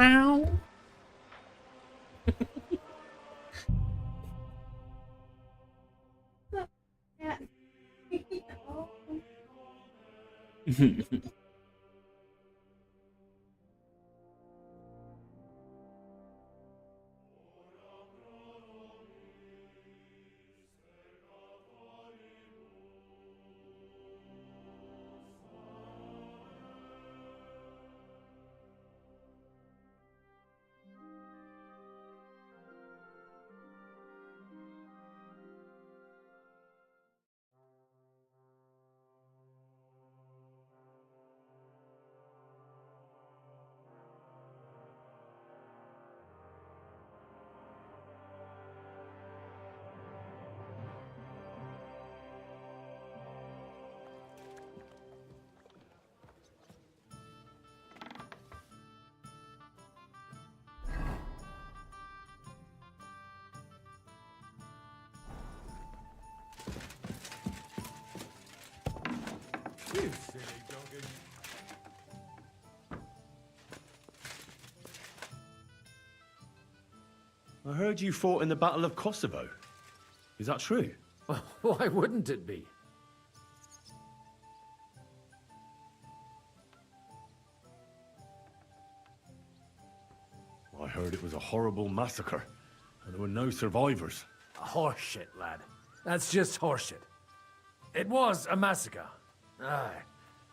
Ow. Yeah. You silly doggin. I heard you fought in the Battle of Kosovo. Is that true? Why wouldn't it be? I heard it was a horrible massacre, and there were no survivors. Horseshit, lad. That's just horseshit. It was a massacre. Aye.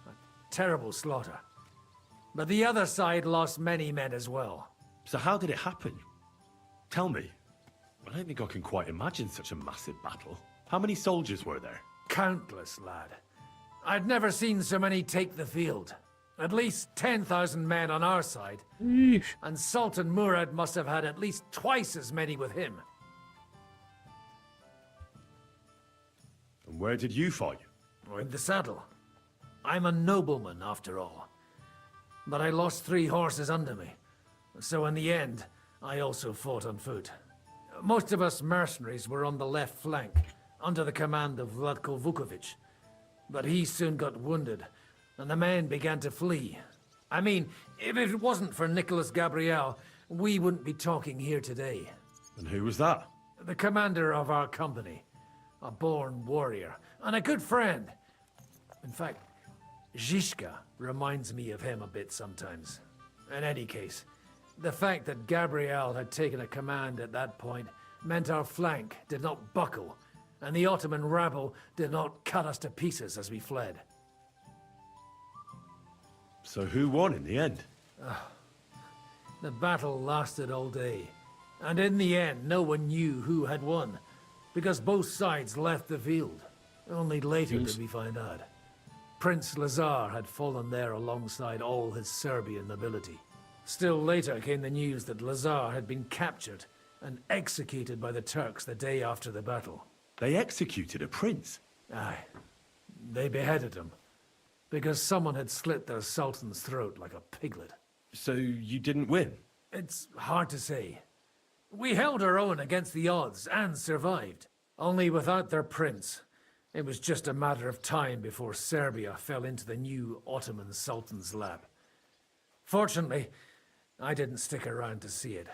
A terrible slaughter. But the other side lost many men as well. So how did it happen? Tell me. I don't think I can quite imagine such a massive battle. How many soldiers were there? Countless, lad. I'd never seen so many take the field. At least 10,000 men on our side. Yeesh. And Sultan Murad must have had at least twice as many with him. And where did you fight? In the saddle. I'm a nobleman, after all. But I lost 3 horses under me. So in the end, I also fought on foot. Most of us mercenaries were on the left flank, under the command of Vladko Vukovic. But he soon got wounded, and the men began to flee. I mean, if it wasn't for Nicholas Gabriel, we wouldn't be talking here today. And who was that? The commander of our company. A born warrior, and a good friend. In fact, Zhishka reminds me of him a bit sometimes. In any case, the fact that Gabriel had taken a command at that point meant our flank did not buckle, and the Ottoman rabble did not cut us to pieces as we fled. So who won in the end? The battle lasted all day, and in the end no one knew who had won, because both sides left the field. Only later did we find out. Prince Lazar had fallen there alongside all his Serbian nobility. Still later came the news that Lazar had been captured and executed by the Turks the day after the battle. They executed a prince. Aye. They beheaded him, because someone had slit their sultan's throat like a piglet. So you didn't win? It's hard to say. We held our own against the odds and survived. Only without their prince, it was just a matter of time before Serbia fell into the new Ottoman Sultan's lap. Fortunately, I didn't stick around to see it.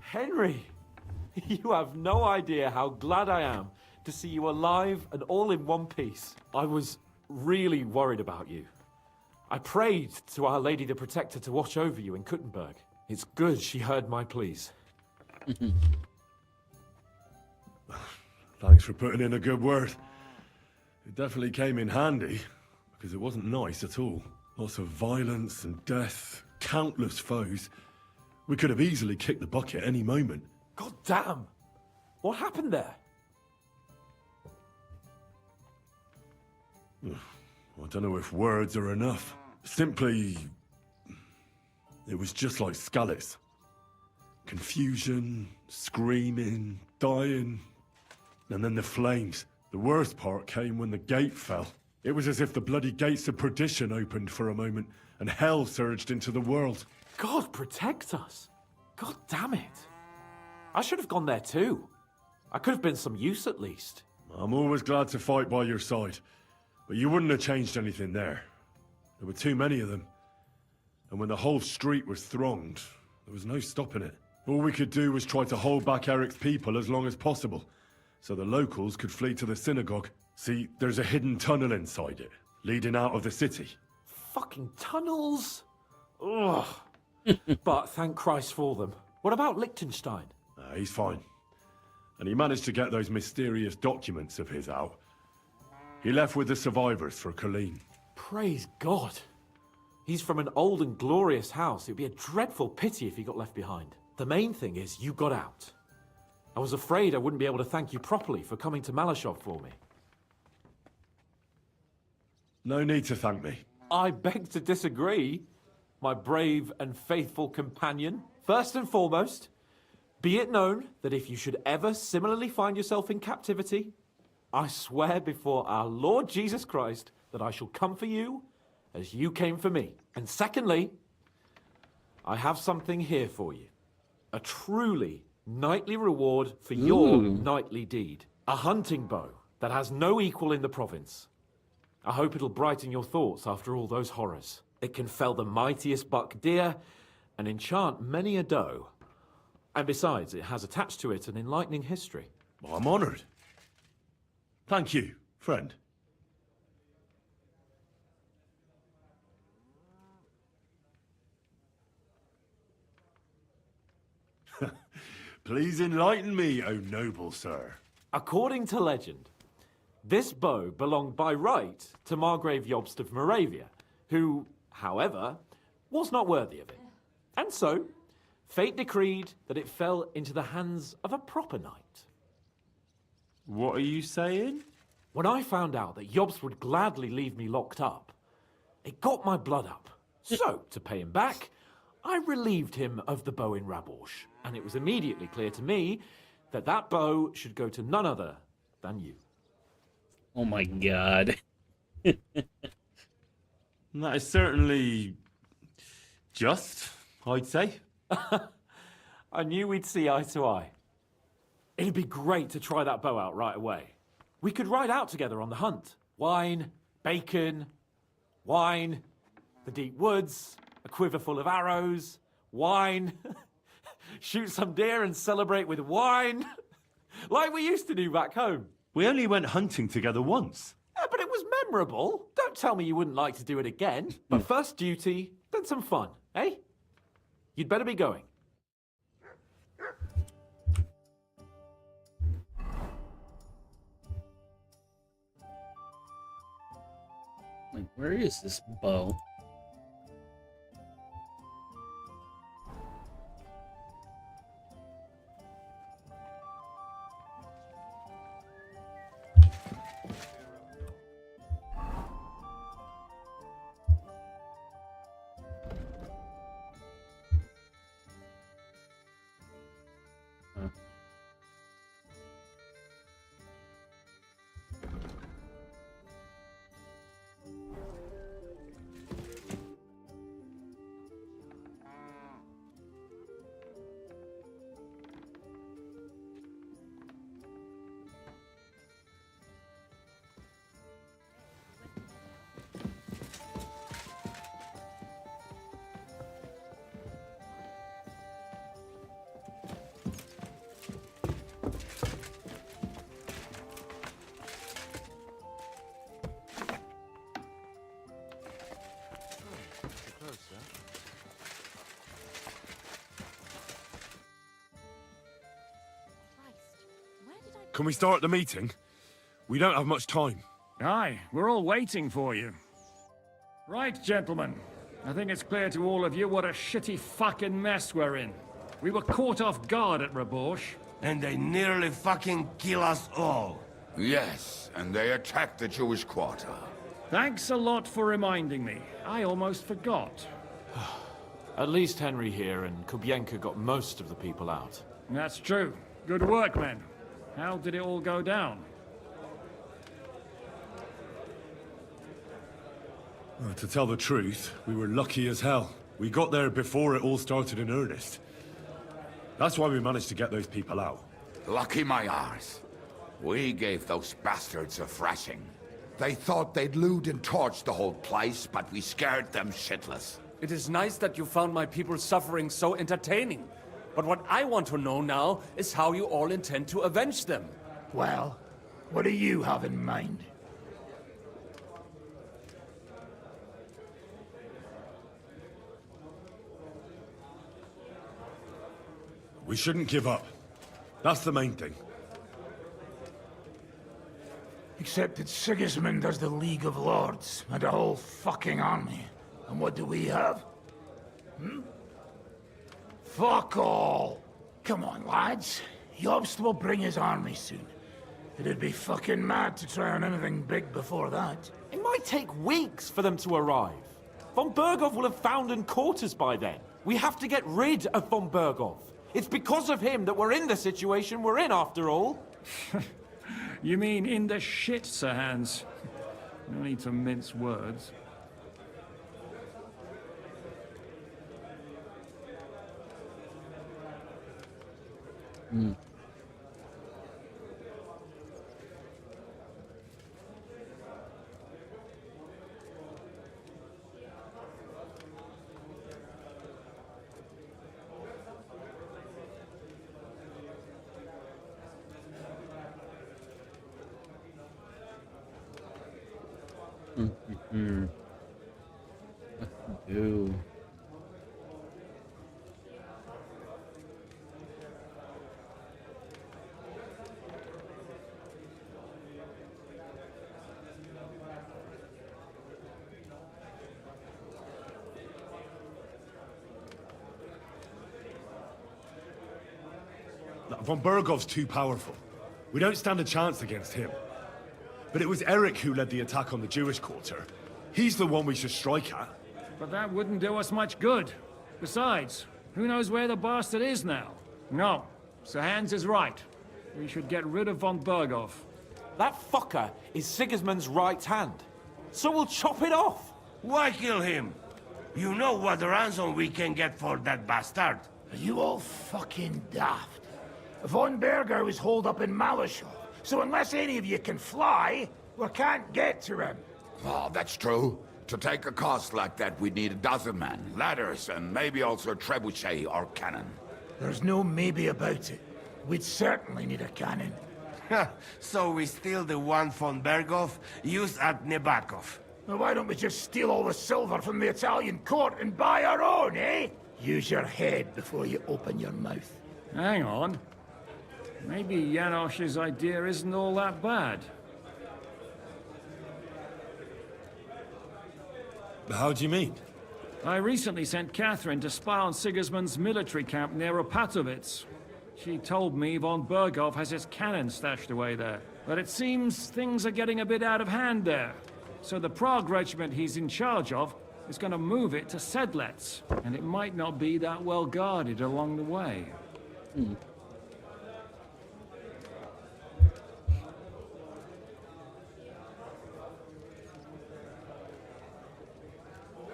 Henry, you have no idea how glad I am to see you alive and all in one piece. I was really worried about you. I prayed to Our Lady the Protector to watch over you in Kuttenberg. It's good she heard my pleas. Thanks for putting in a good word. It definitely came in handy, because it wasn't nice at all. Lots of violence and death, countless foes. We could have easily kicked the bucket any moment. God damn! What happened there? I don't know if words are enough. Simply, it was just like Skalitz. Confusion, screaming, dying, and then the flames. The worst part came when the gate fell. It was as if the bloody gates of perdition opened for a moment, and hell surged into the world. God protect us. God damn it. I should have gone there too. I could have been some use at least. I'm always glad to fight by your side, but you wouldn't have changed anything there. There were too many of them. And when the whole street was thronged, there was no stopping it. All we could do was try to hold back Eric's people as long as possible, so the locals could flee to the synagogue. See, there's a hidden tunnel inside it, leading out of the city. Fucking tunnels. Ugh. But thank Christ for them. What about Liechtenstein? He's fine. And he managed to get those mysterious documents of his out. He left with the survivors for Colleen. Praise God. He's from an old and glorious house. It'd be a dreadful pity if he got left behind. The main thing is you got out. I was afraid I wouldn't be able to thank you properly for coming to Malashov for me. No need to thank me. I beg to disagree, my brave and faithful companion. First and foremost, be it known that if you should ever similarly find yourself in captivity, I swear before our Lord Jesus Christ that I shall come for you as you came for me. And secondly, I have something here for you. A truly knightly reward for your knightly deed. A hunting bow that has no equal in the province. I hope it'll brighten your thoughts after all those horrors. It can fell the mightiest buck deer and enchant many a doe. And besides, it has attached to it an enlightening history. Well, I'm honored. Thank you, friend. Please enlighten me, O noble sir. According to legend, this bow belonged by right to Margrave Jobst of Moravia, who, however, was not worthy of it. And so, fate decreed that it fell into the hands of a proper knight. What are you saying? When I found out that Jobst would gladly leave me locked up, it got my blood up. So, to pay him back, I relieved him of the bow in Raborsh, and it was immediately clear to me that that bow should go to none other than you. Oh my god. That is certainly just, I'd say. I knew we'd see eye to eye. It'd be great to try that bow out right away. We could ride out together on the hunt. Wine, bacon, wine, the deep woods, a quiver full of arrows, wine, shoot some deer and celebrate with wine, like we used to do back home. We only went hunting together once. Yeah, but it was memorable. Don't tell me you wouldn't like to do it again. But first duty, then some fun, eh? You'd better be going. Like, where is this bow? Can we start the meeting? We don't have much time. Aye, we're all waiting for you. Right, gentlemen. I think it's clear to all of you what a shitty fucking mess we're in. We were caught off guard at Raborsh. And they nearly fucking kill us all. Yes, and they attacked the Jewish quarter. Thanks a lot for reminding me. I almost forgot. At least Henry here and Kubienka got most of the people out. That's true. Good work, men. How did it all go down? To tell the truth, we were lucky as hell. We got there before it all started in earnest. That's why we managed to get those people out. Lucky my arse. We gave those bastards a thrashing. They thought they'd loot and torch the whole place, but we scared them shitless. It is nice that you found my people's suffering so entertaining. But what I want to know now is how you all intend to avenge them. Well, what do you have in mind? We shouldn't give up. That's the main thing. Except that Sigismund has the League of Lords and a whole fucking army. And what do we have? Fuck all! Come on, lads. Jobst will bring his army soon. It'd be fucking mad to try on anything big before that. It might take weeks for them to arrive. Von Bergov will have found and quarters by then. We have to get rid of Von Bergov. It's because of him that we're in the situation we're in, after all. You mean in the shit, Sir Hans? No need to mince words. What to do? Von Bergov's too powerful. We don't stand a chance against him. But it was Eric who led the attack on the Jewish quarter. He's the one we should strike at. But that wouldn't do us much good. Besides, who knows where the bastard is now? No, Sir Hans is right. We should get rid of von Bergov. That fucker is Sigismund's right hand. So we'll chop it off. Why kill him? You know what ransom we can get for that bastard. Are you all fucking daft? Von Berger was holed up in Malishov, so unless any of you can fly, we can't get to him. Oh, that's true. To take a cost like that, we'd need a dozen men, ladders, and maybe also a trebuchet or cannon. There's no maybe about it. We'd certainly need a cannon. So we steal the one von Bergov, used at Nebakov. Well, why don't we just steal all the silver from the Italian court and buy our own, eh? Use your head before you open your mouth. Hang on. Maybe Janosch's idea isn't all that bad. How do you mean? I recently sent Catherine to spy on Sigismund's military camp near Opatovitz. She told me von Bergov has his cannon stashed away there. But it seems things are getting a bit out of hand there. So the Prague regiment he's in charge of is going to move it to Sedlets. And it might not be that well guarded along the way.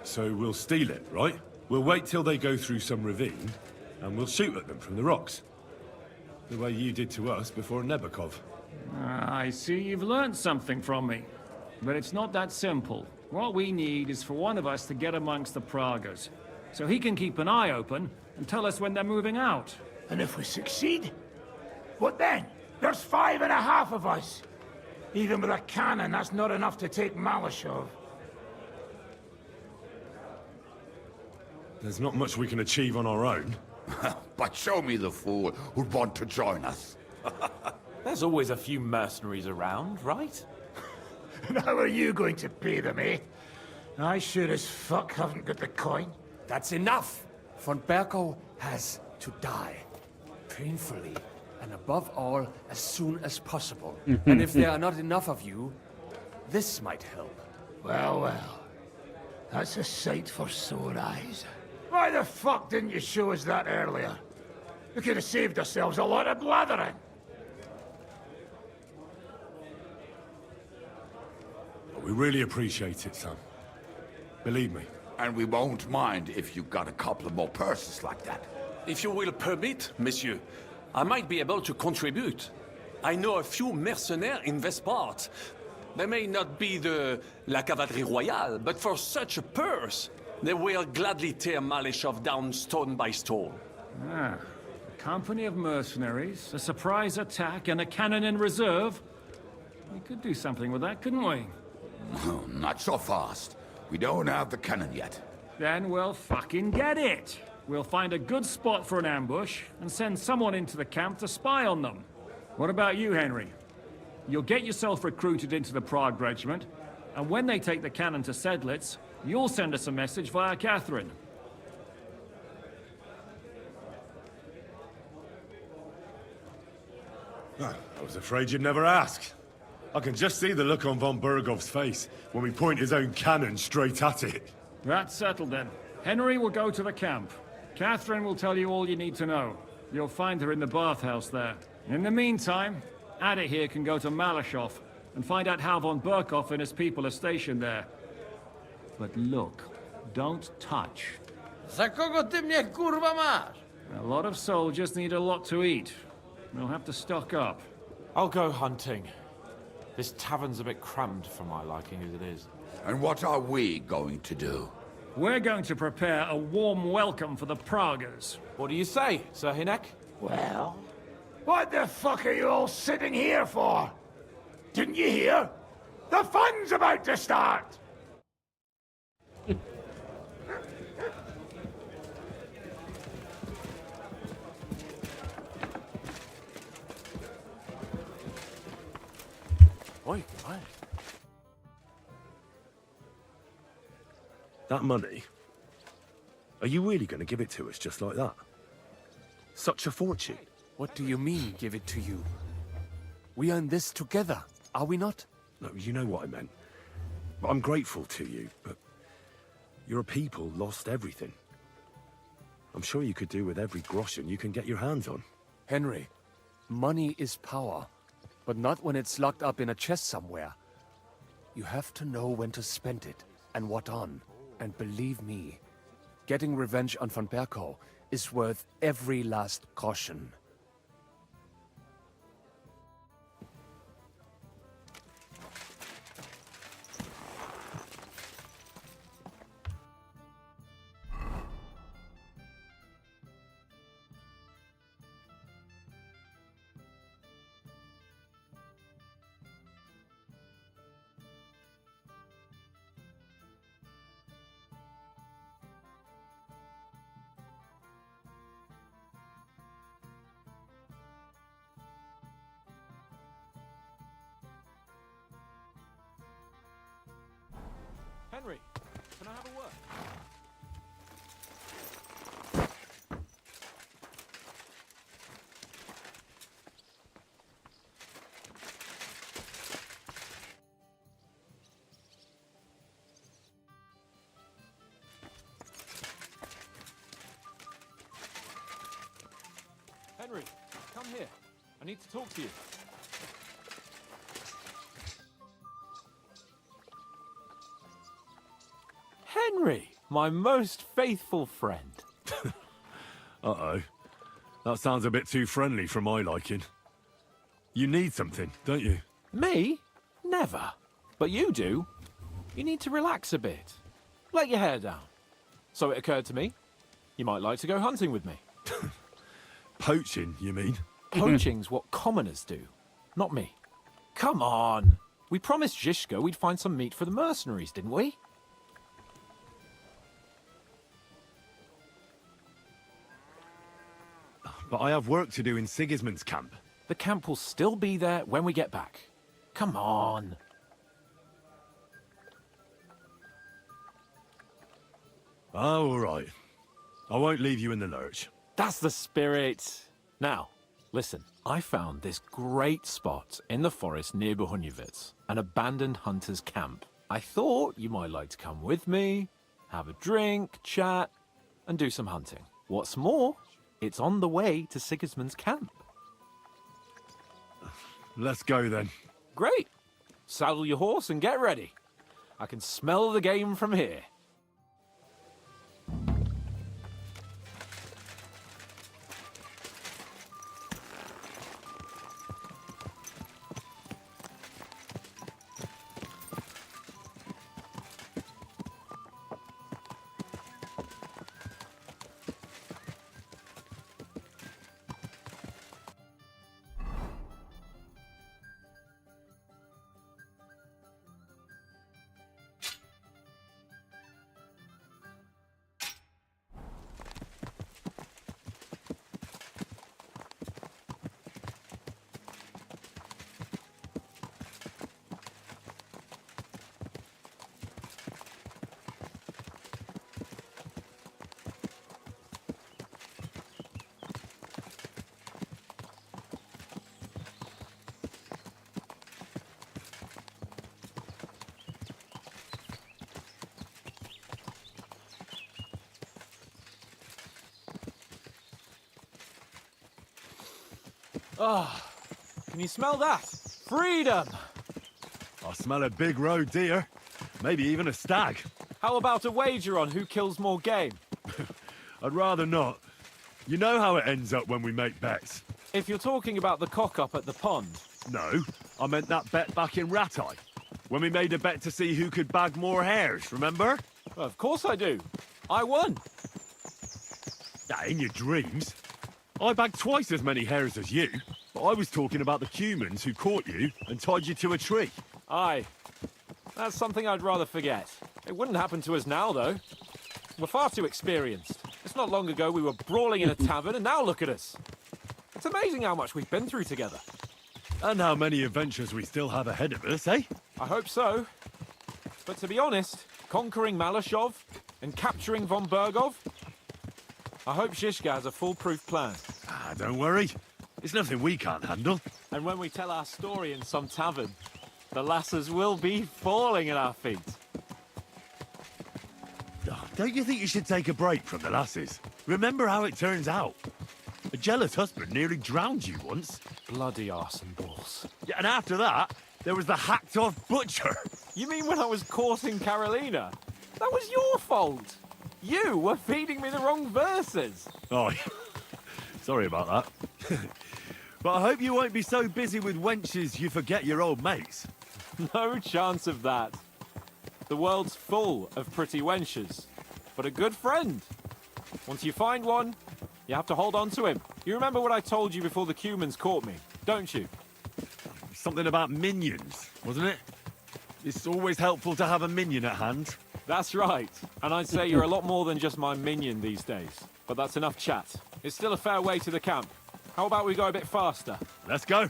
So we'll steal it, right? We'll wait till they go through some ravine, and we'll shoot at them from the rocks. The way you did to us before Nebakov. I see you've learned something from me. But it's not that simple. What we need is for one of us to get amongst the Pragas, so he can keep an eye open and tell us when they're moving out. And if we succeed? What then? There's 5.5 of us. Even with a cannon, that's not enough to take Malishov. There's not much we can achieve on our own. But show me the fool who'd want to join us. There's always a few mercenaries around, right? And how are you going to pay them, eh? I sure as fuck haven't got the coin. That's enough! Von Bergov has to die. Painfully. And above all, as soon as possible. And if there are not enough of you, this might help. Well, well. That's a sight for sore eyes. Why the fuck didn't you show us that earlier? We could have saved ourselves a lot of blathering. We really appreciate it, son. Believe me, And we won't mind if you got a couple of more purses like that. If you will permit, monsieur, I might be able to contribute. I know a few mercenaires in this part. They may not be la cavalerie royale, but for such a purse, they will gladly tear Malishov down stone by stone. Ah, a company of mercenaries, a surprise attack, and a cannon in reserve. We could do something with that, couldn't we? Not so fast. We don't have the cannon yet. Then we'll fucking get it. We'll find a good spot for an ambush and send someone into the camp to spy on them. What about you, Henry? You'll get yourself recruited into the Prague Regiment, and when they take the cannon to Sedlitz, you'll send us a message via Catherine. I was afraid you'd never ask. I can just see the look on von Bergov's face when we point his own cannon straight at it. That's settled then. Henry will go to the camp. Catherine will tell you all you need to know. You'll find her in the bathhouse there. In the meantime, Ada here can go to Malishov and find out how von Berkov and his people are stationed there. But look, don't touch. Za kogo ty mnie kurwa masz? A lot of soldiers need a lot to eat. We'll have to stock up. I'll go hunting. This tavern's a bit cramped for my liking as it is. And what are we going to do? We're going to prepare a warm welcome for the Praguers. What do you say, Sir Hinek? Well, what the fuck are you all sitting here for? Didn't you hear? The fun's about to start! Oi. That money? Are you really going to give it to us just like that? Such a fortune. What do you mean, give it to you? We earn this together, are we not? No, you know what I meant. I'm grateful to you, but your people lost everything. I'm sure you could do with every groschen you can get your hands on. Henry, money is power, but not when it's locked up in a chest somewhere. You have to know when to spend it, and what on. And believe me, getting revenge on von Berkow is worth every last groschen. Henry, can I have a word? Henry, come here. I need to talk to you. Henry, my most faithful friend. Uh-oh. That sounds a bit too friendly for my liking. You need something, don't you? Me? Never. But you do. You need to relax a bit. Let your hair down. So it occurred to me, you might like to go hunting with me. Poaching, you mean? Poaching's what commoners do, not me. Come on. We promised Zhishka we'd find some meat for the mercenaries, didn't we? But I have work to do in Sigismund's camp. The camp will still be there when we get back. Come on. Oh, all right. I won't leave you in the lurch. That's the spirit. Now, listen. I found this great spot in the forest near Bohuniewicz, an abandoned hunter's camp. I thought you might like to come with me, have a drink, chat, and do some hunting. What's more, it's on the way to Sigismund's camp. Let's go then. Great. Saddle your horse and get ready. I can smell the game from here. Can you smell that? Freedom! I smell a big roe deer. Maybe even a stag. How about a wager on who kills more game? I'd rather not. You know how it ends up when we make bets. If you're talking about the cock-up at the pond. No, I meant that bet back in Rattay. When we made a bet to see who could bag more hares, remember? Well, of course I do. I won. In your dreams. I bagged twice as many hares as you, but I was talking about the humans who caught you and tied you to a tree. Aye. That's something I'd rather forget. It wouldn't happen to us now, though. We're far too experienced. It's not long ago we were brawling in a tavern, and now look at us. It's amazing how much we've been through together. And how many adventures we still have ahead of us, eh? I hope so. But to be honest, conquering Malashov and capturing von Bergov, I hope Shishka has a foolproof plan. Don't worry. It's nothing we can't handle. And when we tell our story in some tavern, the lasses will be falling at our feet. Don't you think you should take a break from the lasses? Remember how it turns out. A jealous husband nearly drowned you once. Bloody arse and balls. Yeah, and after that, there was the hacked-off butcher. You mean when I was courting Carolina? That was your fault. You were feeding me the wrong verses. Oh, sorry about that. But I hope you won't be so busy with wenches you forget your old mates. No chance of that. The world's full of pretty wenches. But a good friend. Once you find one, you have to hold on to him. You remember what I told you before the Cumans caught me, don't you? Something about minions, wasn't it? It's always helpful to have a minion at hand. That's right. And I'd say you're a lot more than just my minion these days. But that's enough chat. It's still a fair way to the camp. How about we go a bit faster? Let's go.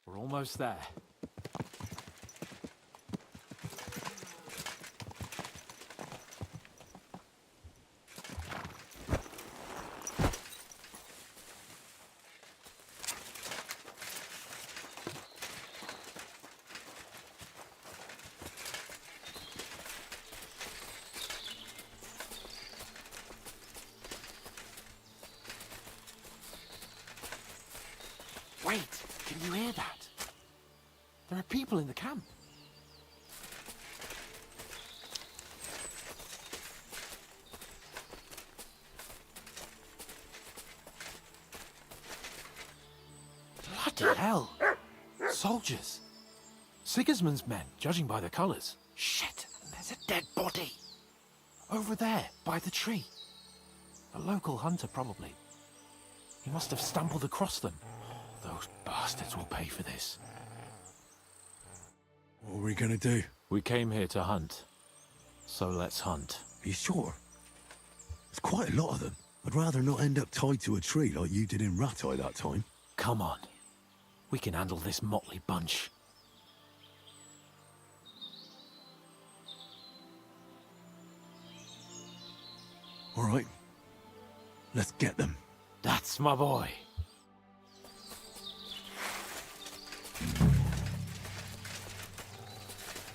We're almost there. Wait, can you hear that? There are people in the camp. Bloody hell. Soldiers. Sigismund's men, judging by the colours. Shit, there's a dead body. Over there, by the tree. A local hunter, probably. He must have stumbled across them. Those bastards will pay for this. What are we gonna do? We came here to hunt. So let's hunt. Are you sure? There's quite a lot of them. I'd rather not end up tied to a tree like you did in Rattay that time. Come on. We can handle this motley bunch. All right. Let's get them. That's my boy.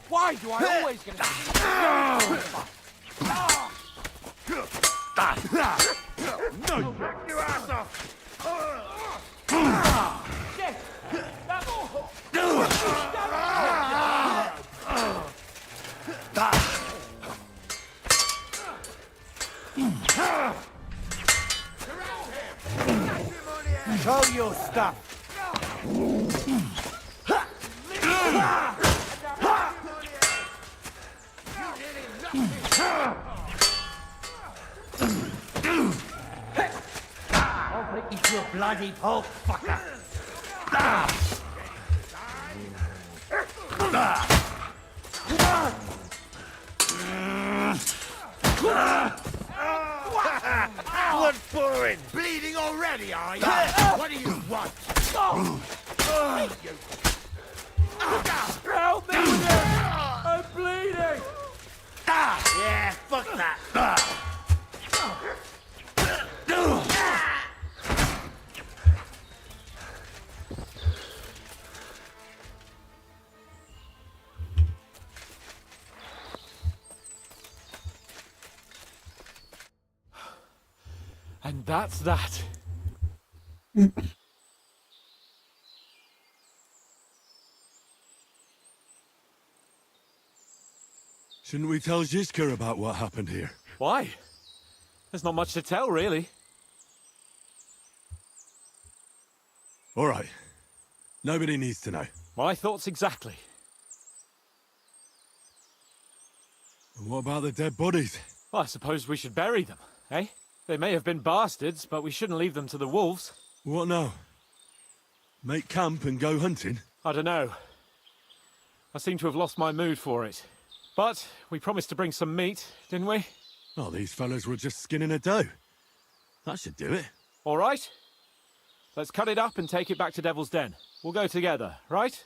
Why do I always get No! Back your ass off! Show your stuff. I'll break you to a bloody pulp, fucker. Blood pouring. Bleeding already, are you? What do you want? Help me with it! I'm bleeding! Yeah, fuck that. And that's that. Shouldn't we tell Zizka about what happened here? Why? There's not much to tell, really. All right. Nobody needs to know. My thoughts exactly. And what about the dead bodies? Well, I suppose we should bury them, eh? They may have been bastards, but we shouldn't leave them to the wolves. What now? Make camp and go hunting? I don't know. I seem to have lost my mood for it. But we promised to bring some meat, didn't we? Oh, these fellas were just skinning a doe. That should do it. All right. Let's cut it up and take it back to Devil's Den. We'll go together, right?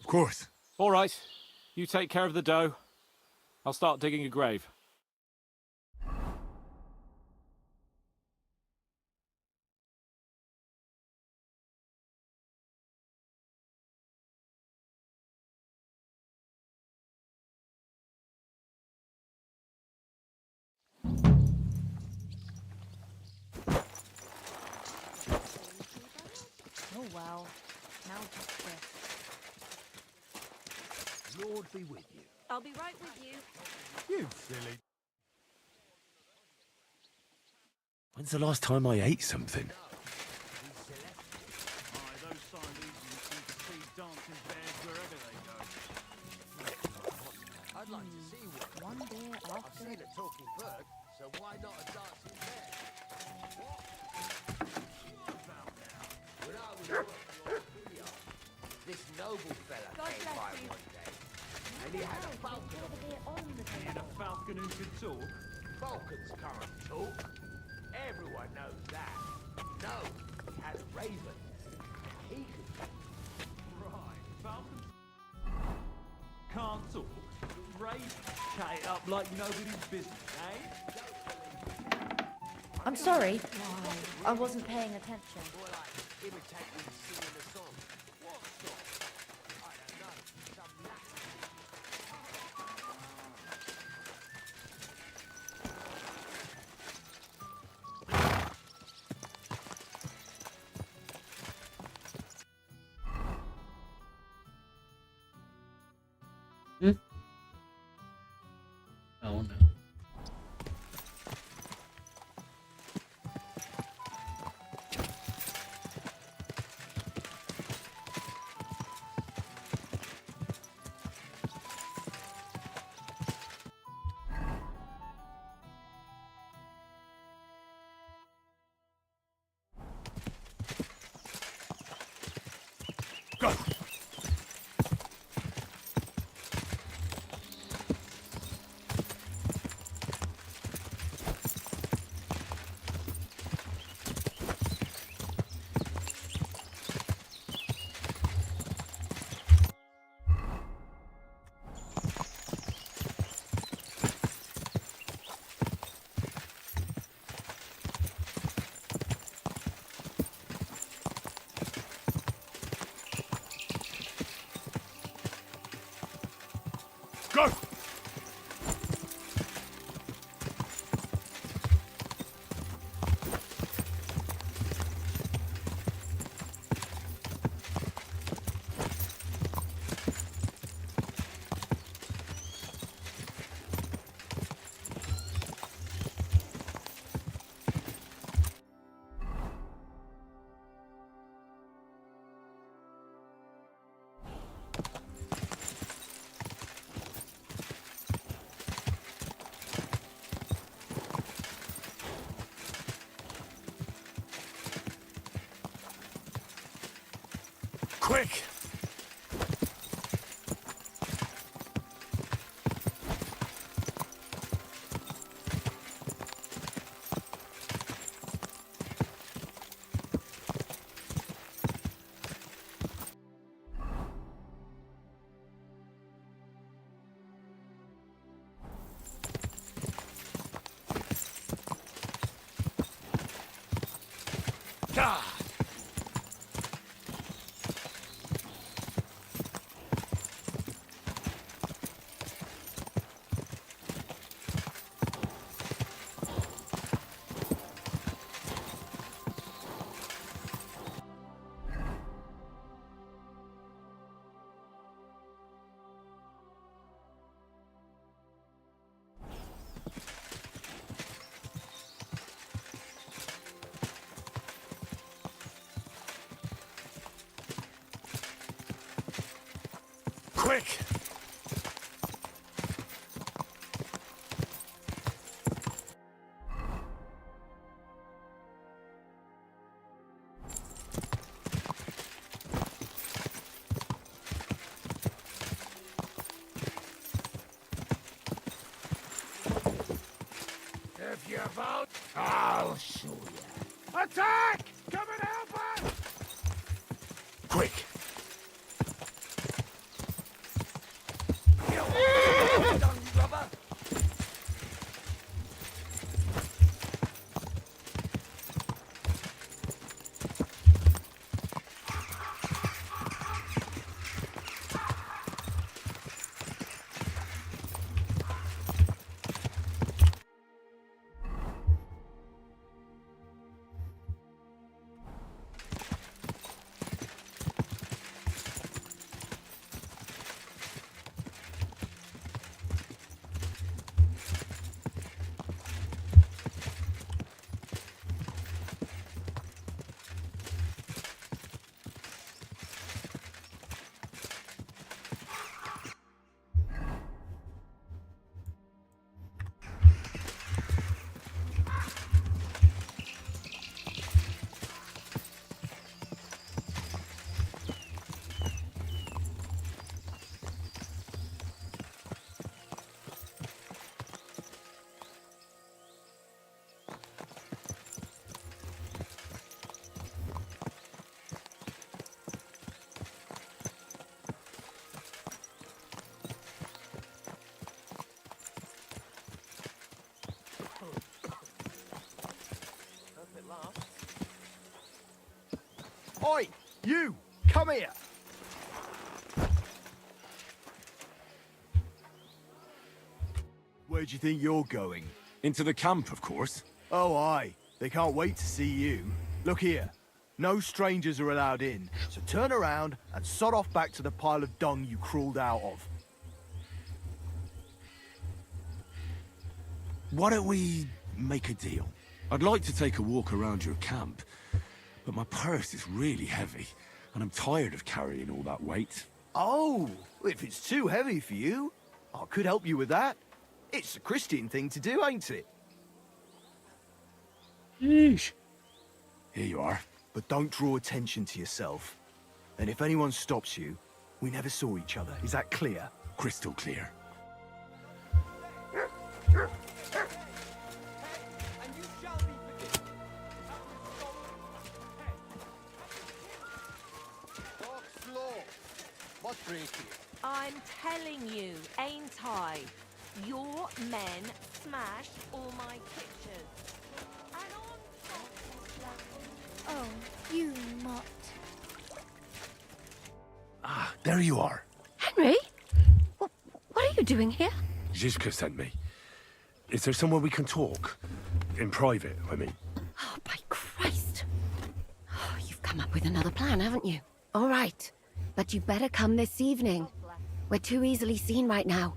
Of course. All right. You take care of the doe. I'll start digging a grave. Oh well. Now just this. Lord be with you. I'll be right with you. You silly. When's the last time I ate something? Those Silesians seem to feed dancing bears wherever they go. I'd like to see one. One beer I've after. seen a talking bird, so why not a dancing bear? What? When I was working on video, this noble fella God came bless by you. one day, and he had a falcon on him. On the And a falcon who could talk. Falcons can't talk. Everyone knows that. No, he had a raven. He could talk. Right, falcons can't talk. Raven cut it up like nobody's business, eh? I'm sorry. I wasn't paying attention. More like imitating singing a song. What song? I don't know. Some Latin. Oh no. Go! Go! Quick! God! Quick! If you're about, I'll show you. Attack! Come and help us! Quick! Oi, you! Come here! Where do you think you're going? Into the camp, of course. Oh, aye. They can't wait to see you. Look here. No strangers are allowed in, so turn around and sod off back to the pile of dung you crawled out of. Why don't we make a deal? I'd like to take a walk around your camp, but my purse is really heavy, and I'm tired of carrying all that weight. Oh, if it's too heavy for you, I could help you with that. It's a Christian thing to do, ain't it? Yeesh. Here you are. But don't draw attention to yourself. And if anyone stops you, we never saw each other. Is that clear? Crystal clear. I'm telling you, ain't I? Your men smashed all my pictures. And on top of Oh, you mutt. Ah, there you are. Henry? What are you doing here? Zizka sent me. Is there somewhere we can talk? In private, I mean. Oh, by Christ. Oh, you've come up with another plan, haven't you? All right. But you better come this evening. We're too easily seen right now.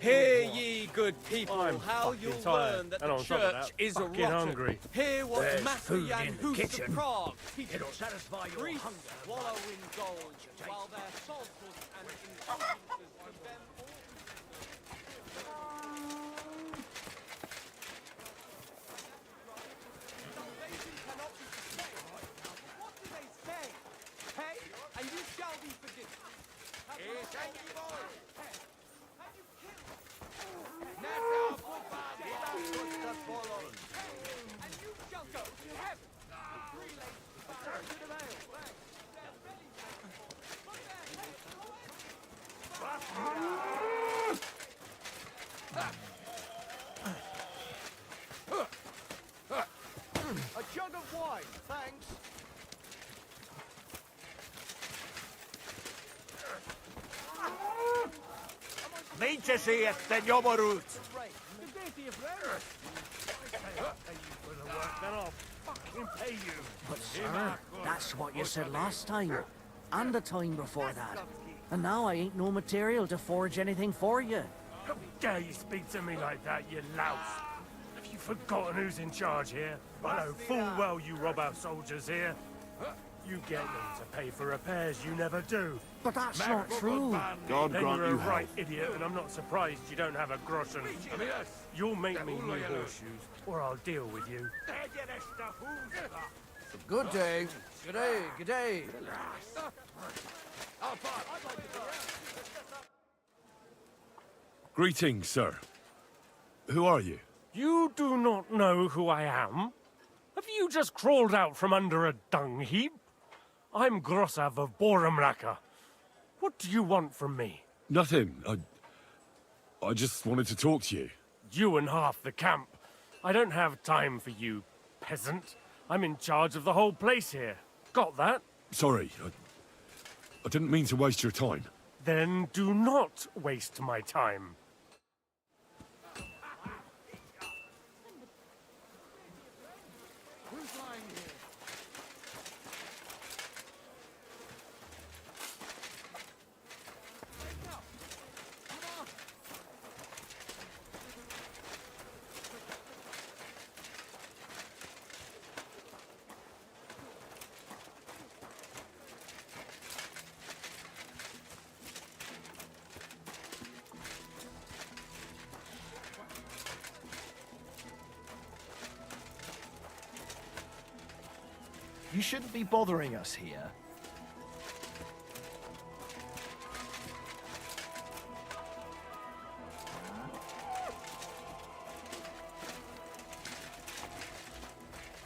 Hear ye, good people, how you'll learn that the church is rotten. Hungry. Hear what There's Master food Jan in the Hus kitchen. of Prague teaches. It'll satisfy your Priests hunger. wallow in gold, while their falsehoods and indulgences condemn all. Salvation cannot be sustained. What do they say? Pay, and you shall be forgiven. here, señor Barut. But sir, that's what you said last time. And the time before that. And now I ain't no material to forge anything for you. How dare you speak to me like that, you louse? Have you forgotten who's in charge here? I know full well you rob our soldiers here. You get them to pay for repairs you never do. But that's not true. God then you're a right idiot, and I'm not surprised you don't have a groschen. You'll make me new horseshoes, or I'll deal with you. Good day. Good day. Good day. Greetings, sir. Who are you? You do not know who I am? Have you just crawled out from under a dung heap? I'm Grossav of Boramlaka. What do you want from me? Nothing. I just wanted to talk to you. You and half the camp. I don't have time for you, peasant. I'm in charge of the whole place here. Got that? Sorry, I didn't mean to waste your time. Then do not waste my time. You shouldn't be bothering us here.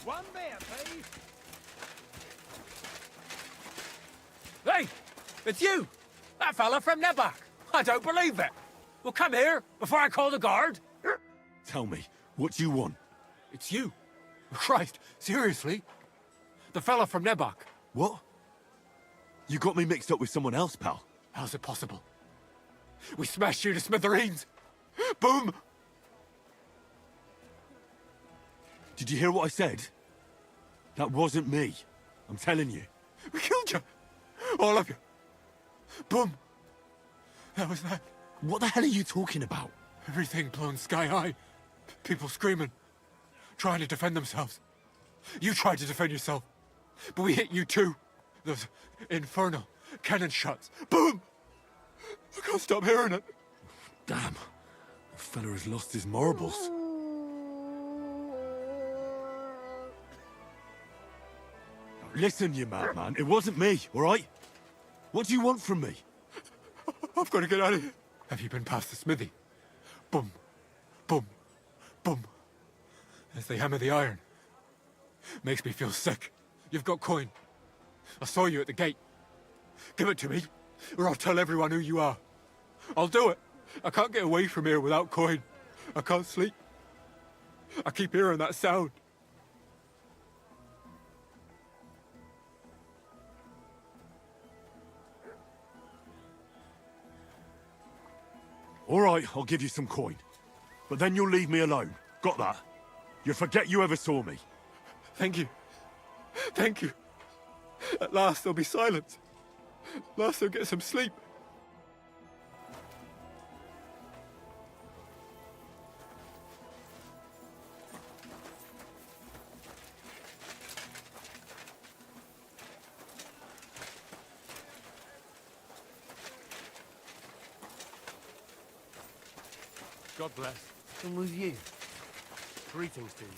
One beer, please. Hey! It's you! That fella from Nebak! I don't believe it! Well, come here, before I call the guard! Tell me, what do you want? It's you! Christ, seriously? The fella from Nebak. What? You got me mixed up with someone else, pal. How's it possible? We smashed you to smithereens! Boom! Did you hear what I said? That wasn't me. I'm telling you. We killed you! All of you! Boom! That was that. What the hell are you talking about? Everything blown sky high. People screaming. Trying to defend themselves. You tried to defend yourself. But we hit you too. Those infernal cannon shots. Boom! I can't stop hearing it. Damn. The fella has lost his marbles. Listen, you madman. It wasn't me, all right? What do you want from me? I've got to get out of here. Have you been past the smithy? Boom. Boom. Boom. As they hammer the iron. Makes me feel sick. You've got coin. I saw you at the gate. Give it to me, or I'll tell everyone who you are. I'll do it. I can't get away from here without coin. I can't sleep. I keep hearing that sound. All right, I'll give you some coin. But then you'll leave me alone. Got that? You'll forget you ever saw me. Thank you. Thank you. At last there'll be silence. At last I'll get some sleep. God bless. And with you. Greetings to you.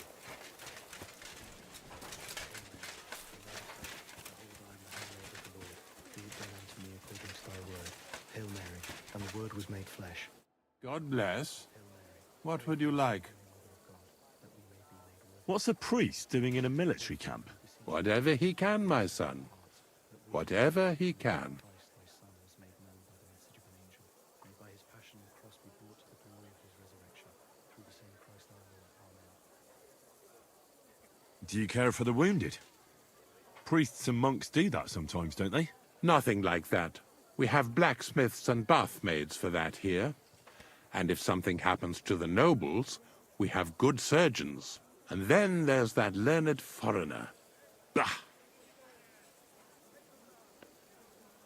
Hail Mary, and the Word was made flesh. God bless. What would you like? What's a priest doing in a military camp? Whatever he can, my son. Whatever he can. Do you care for the wounded? Priests and monks do that sometimes, don't they? Nothing like that. We have blacksmiths and bathmaids for that here. And if something happens to the nobles, we have good surgeons. And then there's that learned foreigner. Bah!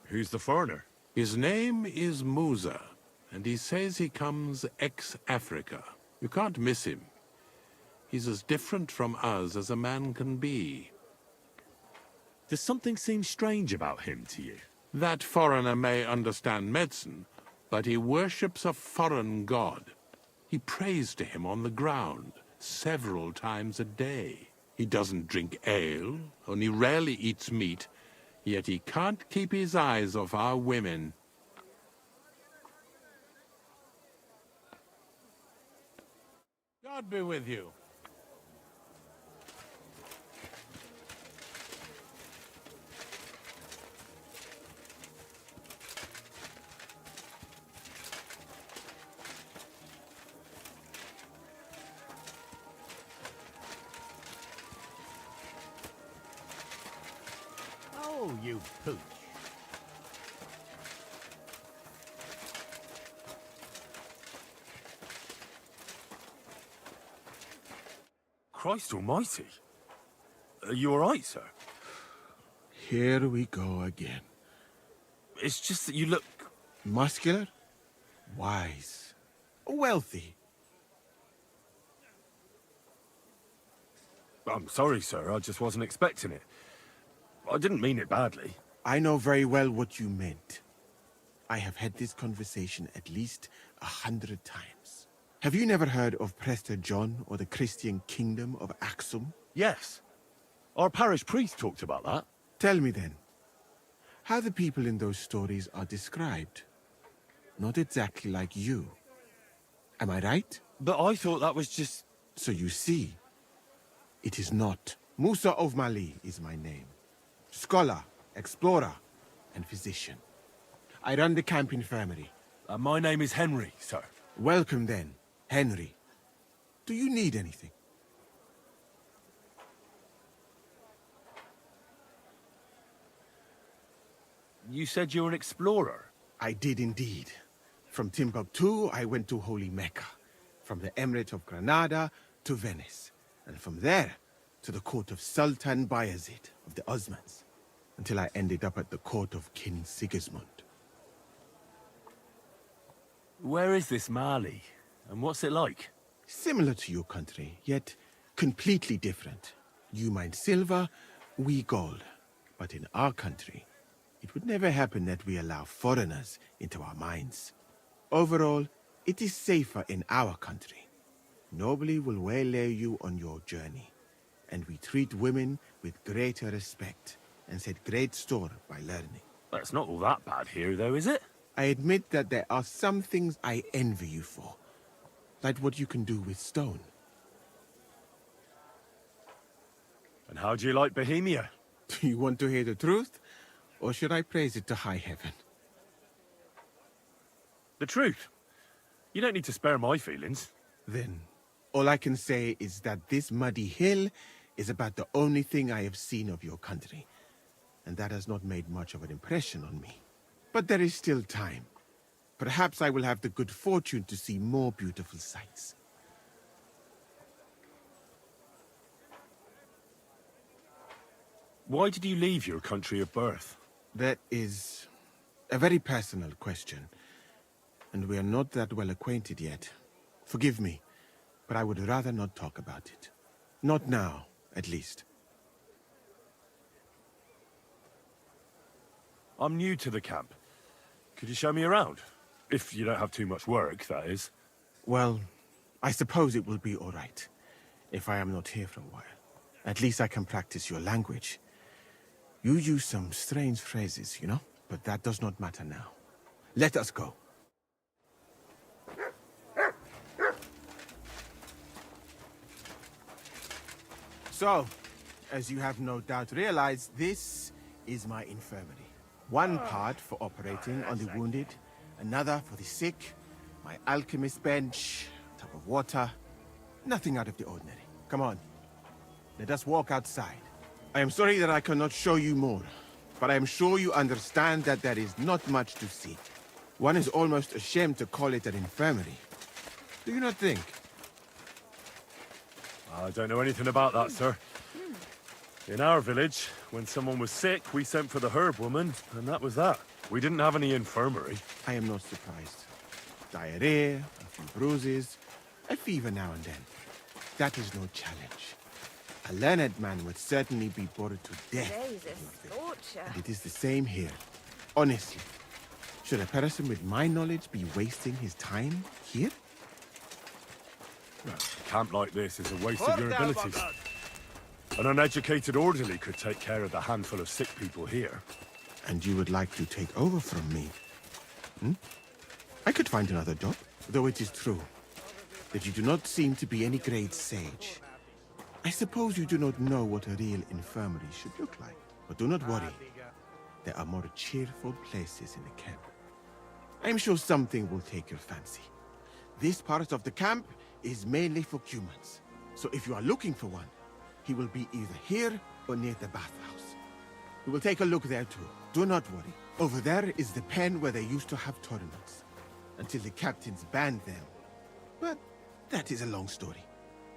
Who's the foreigner? His name is Musa, and he says he comes ex-Africa. You can't miss him. He's as different from us as a man can be. Does something seem strange about him to you? That foreigner may understand medicine, but he worships a foreign god. He prays to him on the ground several times a day. He doesn't drink ale, only rarely eats meat, yet he can't keep his eyes off our women. God be with you. Oh, you pooch. Christ almighty. Are you all right, sir? Here we go again. It's just that you look... Muscular, wise, wealthy. I'm sorry, sir. I just wasn't expecting it. I didn't mean it badly. I know very well what you meant. I have had this conversation at least 100 times. Have you never heard of Prester John or the Christian Kingdom of Axum? Yes. Our parish priest talked about that. Tell me then, how the people in those stories are described. Not exactly like you. Am I right? But I thought that was just... So you see, it is not. Musa of Mali is my name. Scholar, explorer, and physician. I run the camp infirmary. My name is Henry, sir. Welcome then, Henry. Do you need anything? You said you're an explorer? I did indeed. From Timbuktu, I went to Holy Mecca. From the Emirate of Granada to Venice. And from there, to the court of Sultan Bayezid of the Osmans. Until I ended up at the court of King Sigismund. Where is this Mali? And what's it like? Similar to your country, yet completely different. You mine silver, we gold. But in our country, it would never happen that we allow foreigners into our mines. Overall, it is safer in our country. Nobody will waylay you on your journey. And we treat women with greater respect and set great store by learning. That's not all that bad here, though, is it? I admit that there are some things I envy you for. Like what you can do with stone. And how do you like Bohemia? Do you want to hear the truth? Or should I praise it to high heaven? The truth. You don't need to spare my feelings. Then, all I can say is that this muddy hill is about the only thing I have seen of your country. And that has not made much of an impression on me. But there is still time. Perhaps I will have the good fortune to see more beautiful sights. Why did you leave your country of birth? That is a very personal question. And we are not that well acquainted yet. Forgive me, but I would rather not talk about it. Not now, at least. I'm new to the camp. Could you show me around? If you don't have too much work, that is. Well, I suppose it will be all right, if I am not here for a while. At least I can practice your language. You use some strange phrases, you know? But that does not matter now. Let us go. So, as you have no doubt realized, this is my infirmary. One part for operating on the wounded, another for the sick, my alchemist bench, a tub of water. Nothing out of the ordinary. Come on, let us walk outside. I am sorry that I cannot show you more, but I am sure you understand that there is not much to see. One is almost ashamed to call it an infirmary. Do you not think? I don't know anything about that, sir. In our village, when someone was sick, we sent for the herb woman, and that was that. We didn't have any infirmary. I am not surprised. Diarrhea, a few bruises, a fever now and then. That is no challenge. A learned man would certainly be bored to death. And it is the same here. Honestly, should a person with my knowledge be wasting his time here? A camp like this is a waste of your abilities. An uneducated orderly could take care of the handful of sick people here. And you would like to take over from me? Hmm? I could find another job, though it is true that you do not seem to be any great sage. I suppose you do not know what a real infirmary should look like. But do not worry. There are more cheerful places in the camp. I am sure something will take your fancy. This part of the camp is mainly for humans. So if you are looking for one, he will be either here or near the bathhouse. We will take a look there too. Do not worry. Over there is the pen where they used to have tournaments. Until the captains banned them. But that is a long story.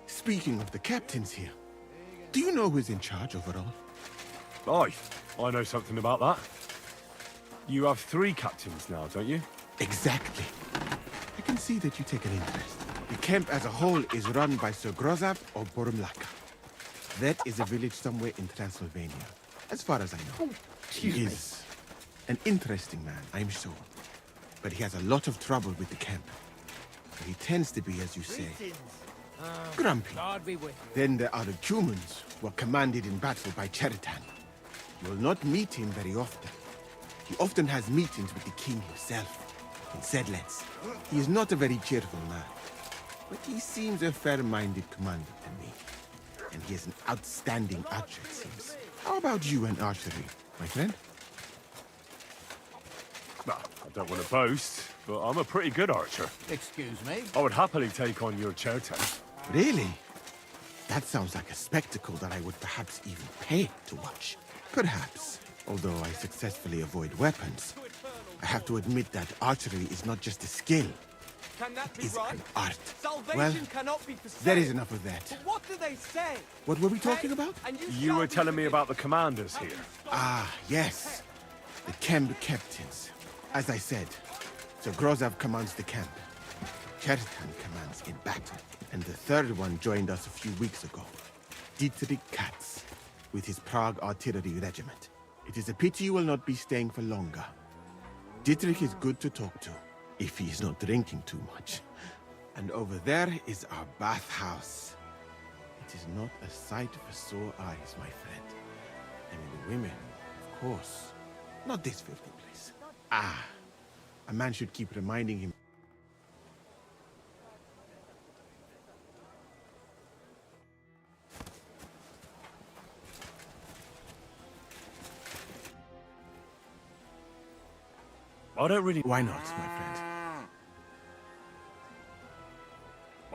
Speaking of the captains here, do you know who's in charge overall? Aye, I know something about that. You have 3 captains now, don't you? Exactly. I can see that you take an interest. The camp as a whole is run by Sir Grozav or Borumlaka. That is a village somewhere in Transylvania, as far as I know. He is an interesting man, I'm sure. But he has a lot of trouble with the camp. He tends to be, as you say, grumpy. Then there are the humans, who are commanded in battle by Cheritan. You will not meet him very often. He often has meetings with the king himself, in Sedlets. He is not a very cheerful man, but he seems a fair-minded commander to me. And he is an outstanding archer, it seems. How about you and archery, my friend? Well, I don't want to boast, but I'm a pretty good archer. Excuse me? I would happily take on your Chertan. Really? That sounds like a spectacle that I would perhaps even pay to watch. Perhaps, although I successfully avoid weapons. I have to admit that archery is not just a skill. Can that It be is right? an art. Salvation Well, cannot be for sale. there is enough of that. But what do they say? What were we talking about? And You were telling me about the commanders here. Ah, yes. The camp captains. As I said, Sir Grozav commands the camp. Chertan commands in battle. And the third one joined us a few weeks ago. Dietrich Katz, with his Prague artillery regiment. It is a pity you will not be staying for longer. Dietrich is good to talk to, if he is not drinking too much. And over there is our bathhouse. It is not a sight for sore eyes, my friend. I mean, the women, of course. Not this filthy place. Ah, a man should keep reminding him. I don't really... Why not, my friend?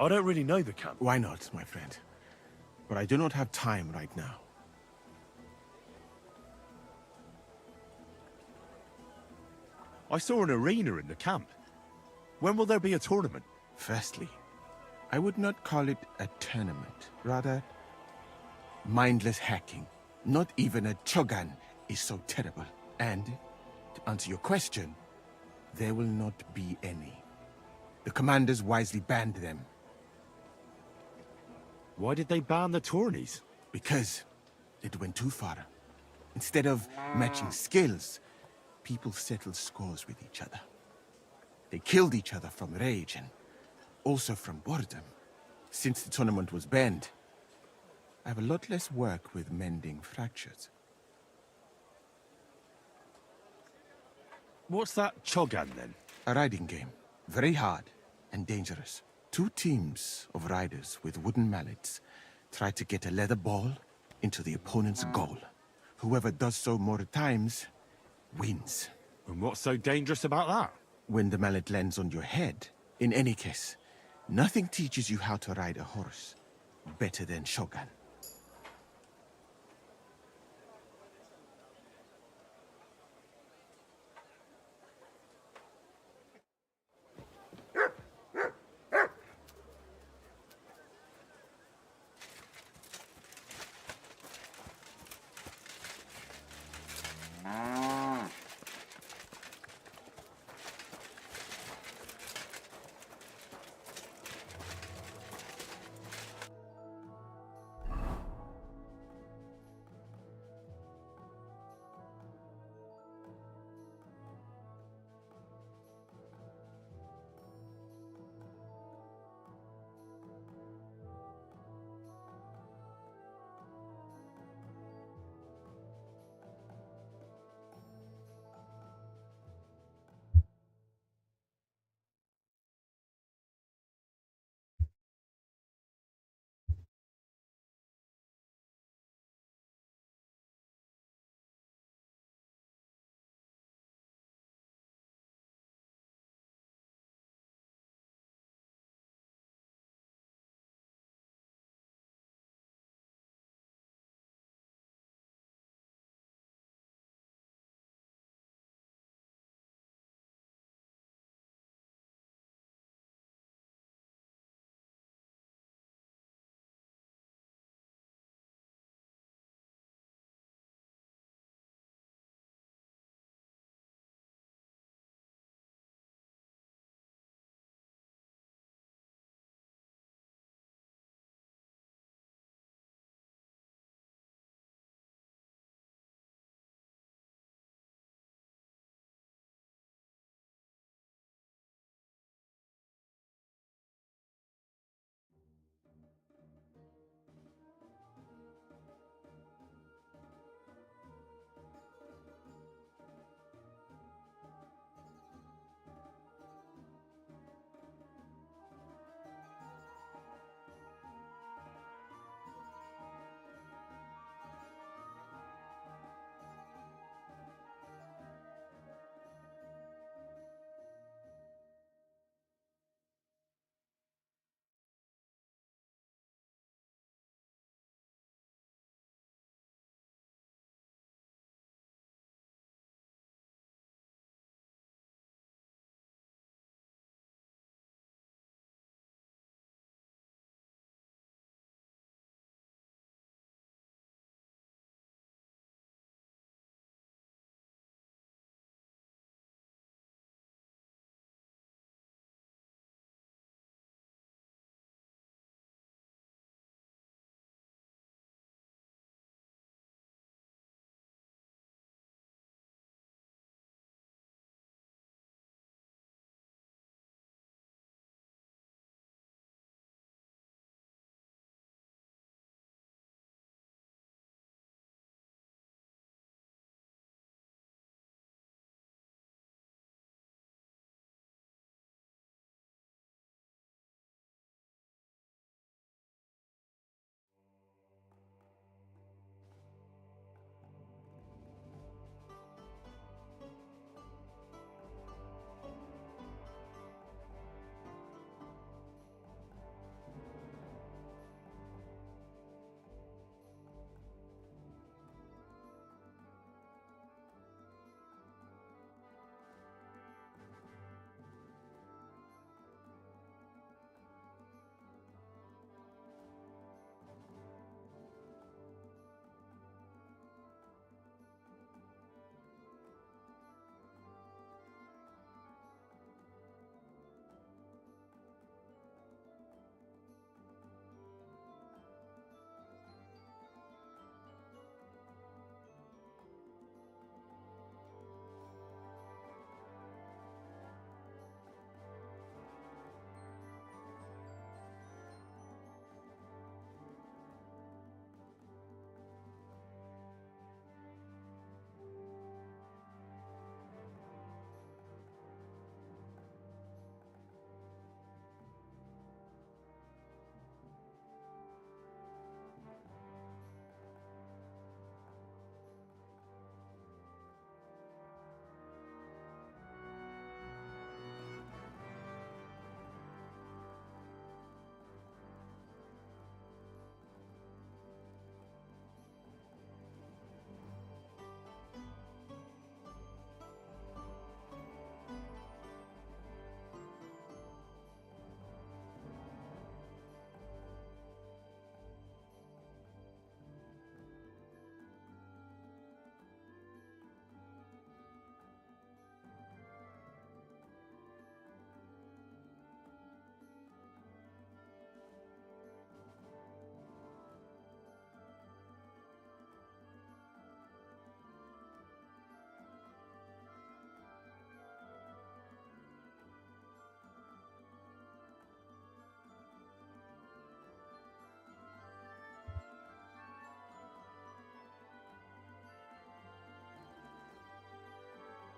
I don't really know the camp. Why not, my friend? But I do not have time right now. I saw an arena in the camp. When will there be a tournament? Firstly, I would not call it a tournament. Rather, mindless hacking. Not even a chogan is so terrible. And, to answer your question, there will not be any. The commanders wisely banned them. Why did they ban the tourneys? Because it went too far. Instead of matching skills, people settled scores with each other. They killed each other from rage and also from boredom. Since the tournament was banned, I have a lot less work with mending fractures. What's that chogan then? A riding game. Very hard and dangerous. 2 teams of riders with wooden mallets try to get a leather ball into the opponent's goal. Whoever does so more times wins. And what's so dangerous about that? When the mallet lands on your head. In any case, nothing teaches you how to ride a horse better than Shogun.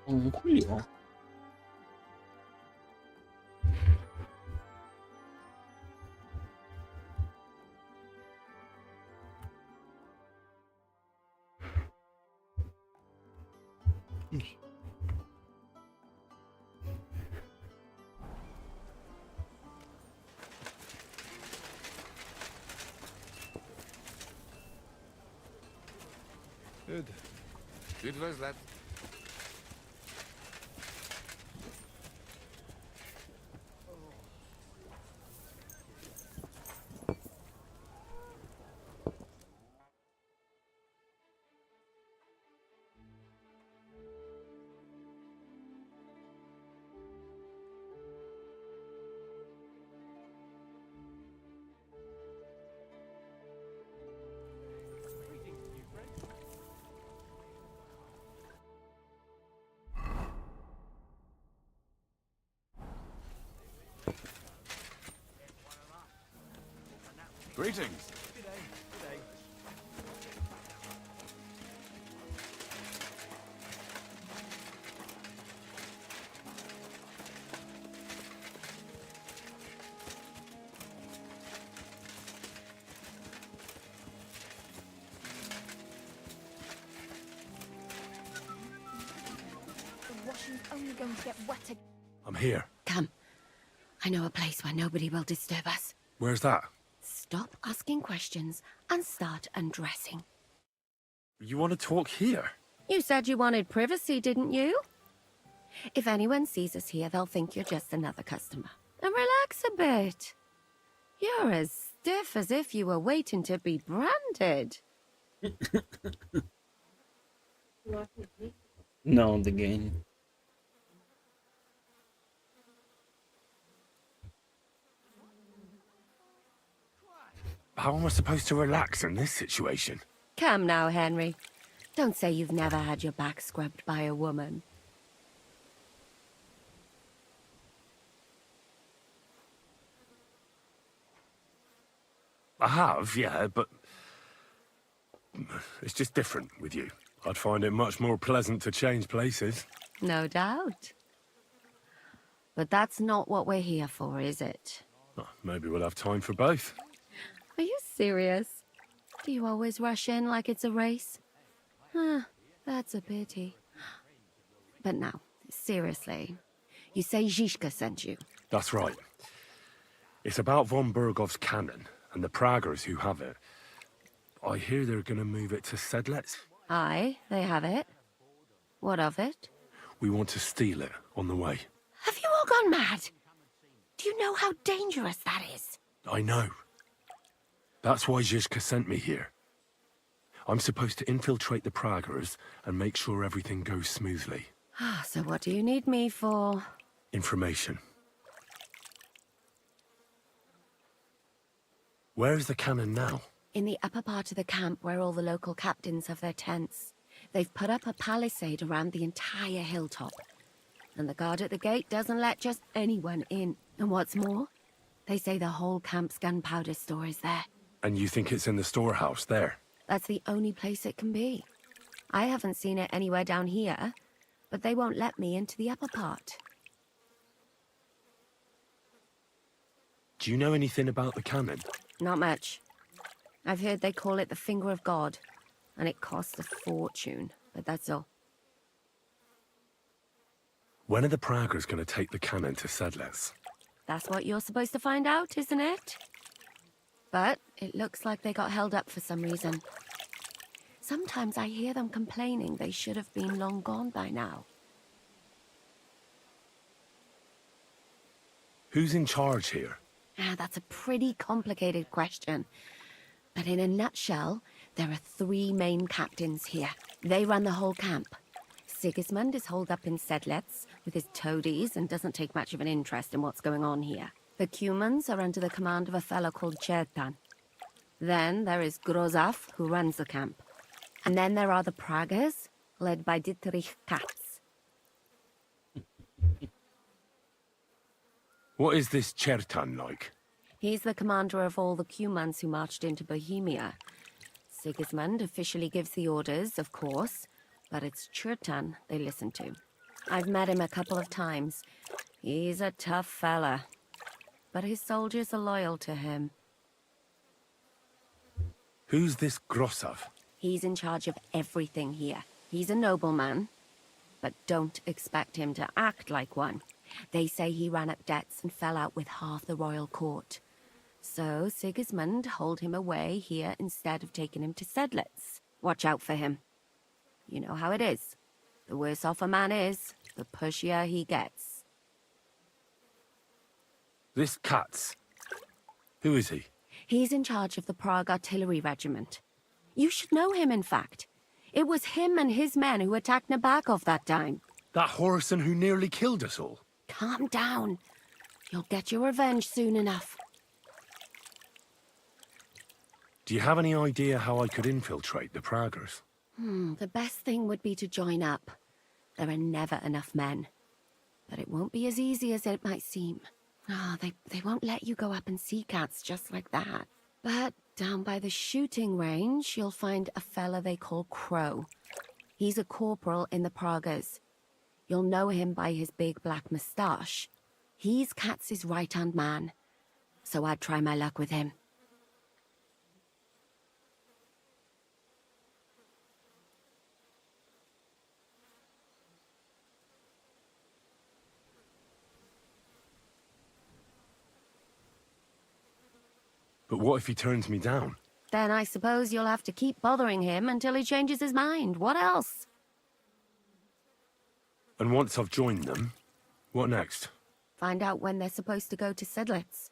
Julio. Good. Good was that. Greetings. The washing's only going to get wetter. I'm here. Come. I know a place where nobody will disturb us. Where's that? Stop asking questions and start undressing. You want to talk here? You said you wanted privacy, didn't you? If anyone sees us here, they'll think you're just another customer. And relax a bit. You're as stiff as if you were waiting to be branded. No, the game. How am I supposed to relax in this situation? Come now, Henry. Don't say you've never had your back scrubbed by a woman. I have, yeah, but it's just different with you. I'd find it much more pleasant to change places. No doubt. But that's not what we're here for, is it? Oh, maybe we'll have time for both. Are you serious? Do you always rush in like it's a race? Huh, that's a pity. But now, seriously, you say Zizka sent you? That's right. It's about von Bergov's cannon and the Praggers who have it. I hear they're going to move it to Sedlets. Aye, they have it. What of it? We want to steal it on the way. Have you all gone mad? Do you know how dangerous that is? I know. That's why Zizka sent me here. I'm supposed to infiltrate the Praggers and make sure everything goes smoothly. So what do you need me for? Information. Where is the cannon now? In the upper part of the camp where all the local captains have their tents. They've put up a palisade around the entire hilltop. And the guard at the gate doesn't let just anyone in. And what's more, they say the whole camp's gunpowder store is there. And you think it's in the storehouse there? That's the only place it can be. I haven't seen it anywhere down here, but they won't let me into the upper part. Do you know anything about the cannon? Not much. I've heard they call it the Finger of God, and it costs a fortune, but that's all. When are the Praggers going to take the cannon to Sedlets? That's what you're supposed to find out, isn't it? But it looks like they got held up for some reason. Sometimes I hear them complaining they should have been long gone by now. Who's in charge here? That's a pretty complicated question. But in a nutshell, there are 3 main captains here. They run the whole camp. Sigismund is holed up in Sedlets with his toadies and doesn't take much of an interest in what's going on here. The Cumans are under the command of a fellow called Chertan. Then there is Grozaf, who runs the camp. And then there are the Praggers, led by Dietrich Katz. What is this Chertan like? He's the commander of all the Cumans who marched into Bohemia. Sigismund officially gives the orders, of course, but it's Chertan they listen to. I've met him a couple of times. He's a tough fella. But his soldiers are loyal to him. Who's this Grossav? He's in charge of everything here. He's a nobleman, but don't expect him to act like one. They say he ran up debts and fell out with half the royal court. So Sigismund hauled him away here instead of taking him to Sedlitz. Watch out for him. You know how it is. The worse off a man is, the pushier he gets. This Katz. Who is he? He's in charge of the Prague Artillery Regiment. You should know him, in fact. It was him and his men who attacked Nabakov that time. That Horison who nearly killed us all. Calm down. You'll get your revenge soon enough. Do you have any idea how I could infiltrate the Praggers? The best thing would be to join up. There are never enough men. But it won't be as easy as it might seem. They won't let you go up and see cats just like that. But down by the shooting range, you'll find a fella they call Crow. He's a corporal in the Praggers. You'll know him by his big black moustache. He's Katz's right-hand man. So I'd try my luck with him. But what if he turns me down? Then I suppose you'll have to keep bothering him until he changes his mind. What else? And once I've joined them, what next? Find out when they're supposed to go to Sedlitz.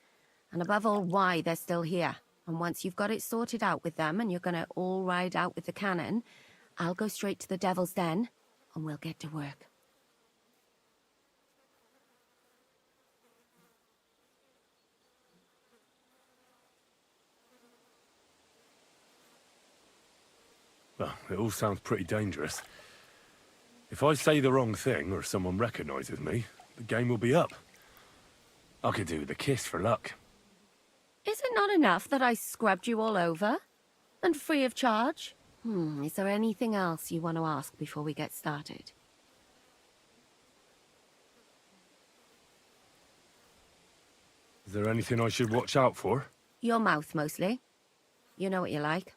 And above all, why they're still here. And once you've got it sorted out with them and you're gonna all ride out with the cannon, I'll go straight to the Devil's Den and we'll get to work. Well, it all sounds pretty dangerous. If I say the wrong thing or someone recognizes me, the game will be up. I could do with a kiss for luck. Is it not enough that I scrubbed you all over? And free of charge? Is there anything else you want to ask before we get started? Is there anything I should watch out for? Your mouth, mostly. You know what you like.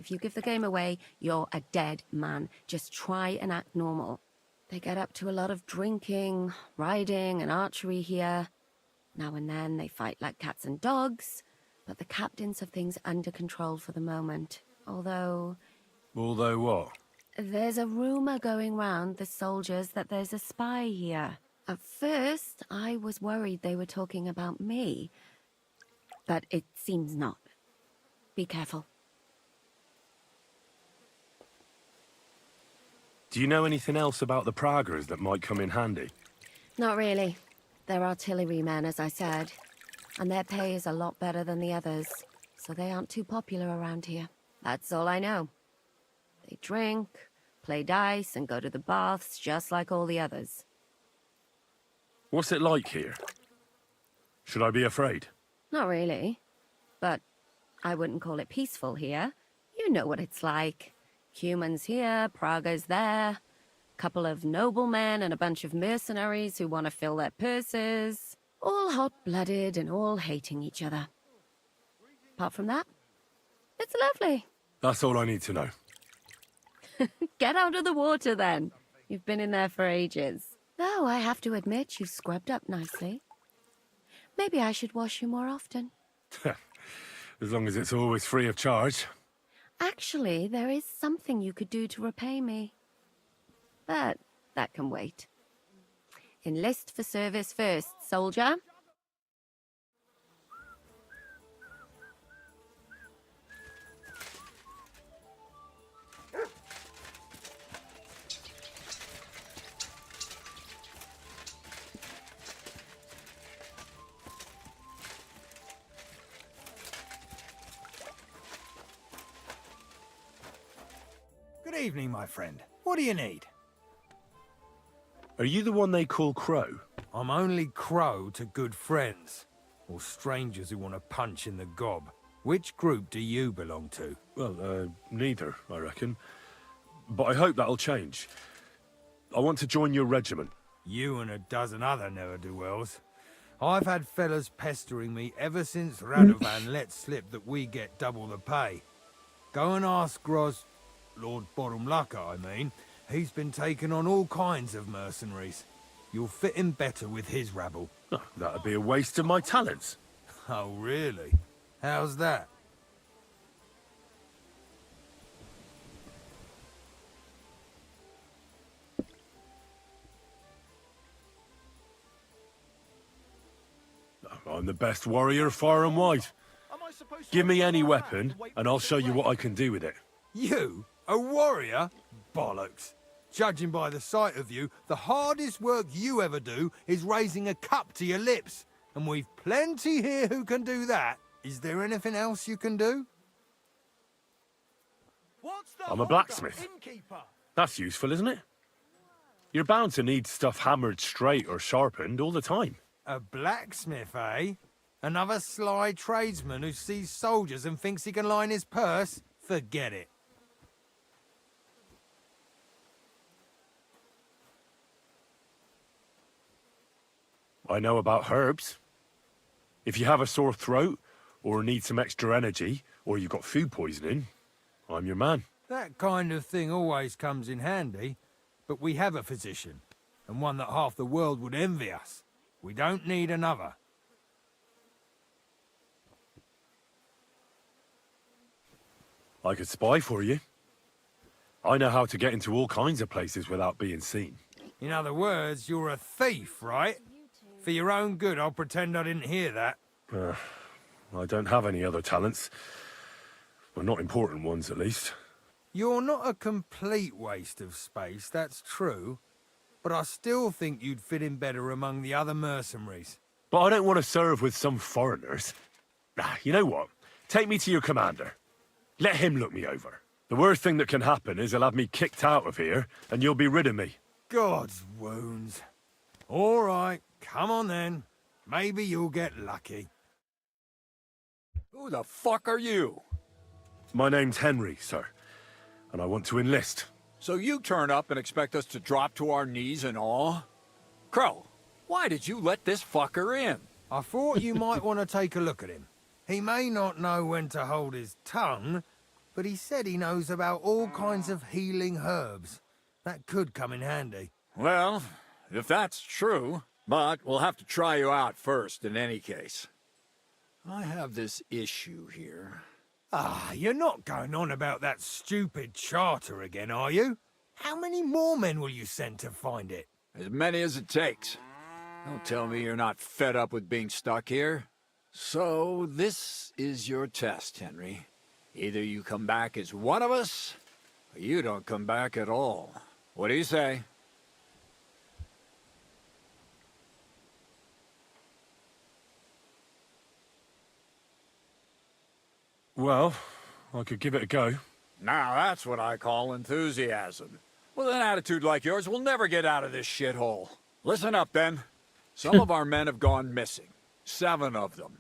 If you give the game away, you're a dead man. Just try and act normal. They get up to a lot of drinking, riding, and archery here. Now and then they fight like cats and dogs, but the captains have things under control for the moment. Although what? There's a rumor going round the soldiers that there's a spy here. At first, I was worried they were talking about me, but it seems not. Be careful. Do you know anything else about the Praggers that might come in handy? Not really. They're artillerymen, as I said. And their pay is a lot better than the others, so they aren't too popular around here. That's all I know. They drink, play dice, and go to the baths just like all the others. What's it like here? Should I be afraid? Not really. But I wouldn't call it peaceful here. You know what it's like. Humans here, Praggers there. Couple of noblemen and a bunch of mercenaries who want to fill their purses. All hot-blooded and all hating each other. Apart from that, it's lovely. That's all I need to know. Get out of the water, then. You've been in there for ages. Though I have to admit, you've scrubbed up nicely. Maybe I should wash you more often. As long as it's always free of charge. Actually, there is something you could do to repay me. But that can wait. Enlist for service first, soldier. Good evening, my friend. What do you need? Are you the one they call Crow? I'm only Crow to good friends, or strangers who want to punch in the gob. Which group do you belong to? Well, neither, I reckon. But I hope that'll change. I want to join your regiment. You and a dozen other ne'er-do-wells. I've had fellas pestering me ever since Radovan let slip that we get double the pay. Go and ask Lord Borumlaka, I mean. He's been taking on all kinds of mercenaries. You'll fit in better with his rabble. Oh, that'd be a waste of my talents. Oh, really? How's that? I'm the best warrior far and wide. Give me any weapon, and I'll show you what I can do with it. You? A warrior? Bollocks. Judging by the sight of you, the hardest work you ever do is raising a cup to your lips. And we've plenty here who can do that. Is there anything else you can do? I'm a blacksmith. That's useful, isn't it? You're bound to need stuff hammered straight or sharpened all the time. A blacksmith, eh? Another sly tradesman who sees soldiers and thinks he can line his purse? Forget it. I know about herbs. If you have a sore throat, or need some extra energy, or you've got food poisoning, I'm your man. That kind of thing always comes in handy. But we have a physician, and one that half the world would envy us. We don't need another. I could spy for you. I know how to get into all kinds of places without being seen. In other words, you're a thief, right? For your own good, I'll pretend I didn't hear that. I don't have any other talents. Well, not important ones, at least. You're not a complete waste of space, that's true. But I still think you'd fit in better among the other mercenaries. But I don't want to serve with some foreigners. You know what? Take me to your commander. Let him look me over. The worst thing that can happen is he'll have me kicked out of here, and you'll be rid of me. God's wounds. All right, come on then. Maybe you'll get lucky. Who the fuck are you? My name's Henry, sir, and I want to enlist. So you turn up and expect us to drop to our knees in awe? Crow, why did you let this fucker in? I thought you might want to take a look at him. He may not know when to hold his tongue, but he said he knows about all kinds of healing herbs. That could come in handy. Well, if that's true, but we'll have to try you out first in any case. I have this issue here. Ah, you're not going on about that stupid charter again, are you? How many more men will you send to find it? As many as it takes. Don't tell me you're not fed up with being stuck here. So, this is your test, Henry. Either you come back as one of us, or you don't come back at all. What do you say? Well, I could give it a go. Now that's what I call enthusiasm. With an attitude like yours, we'll never get out of this shithole. Listen up, then. Some of our men have gone missing. 7 of them.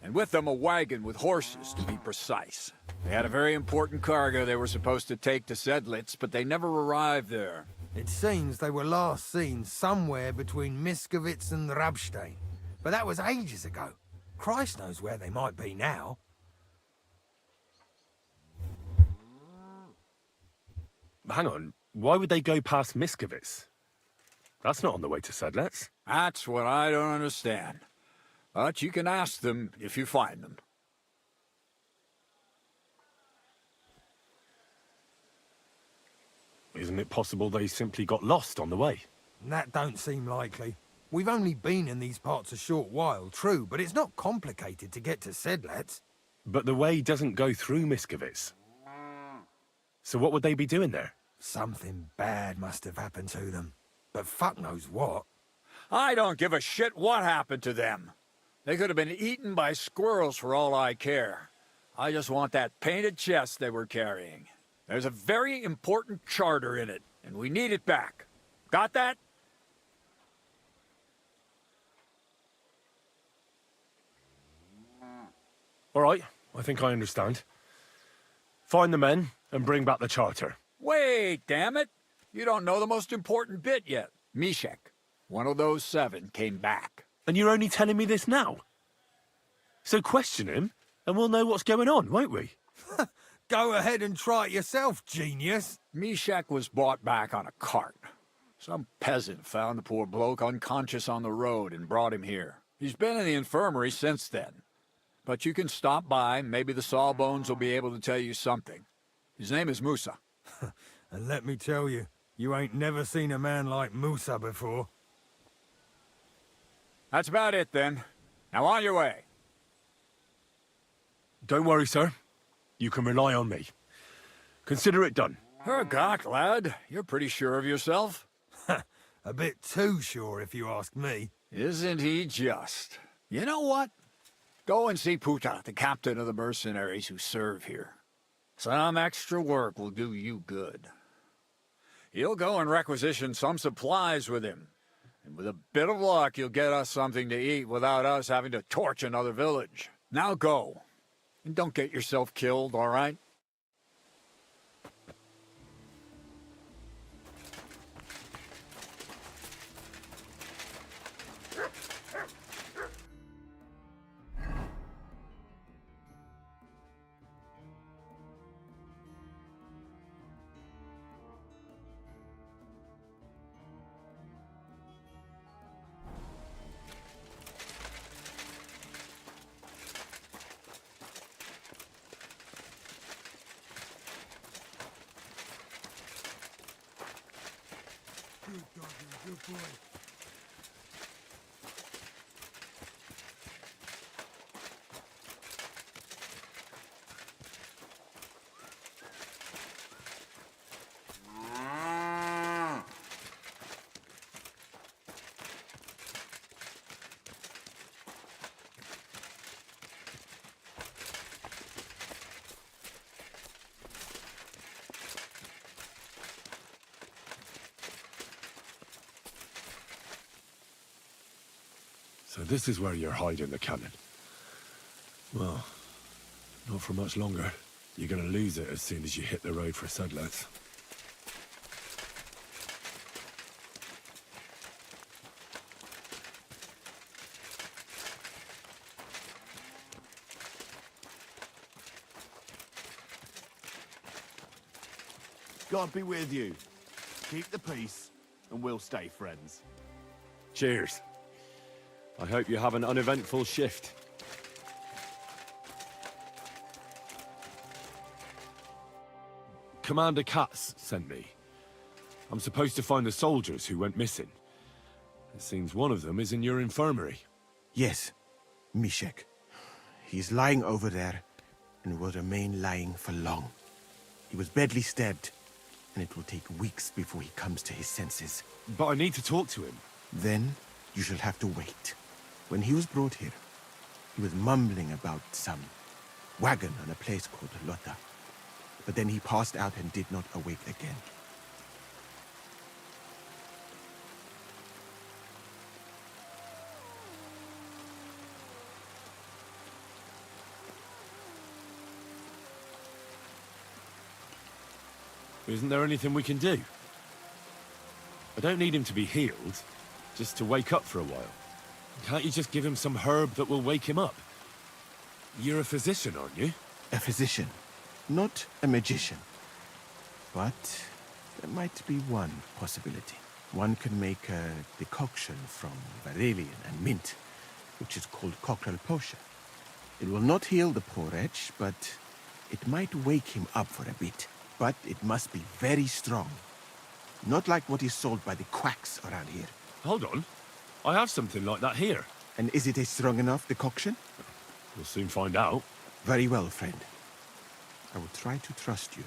And with them a wagon with horses, to be precise. They had a very important cargo they were supposed to take to Sedlitz, but they never arrived there. It seems they were last seen somewhere between Miskovitz and Rabstein. But that was ages ago. Christ knows where they might be now. Hang on, why would they go past Miskovitz? That's not on the way to Sedlitz. That's what I don't understand. But you can ask them if you find them. Isn't it possible they simply got lost on the way? That don't seem likely. We've only been in these parts a short while, true, but it's not complicated to get to Sedlitz. But the way doesn't go through Miskovitz. So what would they be doing there? Something bad must have happened to them. But fuck knows what. I don't give a shit what happened to them. They could have been eaten by squirrels for all I care. I just want that painted chest they were carrying. There's a very important charter in it, and we need it back. Got that? All right, I think I understand. Find the men and bring back the charter. Wait, damn it! You don't know the most important bit yet. Mishek, one of those 7, came back. And you're only telling me this now? So question him, and we'll know what's going on, won't we? Go ahead and try it yourself, genius. Mishek was brought back on a cart. Some peasant found the poor bloke unconscious on the road and brought him here. He's been in the infirmary since then. But you can stop by, maybe the Sawbones will be able to tell you something. His name is Musa. And let me tell you, you ain't never seen a man like Musa before. That's about it, then. Now on your way. Don't worry, sir. You can rely on me. Consider it done. Hergott, lad. You're pretty sure of yourself. A bit too sure, if you ask me. Isn't he just? You know what? Go and see Puta, the captain of the mercenaries who serve here. Some extra work will do you good. He'll go and requisition some supplies with him. And with a bit of luck, you'll get us something to eat without us having to torch another village. Now go. And don't get yourself killed, all right? Good doggy, good boy. So this is where you're hiding the cannon. Well, not for much longer. You're gonna lose it as soon as you hit the road for Sedlets. God be with you. Keep the peace, and we'll stay friends. Cheers. I hope you have an uneventful shift. Commander Katz sent me. I'm supposed to find the soldiers who went missing. It seems one of them is in your infirmary. Yes, Mishek. He's lying over there, and will remain lying for long. He was badly stabbed, and it will take weeks before he comes to his senses. But I need to talk to him. Then you shall have to wait. When he was brought here, he was mumbling about some wagon on a place called Lota. But then he passed out and did not awake again. Isn't there anything we can do? I don't need him to be healed, just to wake up for a while. Can't you just give him some herb that will wake him up? You're a physician, aren't you? A physician, not a magician. But there might be one possibility. One can make a decoction from valerian and mint, which is called cockerel potion. It will not heal the poor wretch, but it might wake him up for a bit. But it must be very strong. Not like what is sold by the quacks around here. Hold on. I have something like that here. And is it a strong enough decoction? We'll soon find out. Very well, friend. I will try to trust you.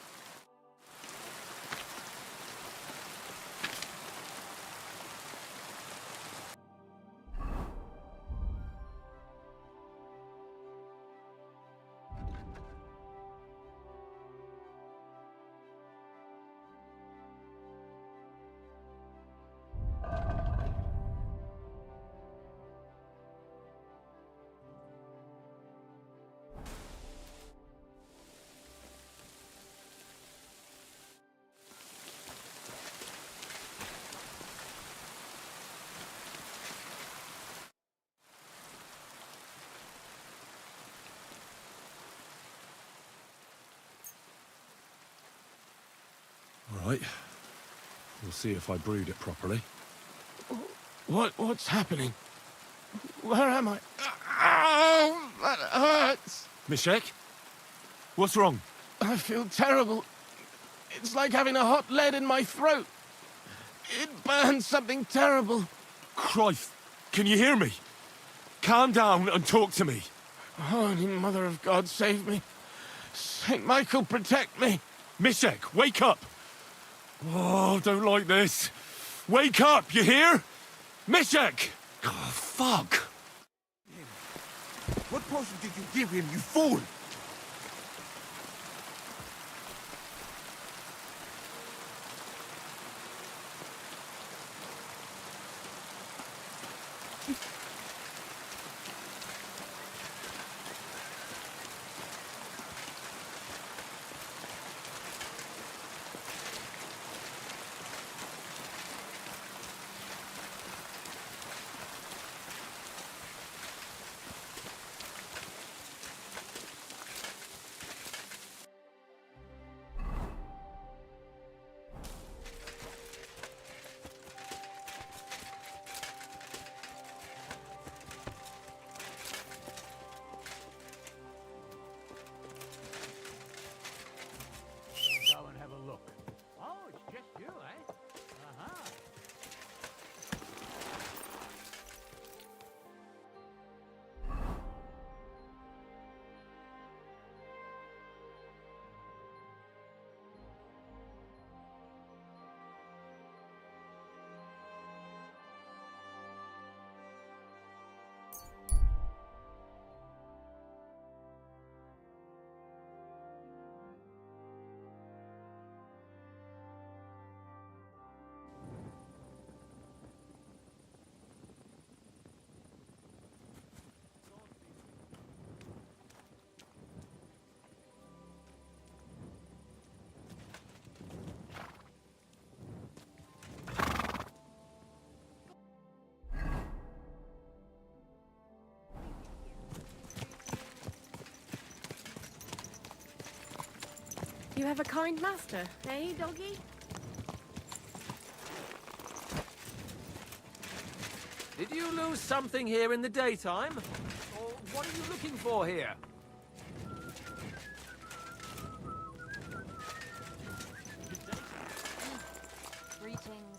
right. We'll see if I brewed it properly. What's happening? Where am I? Ow! That hurts! Mishek? What's wrong? I feel terrible. It's like having a hot lead in my throat. It burns something terrible. Christ! Can you hear me? Calm down and talk to me. Holy Mother of God, save me. Saint Michael, protect me. Mishek, wake up! Oh, don't like this. Wake up, you hear? Mishek! Oh, fuck! What potion did you give him, you fool? Go and have a look. Oh, it's just you, eh? Uh-huh. You have a kind master, eh, doggy? Did you lose something here in the daytime? Or what are you looking for here? Greetings.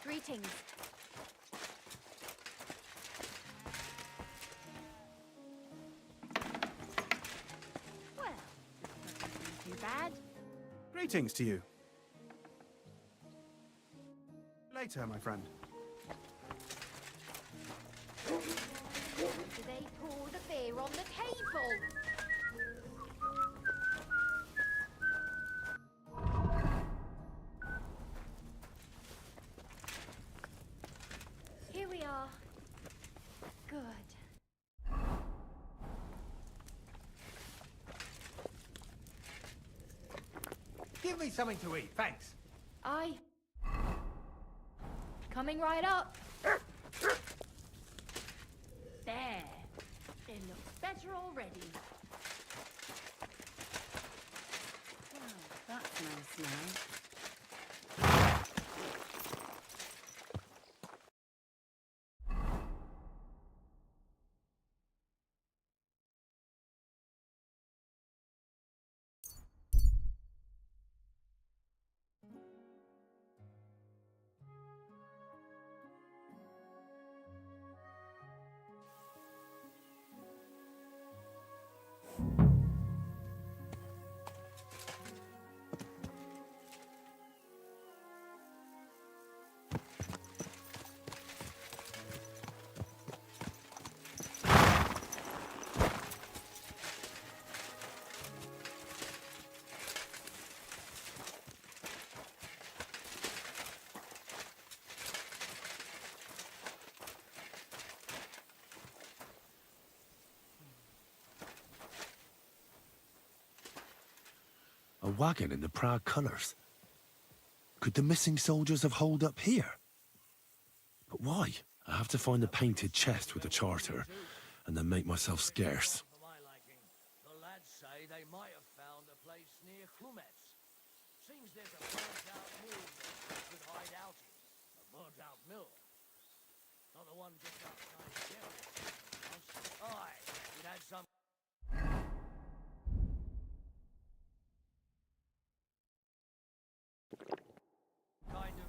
Greetings. Well, not too bad. Greetings to you. Later, my friend. Do they pour the beer on the table? Here we are. Good. give me something to eat, thanks. Aye. Coming right up. There. It looks better already. Well, that's nice now. A wagon in the proud colours. Could the missing soldiers have holed up here? But why? I have to find the painted chest with the charter, and then make myself scarce. The lads say they might have found a place near Clumetz. Seems there's a burnt-out mill with hideouts. A burnt-out mill. Not the one just outside Deliverance. Aye, it had some... kind of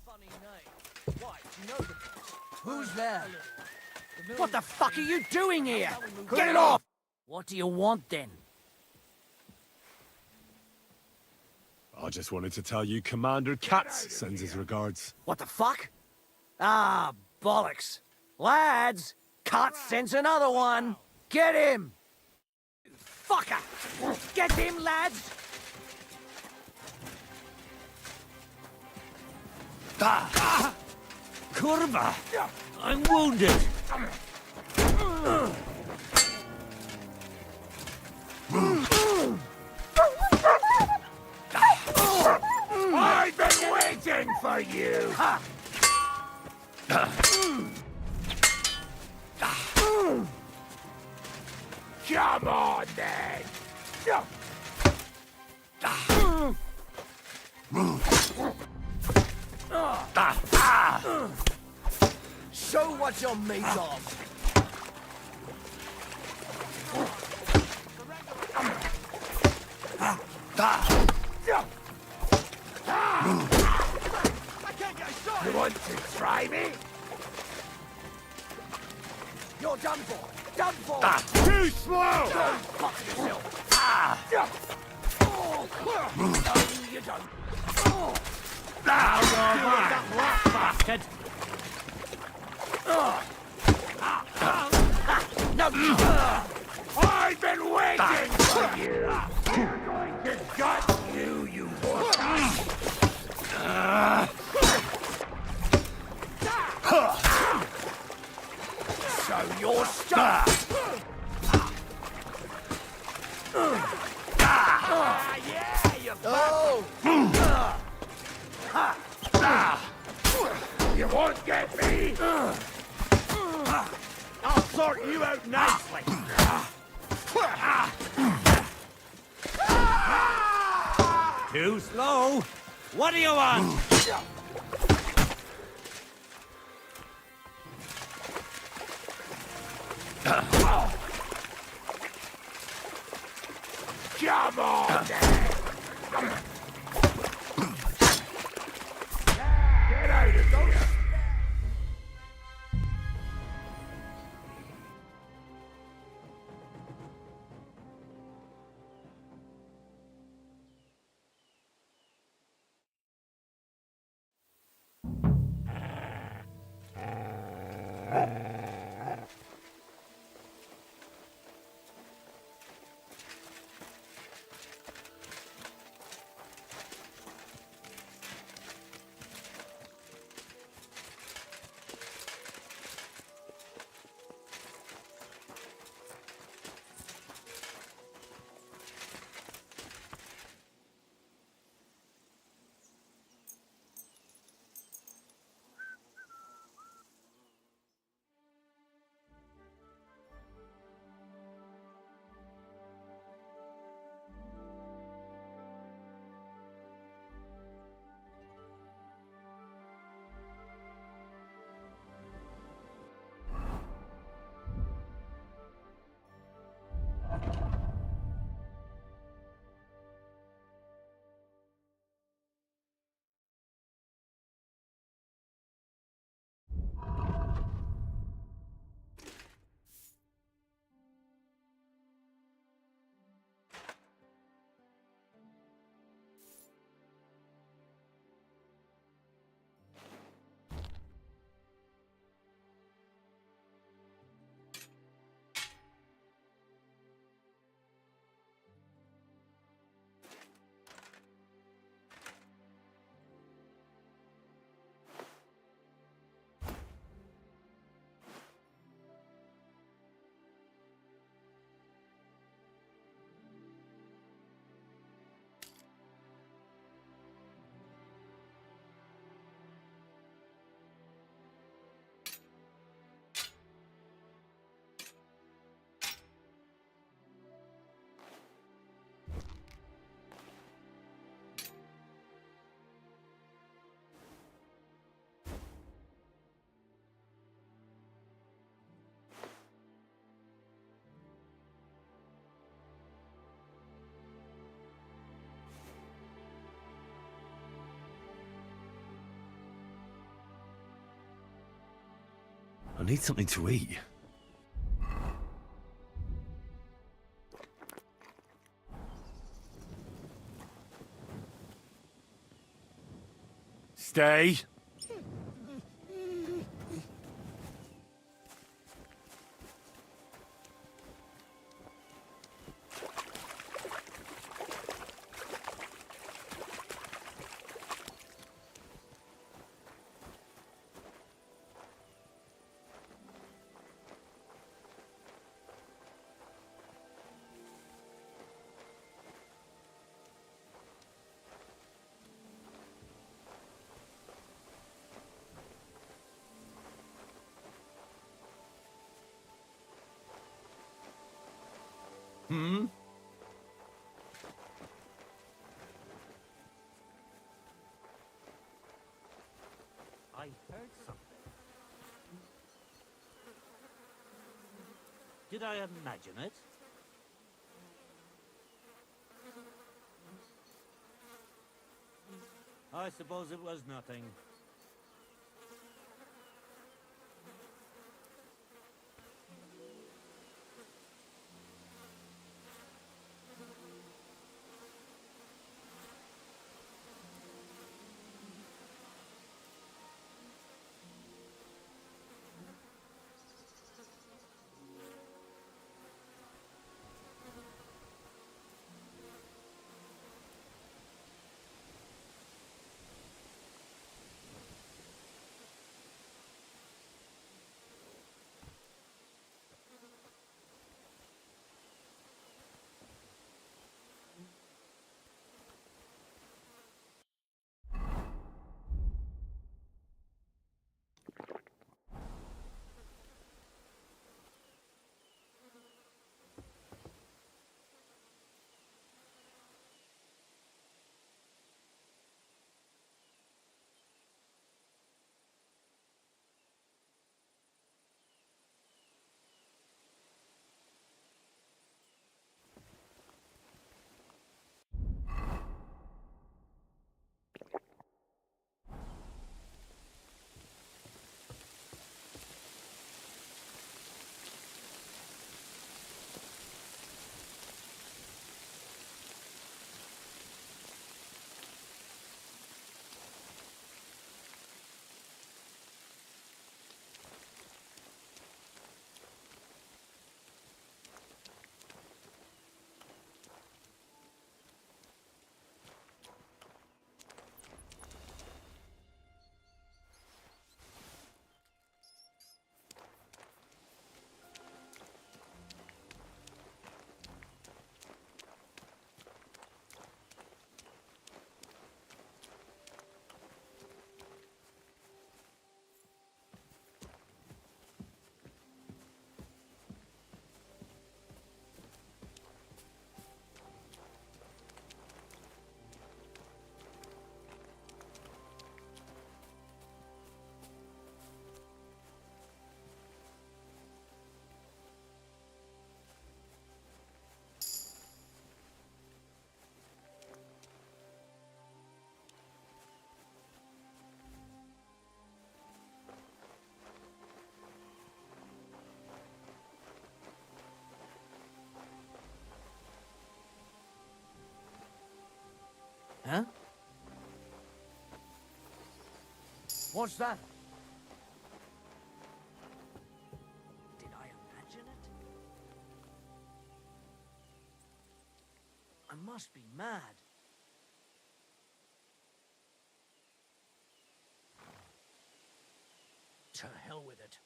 funny name. Why, do you know the place? Who's there? What the fuck are you doing here? Get it off! What do you want then? I just wanted to tell you Commander Katz sends his regards. What the fuck? Ah, bollocks. Lads, Katz sends another one. Get him! Fucker! Get him, lads! Ah! Kurva! I'm wounded! I've been waiting for you! Come on, then! Show what you're made of! You want to try me? You're done for! Done for! Too slow! Go fuck yourself! No, you don't! Now you're mine, bastard! No! I've been waiting for you! We're going to gut you, you bastard! So you're stuck! Yeah, you You won't get me! I'll sort you out nicely! Too slow! What do you want? Come on, then! Get out of here! need something to eat. Stay. Hmm? I heard something. Did I imagine it? I suppose it was nothing. Huh? What's that? Did I imagine it? I must be mad. To hell with it.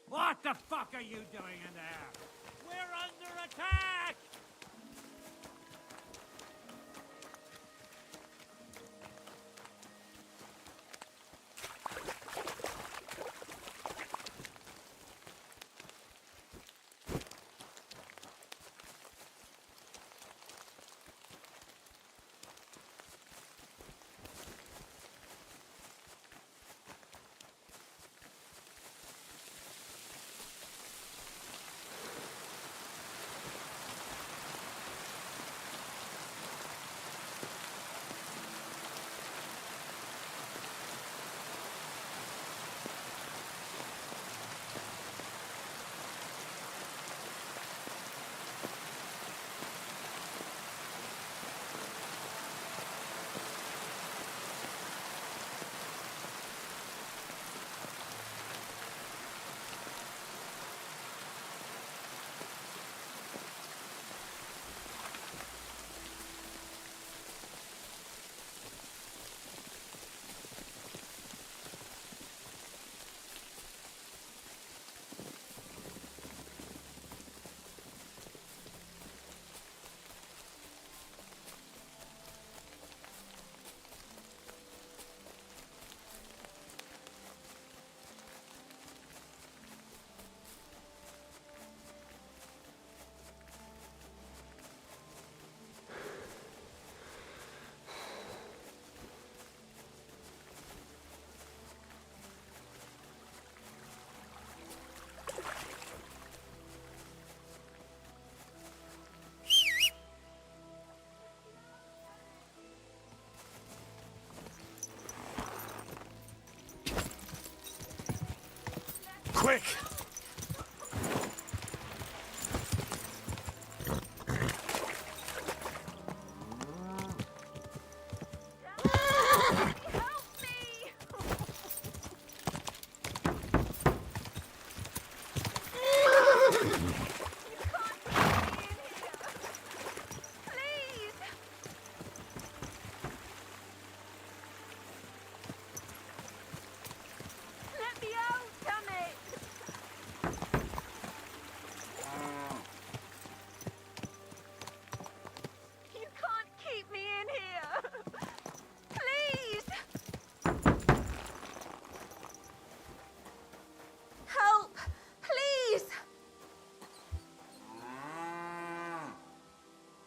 What the fuck are you doing in there? We're under attack! Quick! Let me out, damn it! You can't keep me in here! Please! Help! Please!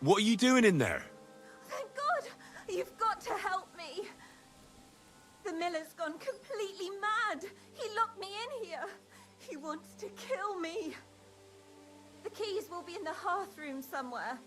What are you doing in there? Thank God! You've got to help me! The miller's gone completely mad! He locked me in here! He wants to kill me! The keys will be in the hearth room somewhere.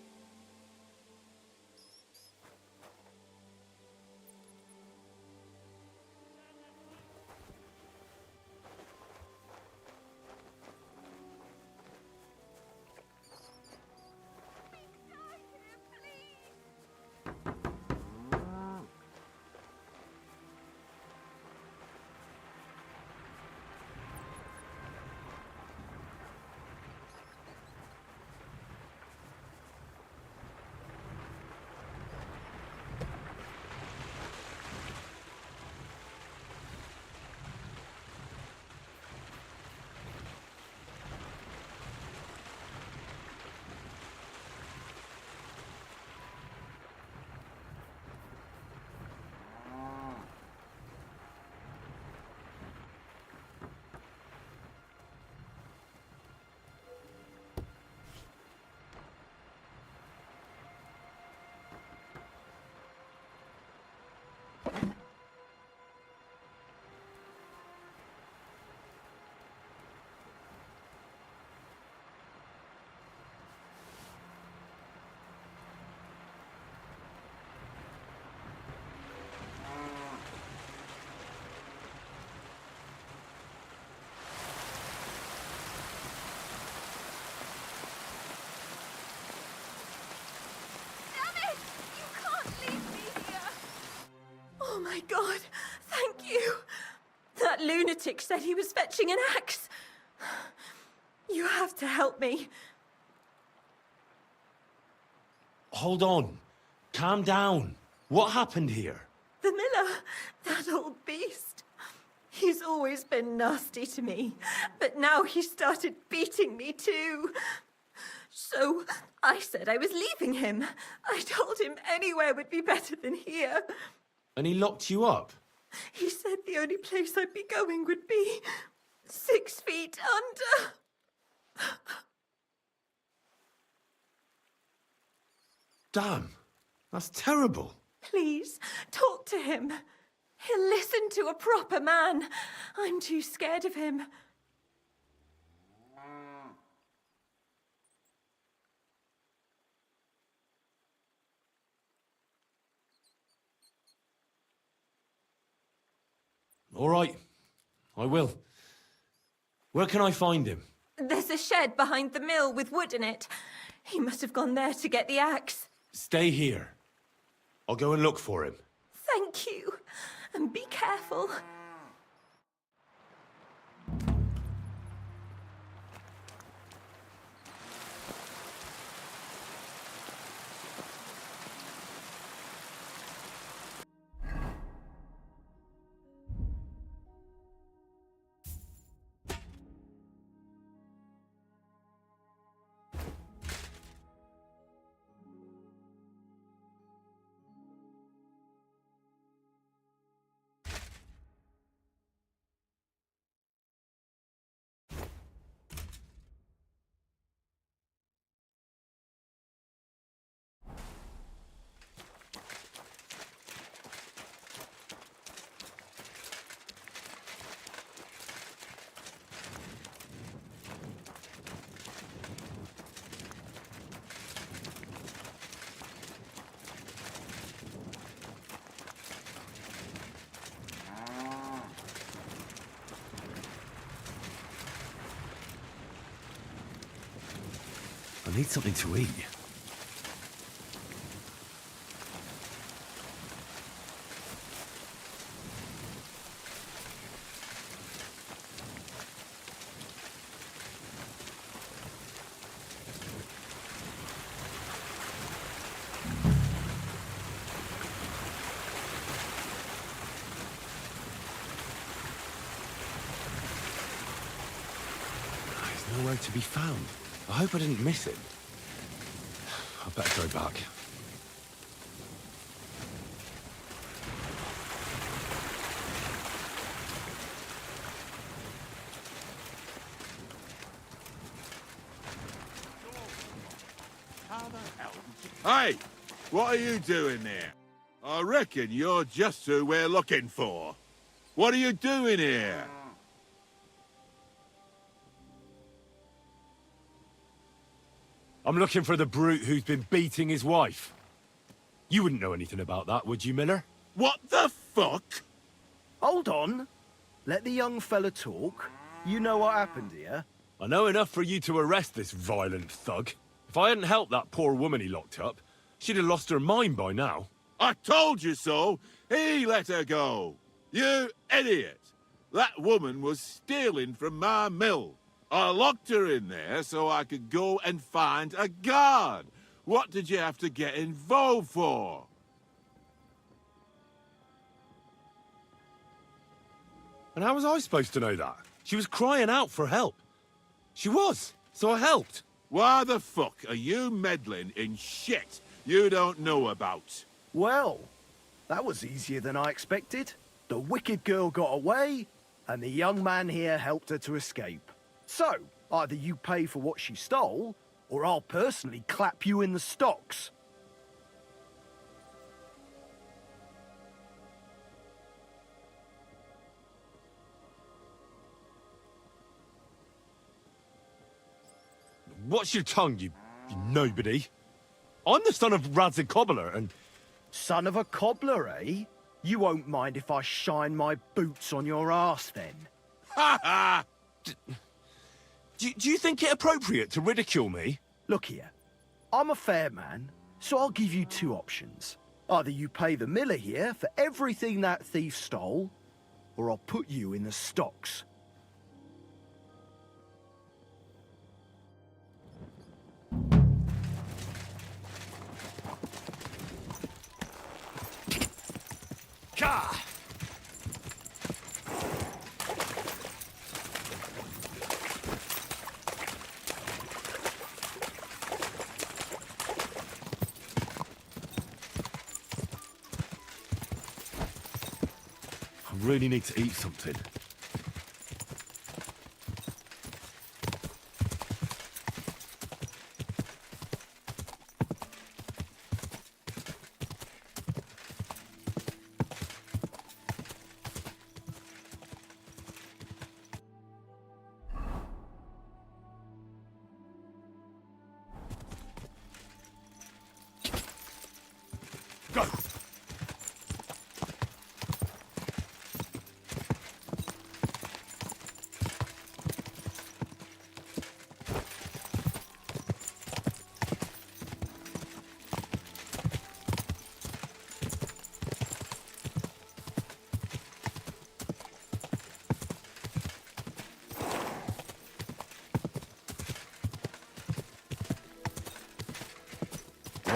Oh my God, thank you. That lunatic said he was fetching an axe. You have to help me. Hold on. Calm down. What happened here? The miller, that old beast. He's always been nasty to me, but now he started beating me too. So I said I was leaving him. I told him anywhere would be better than here. And he locked you up? He said the only place I'd be going would be 6 feet under. Damn, that's terrible. Please, talk to him. He'll listen to a proper man. I'm too scared of him. All right, I will. Where can I find him? There's a shed behind the mill with wood in it. He must have gone there to get the axe. Stay here. I'll go and look for him. Thank you. And be careful. I need something to eat. He's nowhere to be found. I hope I didn't miss him. I better go back. Hey, what are you doing there? I reckon you're just who we're looking for. What are you doing here? I'm looking for the brute who's been beating his wife. You wouldn't know anything about that, would you, Miller? What the fuck? Hold on. Let the young fella talk. You know what happened here? I know enough for you to arrest this violent thug. If I hadn't helped that poor woman he locked up, she'd have lost her mind by now. I told you so. He let her go. You idiot. That woman was stealing from my mill. I locked her in there so I could go and find a guard. What did you have to get involved for? And how was I supposed to know that? She was crying out for help. She was, so I helped. Why the fuck are you meddling in shit you don't know about? Well, that was easier than I expected. The wicked girl got away, and the young man here helped her to escape. So, either you pay for what she stole, or I'll personally clap you in the stocks. Watch your tongue, you nobody. I'm the son of Rad's a cobbler, and... Son of a cobbler, eh? You won't mind if I shine my boots on your arse, then? Ha ha! Do you think it appropriate to ridicule me? Look here. I'm a fair man, so I'll give you two options. Either you pay the miller here for everything that thief stole, or I'll put you in the stocks. really need to eat something. Go!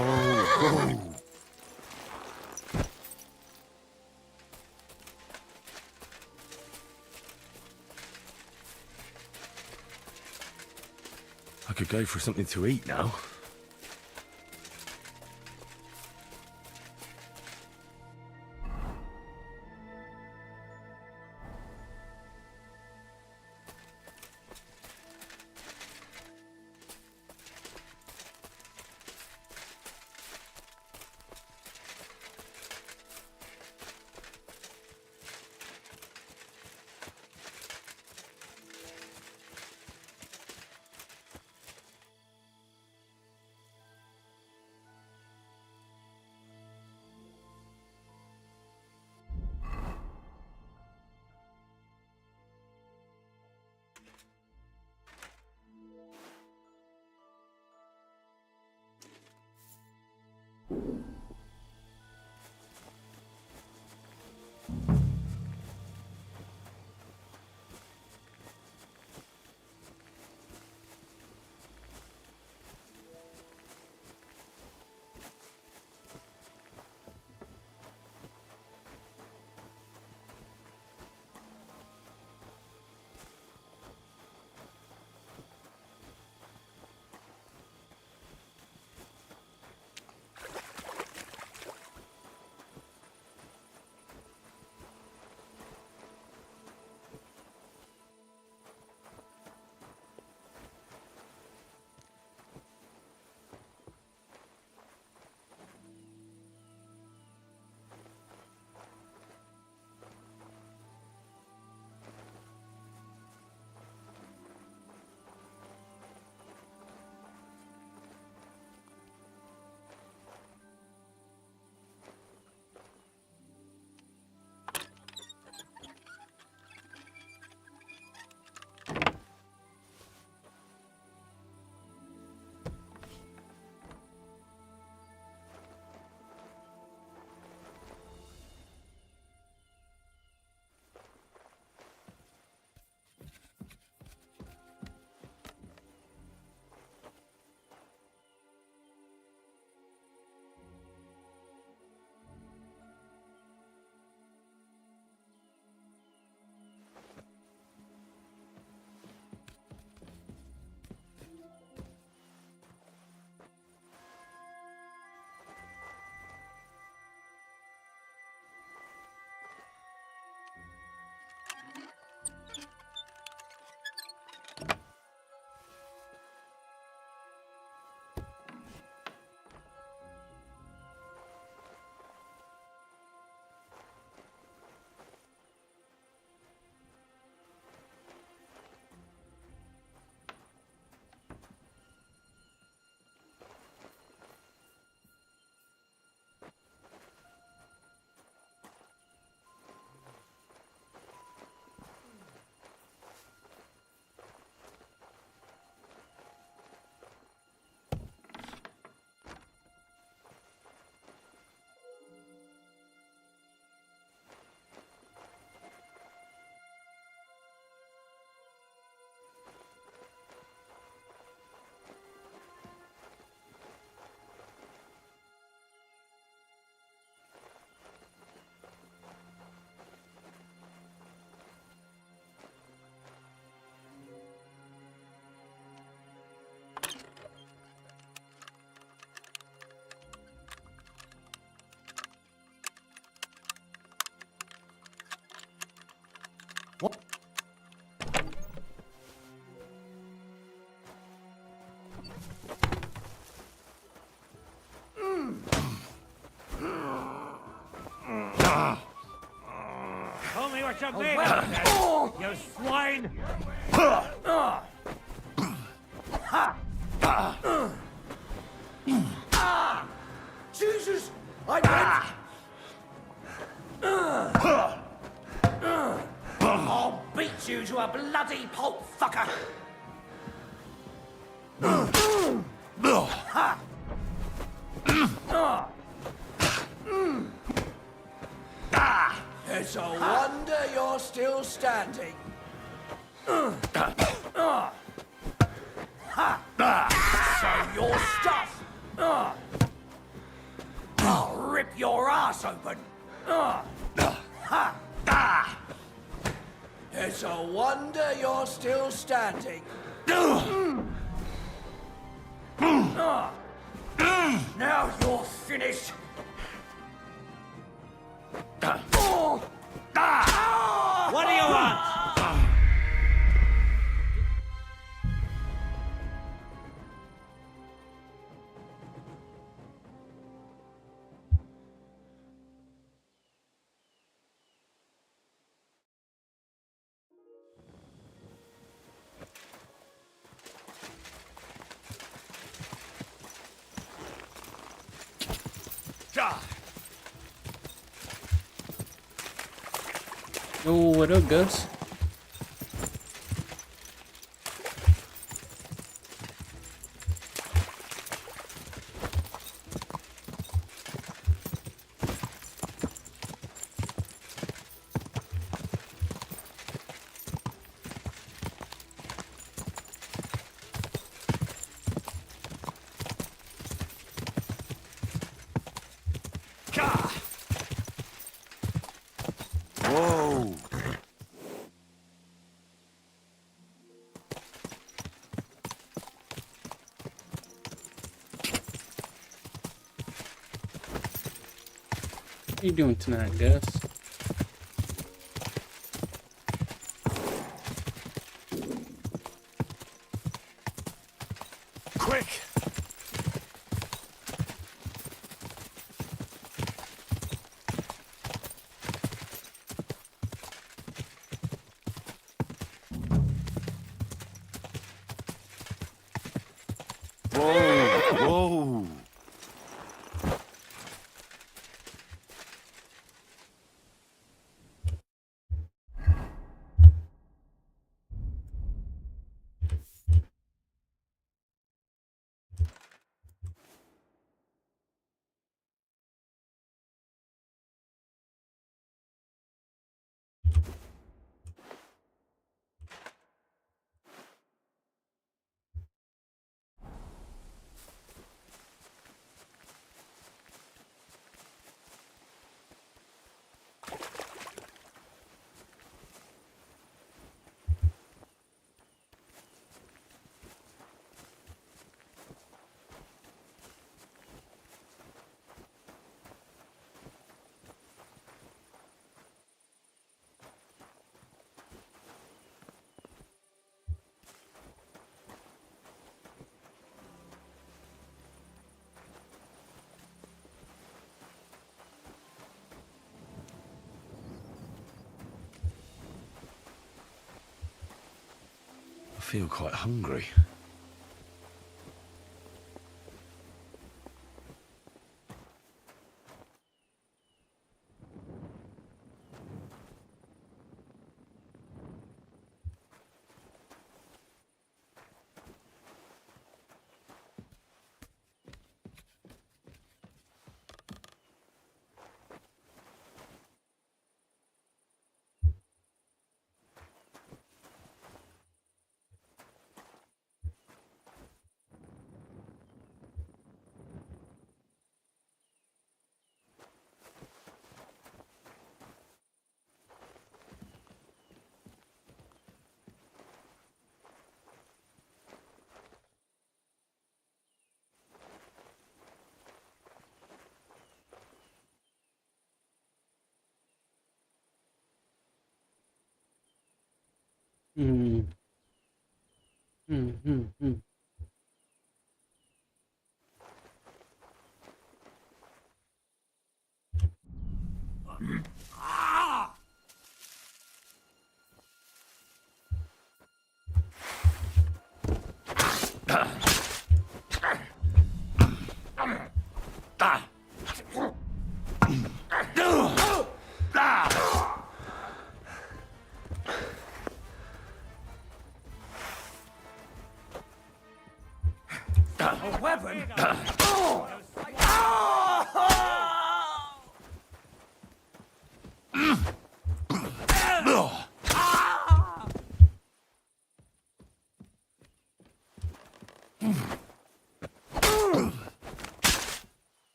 Oh, I could go for something to eat now. Tell me what you made well. of this, you swine! Jesus! I'll beat you to a bloody pulp, fucker! It's a wonder you're still standing. So your stuff. I'll rip your ass open. It's a wonder you're still standing. Now you're finished. What do you want? Oh, what up, Gus? Whoa! What are you doing tonight, Gus? Quick! Whoa! I feel quite hungry. Hmm. Hmm. Hmm. Hmm. A weapon?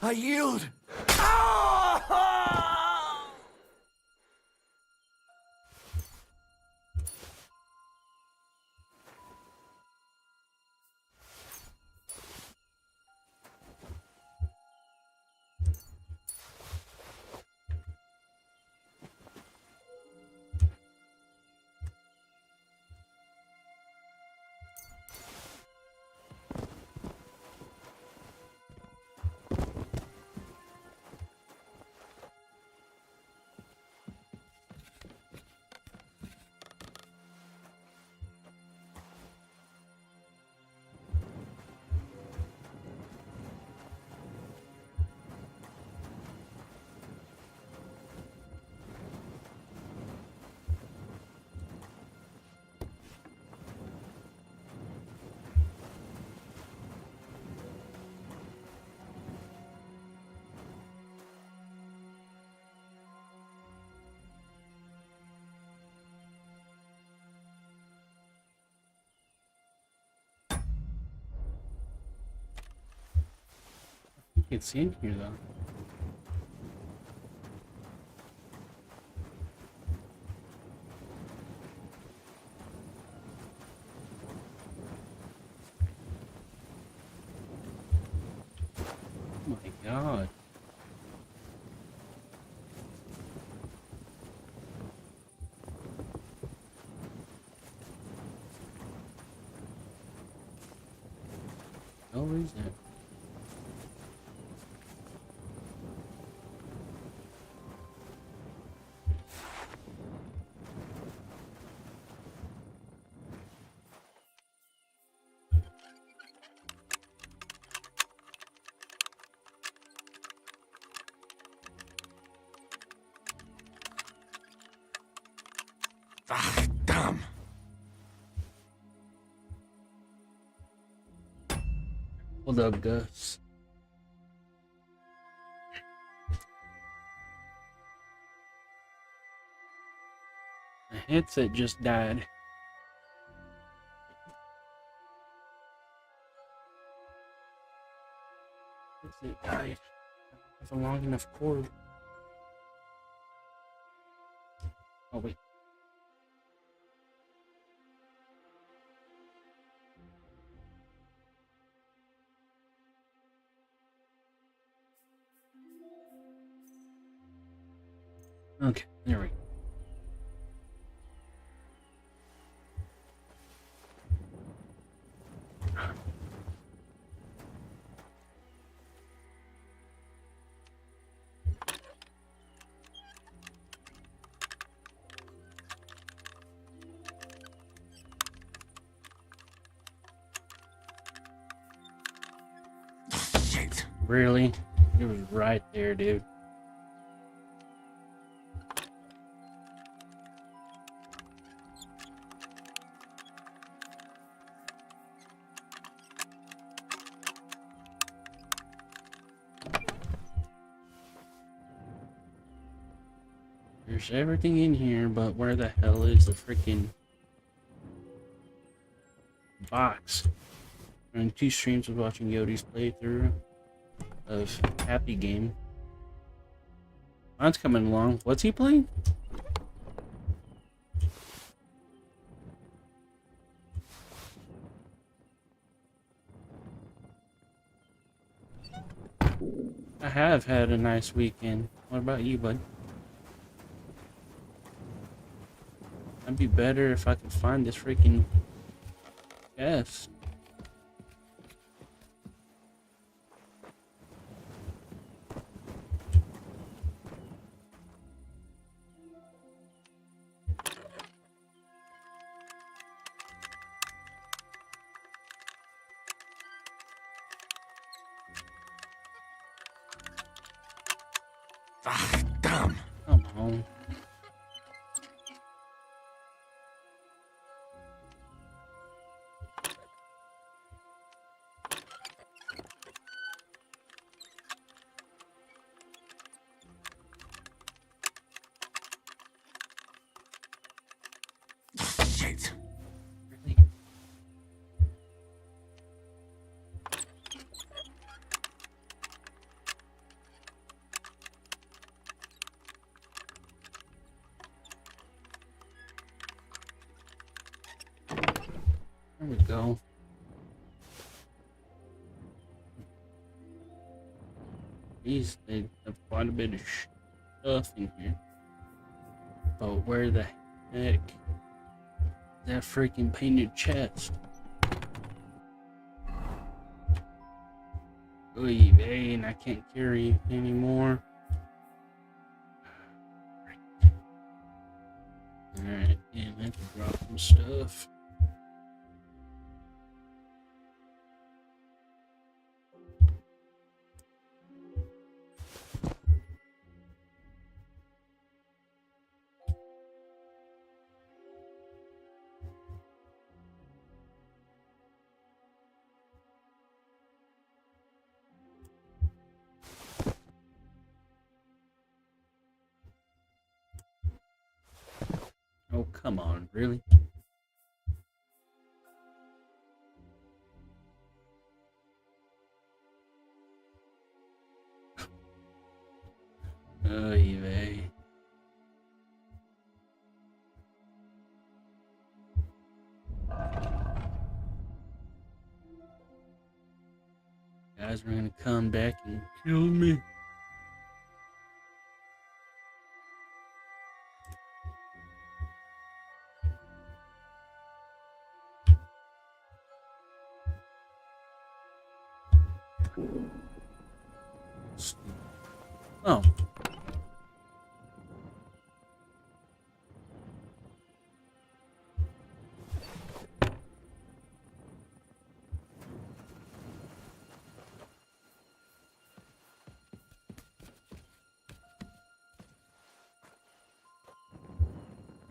I yield. It's in here though. Oh my god. Where is that? Ah, damn. Hold up, Gus. The headset just died. It died. I have a long enough cord. Oh wait. Okay, there we go. Shit. Really? It was right there, dude. There's everything in here, but where the hell is the freaking box? And 2 streams of watching Yodi's playthrough of Happy Game. Mine's coming along. What's he playing? I have had a nice weekend. What about you, bud? It'd be better if I could find this freaking chest. on. Shit. There we go. These, they have quite a bit of stuff in here. But where the heck is that freaking painted chest? Oy vey, and I can't carry it anymore. Alright, and I have to drop some stuff. Oh, come on, really? Oy vey. Guys are gonna come back and kill me. Oh.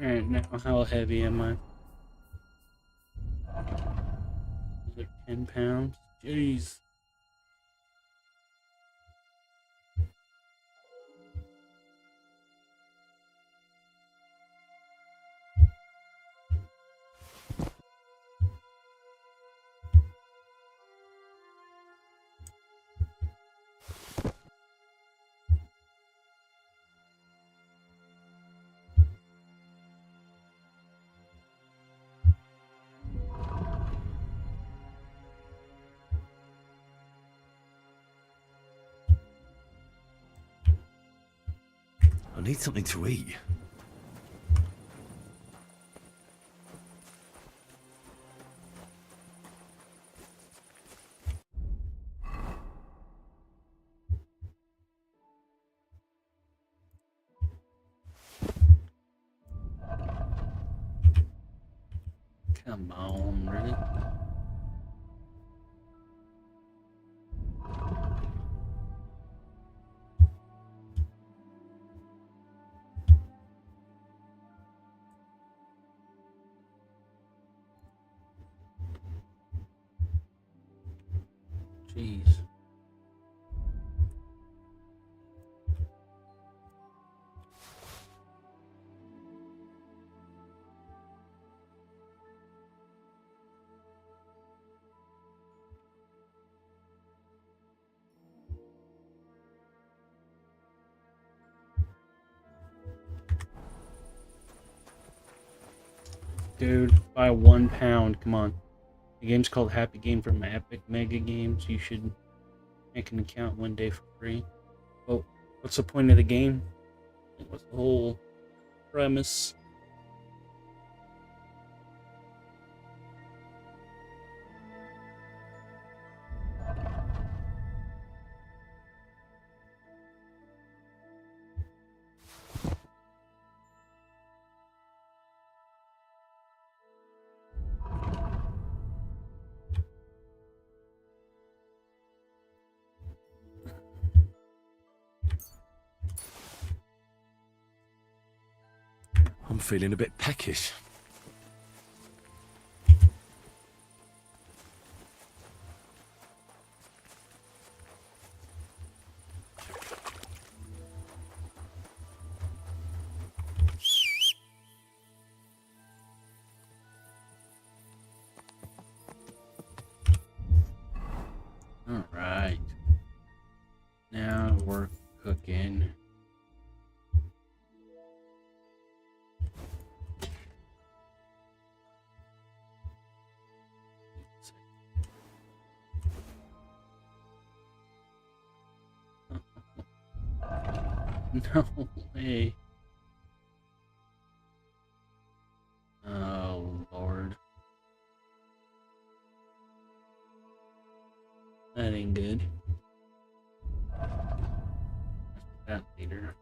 Alright, now how heavy am I? Is it 10 pounds? Jeez. I need something to eat. Come on, really? Jeez. Dude, buy 1 pound. Come on. The game's called Happy Game from Epic Mega Games. You should make an account one day for free. Well, what's the point of the game? What's the whole premise? I'm feeling a bit peckish. All right. Now we're cooking. No way. Oh, Lord. That ain't good. Let's put that later.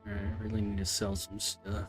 Alright, I really need to sell some stuff.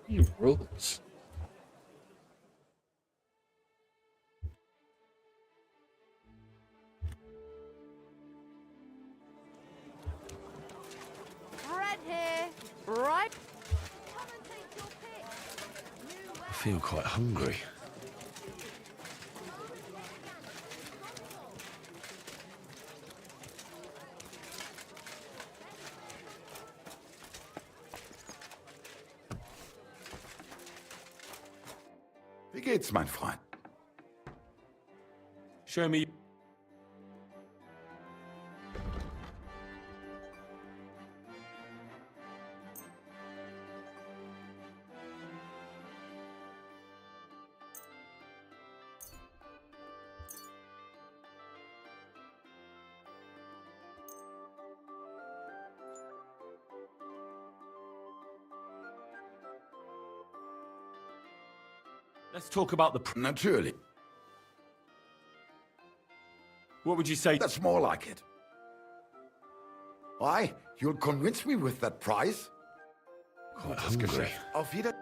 He rules. Bread here. Right. I feel quite hungry. Wie geht's, mein Freund? Show me. Let's talk about the... Natürlich. What would you say? That's more like it. Why? You'll convince me with that price? Quite Gutes hungry. Geschäft. Auf Wiedersehen.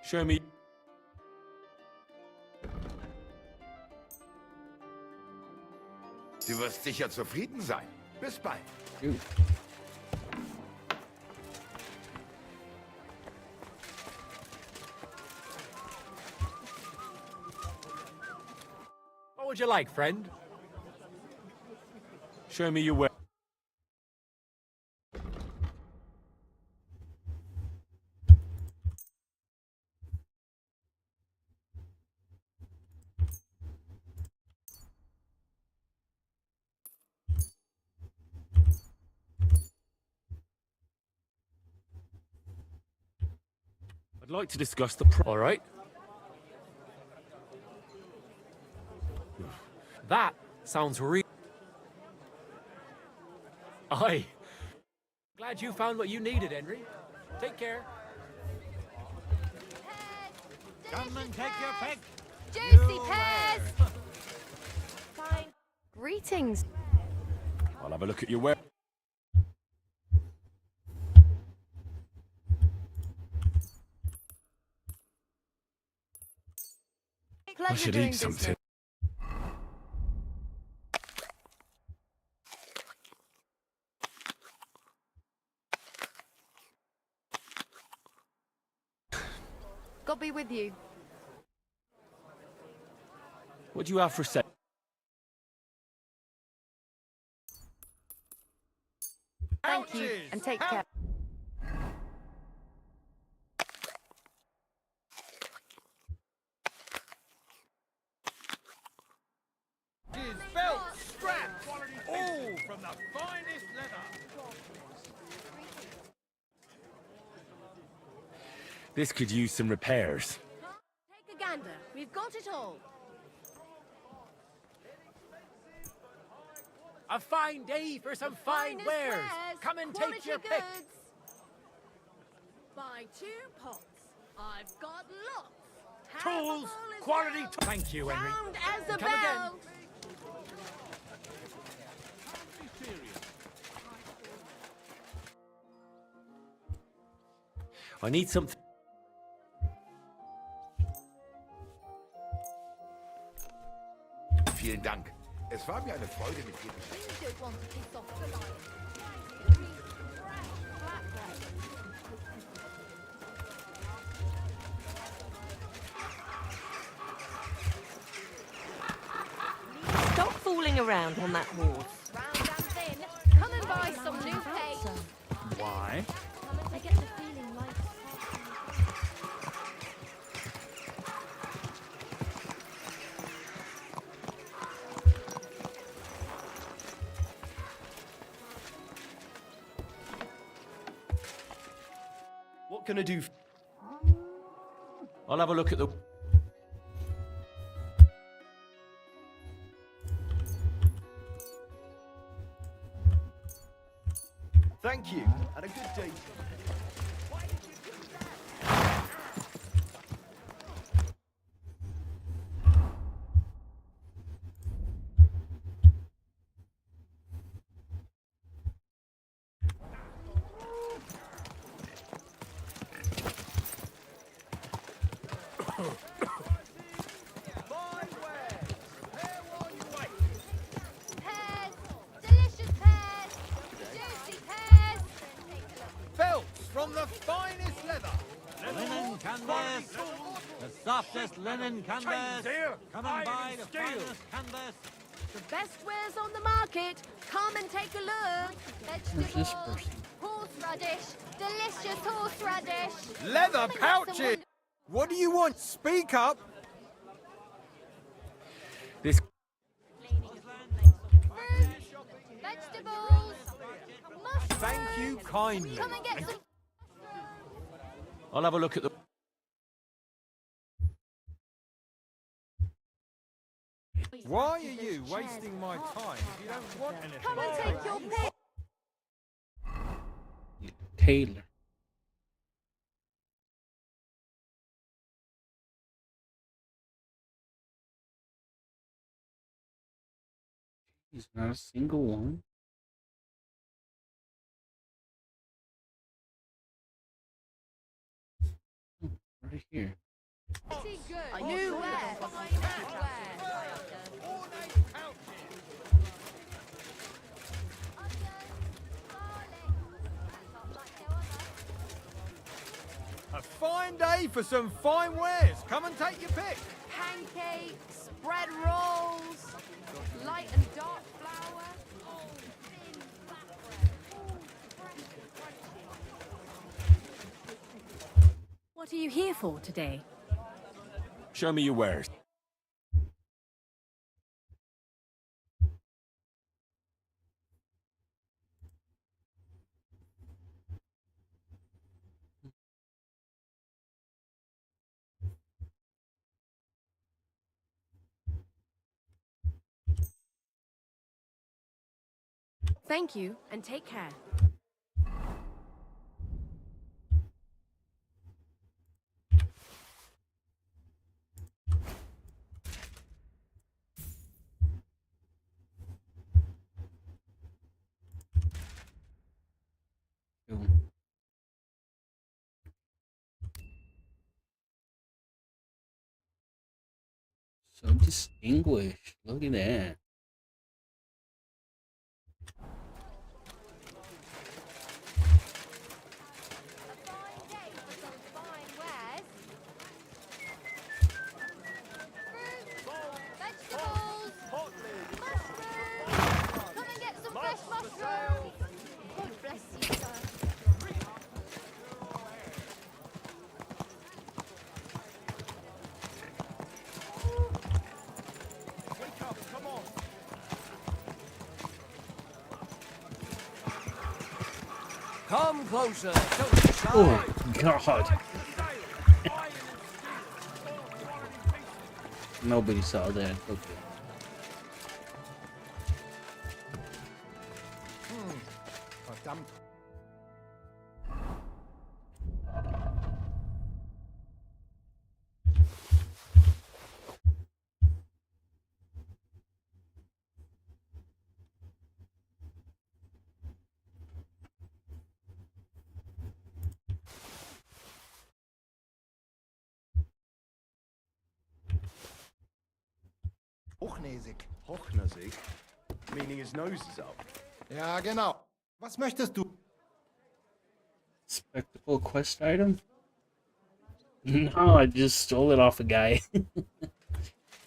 Show me. Du wirst sicher zufrieden sein. Bis bald. What would you like, friend? Show me your way. I'd like to discuss the... All right. That sounds real. Aye. Glad you found what you needed, Henry. Take care. Come and take your pick. Juicy pears! Fine. Greetings. I'll have a look at your ware. Pleasure I should doing eat something. God be with you. What do you have for set? Thank you, and take care. Belts, straps, all from the finest leather. This could use some repairs. Take a gander. We've got it all. A fine day for some fine Finest wares. wares, Come and quality take your goods. pick. Buy 2 pots. I've got lots. Tools, quality. Thank you, Henry. Round as a Come again. bell. I need something. Vielen Dank. Es war mir eine Freude, mit dir You don't want to piss off the lion. Stop fooling around on that horse. Round and thin. Come and buy some new paint. Why? I get the feeling like What can I do? I'll have a look at the. Thank you, and a good day. pears. Delicious pears. Juicy pears. Belts from the finest leather. Linen canvas. The softest linen canvas. Come and buy the finest canvas. The best wares on the market. Come and take a look. Where's this Vegetables. person? Horseradish. Delicious horseradish. Leather Come and get pouches. some What do you want? Speak up. This. vegetables. Mushrooms. Thank you kindly. Come and get some. I'll have a look at the. Why are you wasting my time if you don't want anything? Come and take your pick. Taylor. He's not a single one. Oh, right here. New wear. A fine day for some fine wares. Come and take your pick. Pancakes, bread rolls, light and dark flour. What are you here for today? Show me your wares. Thank you, and take care. So distinguished. Look at that. Come closer. Don't be shy. Oh, God. Nobody saw that. Okay. Verdammt. Hochnäsig. Hochnäsig? Meaning his nose is up. Ja, genau. Was möchtest du? Spectacle quest item? No, I just stole it off a guy.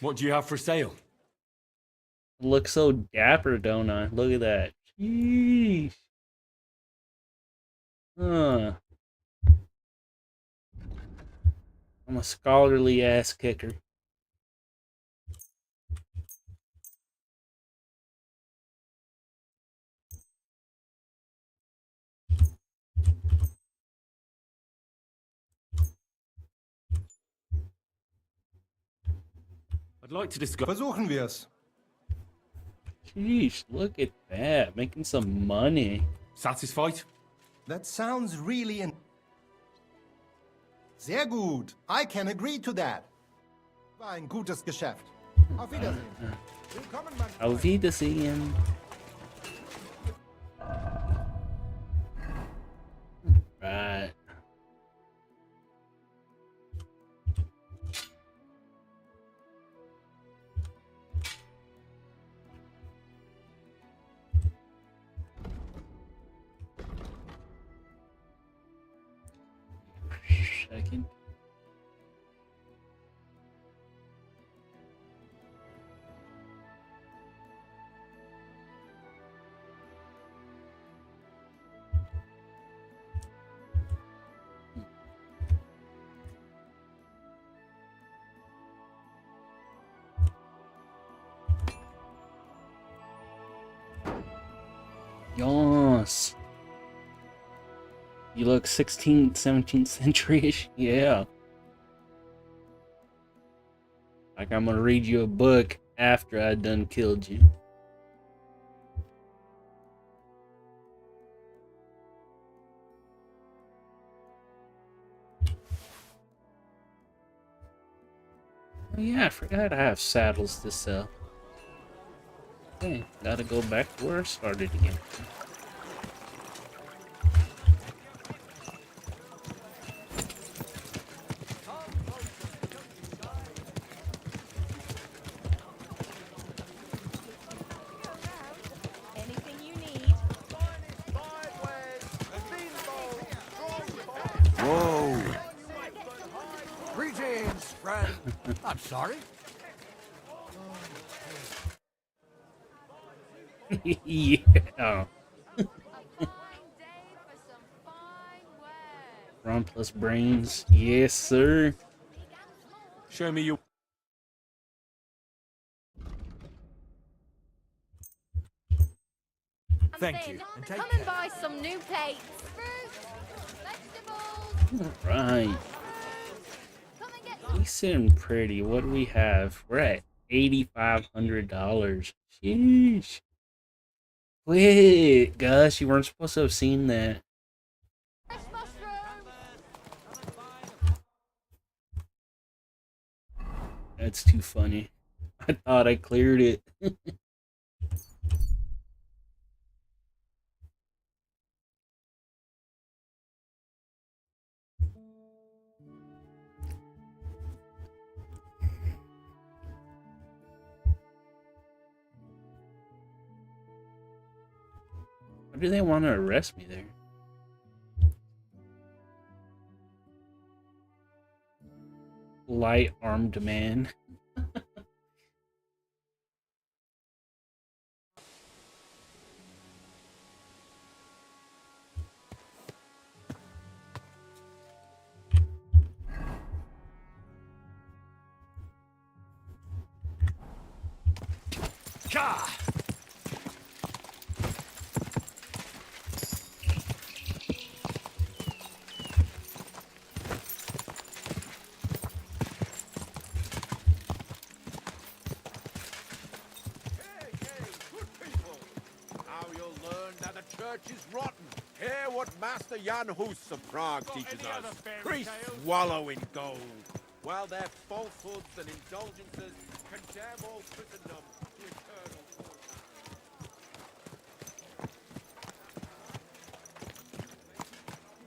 What do you have for sale? Look so dapper, don't I? Look at that. Jeez. Huh. I'm a scholarly ass kicker. I'd like to discuss. Versuchen wir's. Jeez, look at that. Making some money. Satisfied? That sounds really Sehr gut. I can agree to that. War ein gutes Geschäft. Auf Wiedersehen. Willkommen beim Auf Wiedersehen. Right. Second. Yes. You look 16th, 17th century-ish. Yeah. Like I'm gonna read you a book after I done killed you. Oh yeah, I forgot I have saddles to sell. Okay, gotta go back to where I started again. Whoa. Greetings, friend. I'm sorry. Yeah. Ron plus brains. Yes, sir. Show me your. Thank you. And take Come and buy some new plates. Right. Decent and pretty. What do we have? We're at $8,500. Sheesh. Wait, Gus, you weren't supposed to have seen that. That's too funny. I thought I cleared it. do they want to arrest me there? Light armed man. Ka! Now you'll learn that the church is rotten. Hear what Master Jan Hus of Prague teaches us. Priests wallow in gold, while their falsehoods and indulgences condemn all Christendom to eternal torture.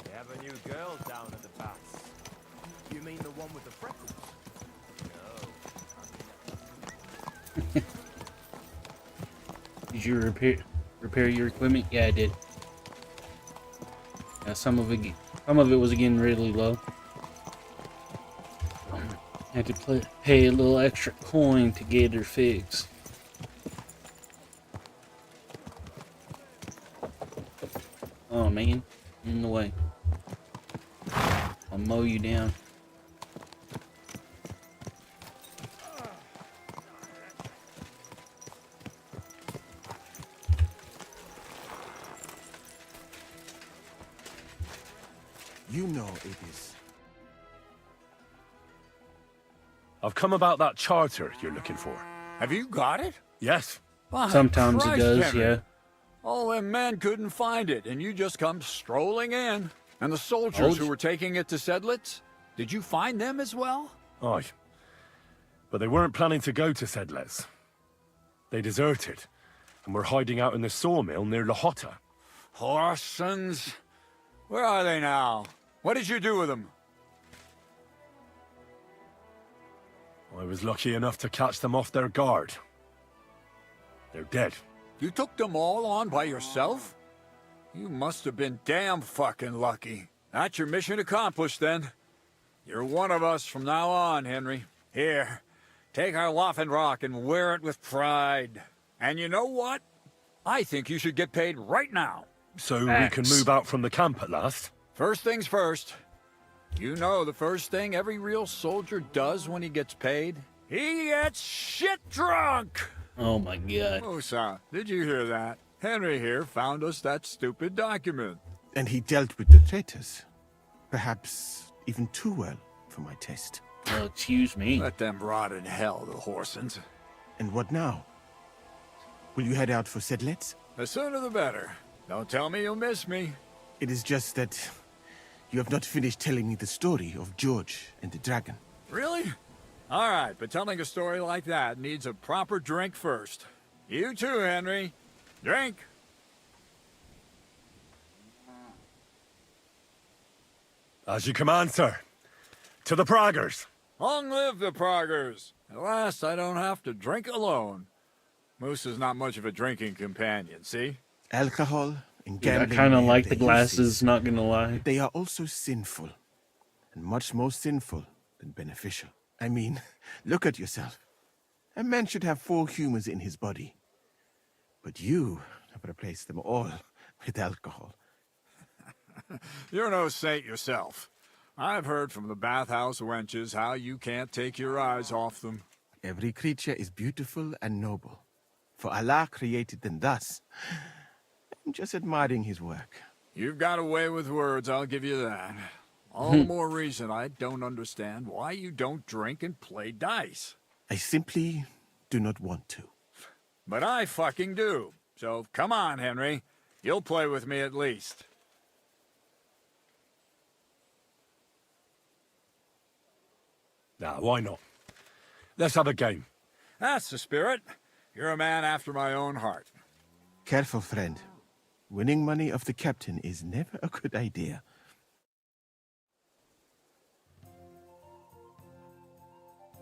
We have a new girl down at the baths. You mean the one with the freckles? No. Did you repair your equipment? Yeah, I did. Yeah, some of it was getting really low. I had to pay a little extra coin to get her fixed. Oh man, in the way. I'll mow you down. You know it is. I've come about that charter you're looking for. Have you got it? Yes. By Sometimes Christ, it does, Henry. yeah. All them men couldn't find it, and you just come strolling in. And the soldiers who were taking it to Sedlitz, did you find them as well? Aye. But they weren't planning to go to Sedlitz. They deserted, and were hiding out in the sawmill near Lahota. Horsens. Where are they now? What did you do with them? I was lucky enough to catch them off their guard. They're dead. You took them all on by yourself? You must have been damn fucking lucky. That's your mission accomplished, then. You're one of us from now on, Henry. Here, take our Waffenrock and wear it with pride. And you know what? I think you should get paid right now. So we can move out from the camp at last? First things first. You know the first thing every real soldier does when he gets paid? He gets shit drunk! Oh my god. Musa, did you hear that? Henry here found us that stupid document. And he dealt with the traitors. Perhaps even too well for my taste. Oh, excuse me. Let them rot in hell, the Horsens. And what now? Will you head out for Sedlitz? The sooner the better. Don't tell me you'll miss me. It is just that you have not finished telling me the story of George and the dragon. Really? All right, but telling a story like that needs a proper drink first. You too, Henry. Drink. As you command, sir. To the Praggers. Long live the Praggers. At last, I don't have to drink alone. Moose is not much of a drinking companion, see? Alcohol and Dude, I gambling. kind of may like have the their glasses, uses. not gonna lie. They are also sinful. And much more sinful than beneficial. I mean, look at yourself. A man should have 4 humors in his body. But you have replaced them all with alcohol. You're no saint yourself. I've heard from the bathhouse wenches how you can't take your eyes off them. Every creature is beautiful and noble. For Allah created them thus. I'm just admiring his work. You've got a way with words, I'll give you that. All the more reason I don't understand why you don't drink and play dice. I simply do not want to. But I fucking do. So come on, Henry. You'll play with me at least. Nah, why not? Let's have a game. That's the spirit. You're a man after my own heart. Careful, friend. Winning money of the captain is never a good idea.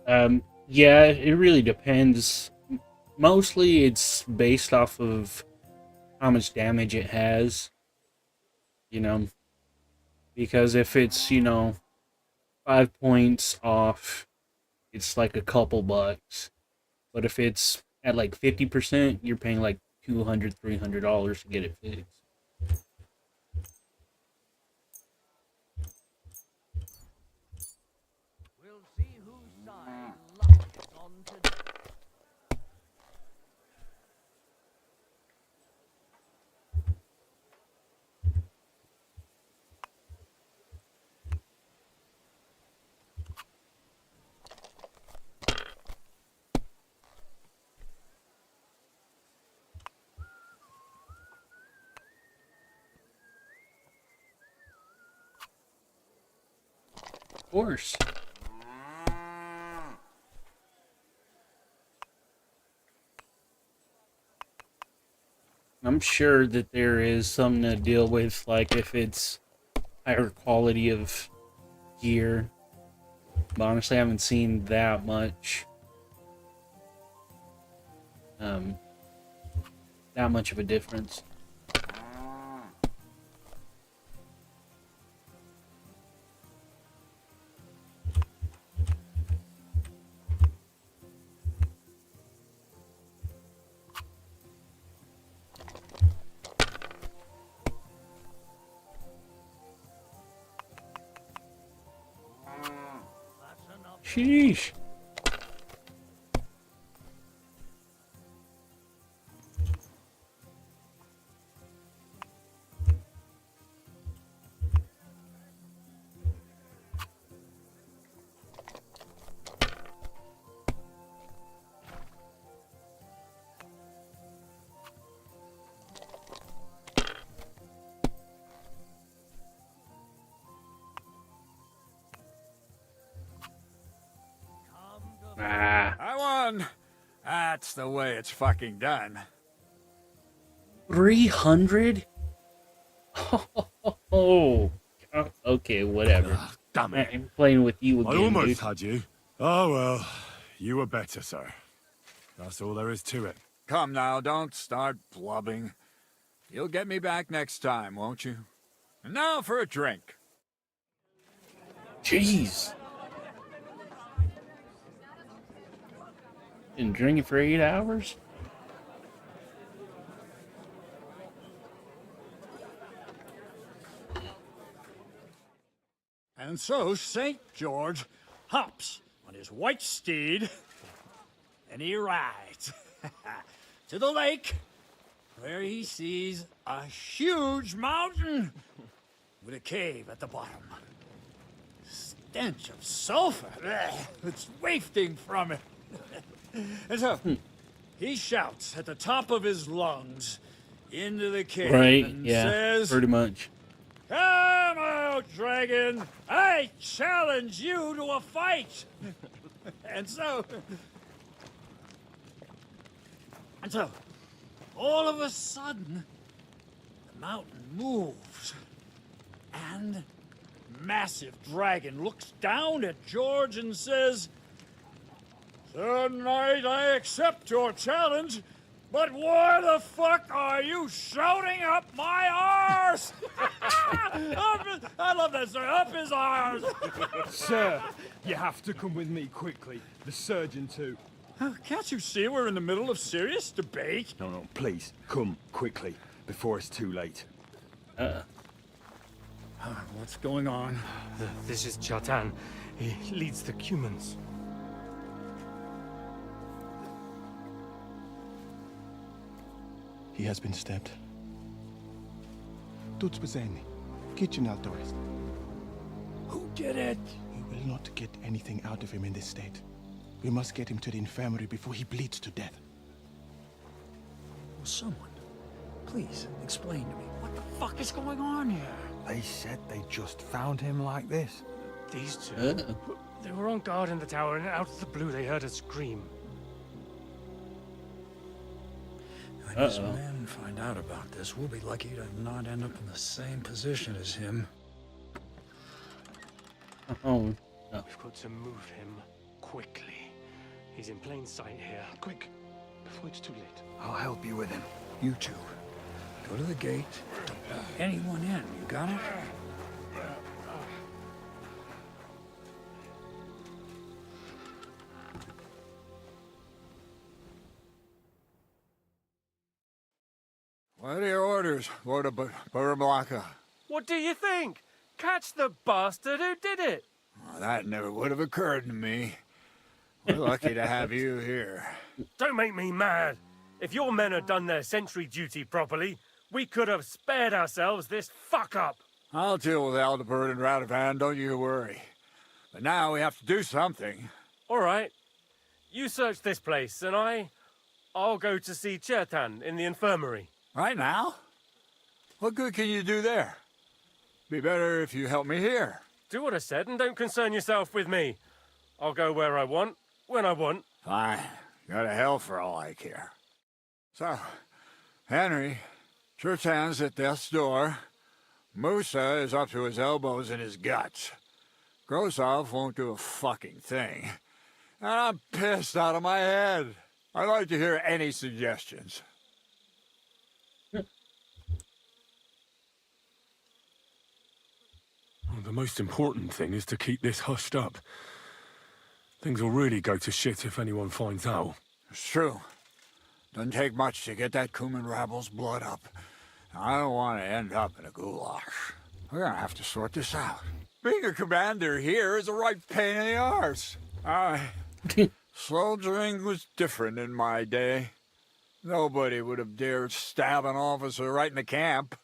Yeah, it really depends. Mostly it's based off of how much damage it has, you know, because if it's, you know, 5 points off, it's like a couple bucks. But if it's at like 50%, you're paying like $200, $300 to get it fixed. We'll see whose side luck is on today. Of course. I'm sure that there is something to deal with, like if it's higher quality of gear. But honestly, I haven't seen that much. That much of a difference. Sheesh. I won. That's the way it's fucking done. 300? Oh, okay, whatever. Damn it. I'm playing with you again, I almost dude. had you. Oh well, you were better, sir. That's all there is to it. Come now, don't start blubbing. You'll get me back next time, won't you? And now for a drink. Jeez. Been drinking for 8 hours? And so St. George hops on his white steed, and he rides to the lake, where he sees a huge mountain with a cave at the bottom. Stench of sulfur, it's wafting from it. And so he shouts at the top of his lungs into the cave Right, and yeah, says, pretty much. "Come out, dragon! I challenge you to a fight!" And so, all of a sudden, the mountain moves, and massive dragon looks down at George and says, "Tonight I accept your challenge, but why the fuck are you shouting up my arse?" I love that, sir. Up his arse. Sir, you have to come with me quickly. The surgeon too. Can't you see we're in the middle of serious debate? No, please, come quickly, before it's too late. What's going on? This is Chatan. He leads the Cumans. He has been stabbed. Tuts bezeni. Kitchen outdoors. Who did it? We will not get anything out of him in this state. We must get him to the infirmary before he bleeds to death. Someone, please explain to me. What the fuck is going on here? They said they just found him like this. These two, they were on guard in the tower, and out of the blue they heard a scream. When his men find out about this, we'll be lucky to not end up in the same position as him. Oh, no. We've got to move him quickly. He's in plain sight here. Quick, before it's too late. I'll help you with him. You two, Go to the gate. Anyone in, you got it? What are your orders, Lord of Burblaka? What do you think? Catch the bastard who did it! Well, that never would have occurred to me. We're lucky to have you here. Don't make me mad. If your men had done their sentry duty properly, we could have spared ourselves this fuck-up. I'll deal with Aldebert and Radovan, don't you worry. But now we have to do something. All right. You search this place, and I'll go to see Chertan in the infirmary. Right now? What good can you do there? Be better if you help me here. Do what I said and don't concern yourself with me. I'll go where I want, when I want. Fine. Go to hell for all I care. So, Henry, Chertan's at death's door. Musa is up to his elbows in his guts. Grosov won't do a fucking thing. And I'm pissed out of my head. I'd like to hear any suggestions. Well, the most important thing is to keep this hushed up. Things will really go to shit if anyone finds out. It's true. Doesn't take much to get that Kuman rabble's blood up. I don't want to end up in a goulash. We're gonna have to sort this out. Being a commander here is a right pain in the arse. Soldiering was different in my day. Nobody would have dared stab an officer right in the camp.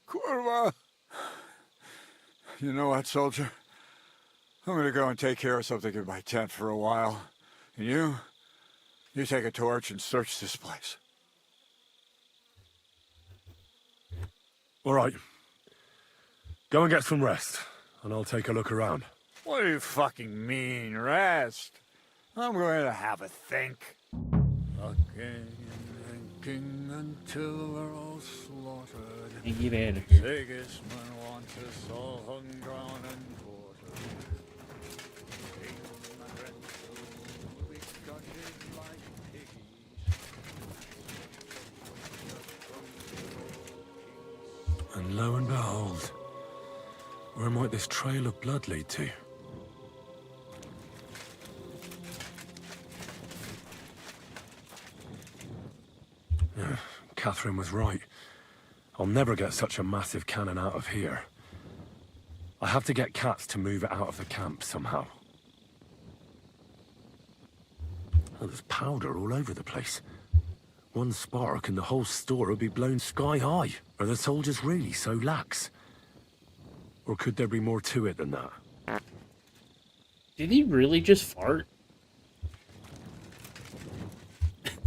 Kurva! You know what, soldier? I'm gonna go and take care of something in my tent for a while. And you take a torch and search this place. All right. Go and get some rest, and I'll take a look around. What do you fucking mean, rest? I'm going to have a think. Fucking thinking until we're all slaughtered. And get out of here. Sigismund wants us all hung, drawn, and quartered. We'll be gutted like piggies. And lo and behold, where might this trail of blood lead to? Yeah, Catherine was right. I'll never get such a massive cannon out of here. I have to get Katz to move it out of the camp somehow. Oh, there's powder all over the place. One spark and the whole store would be blown sky high. Are the soldiers really so lax? Or could there be more to it than that? Did he really just fart?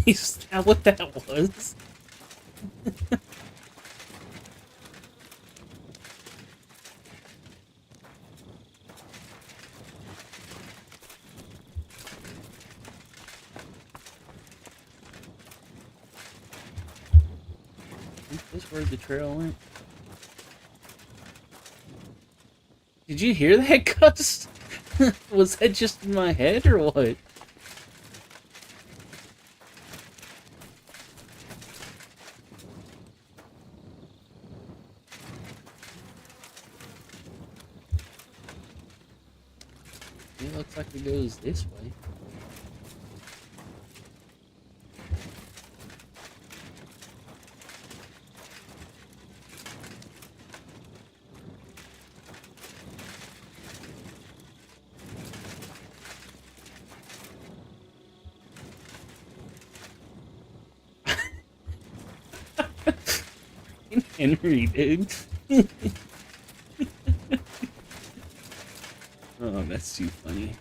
Is that what that was? Is this where the trail went? Did you hear that, Gus? Was that just in my head or what? It looks like it goes this way. Henry, dude. Oh, that's too funny.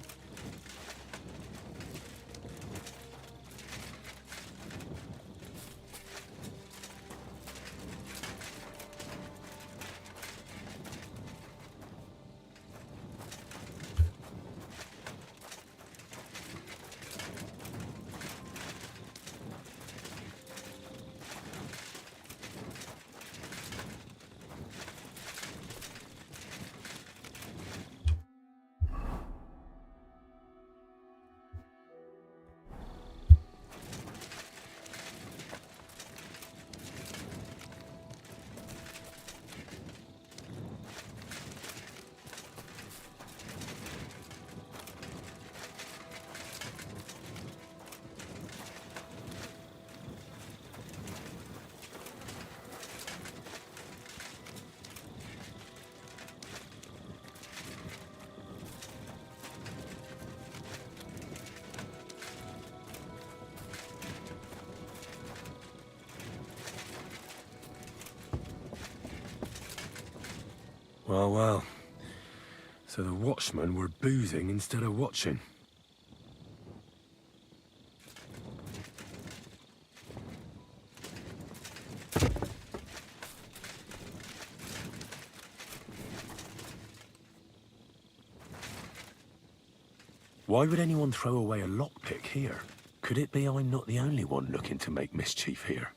Well, well. So the watchmen were boozing instead of watching. Why would anyone throw away a lockpick here? Could it be I'm not the only one looking to make mischief here?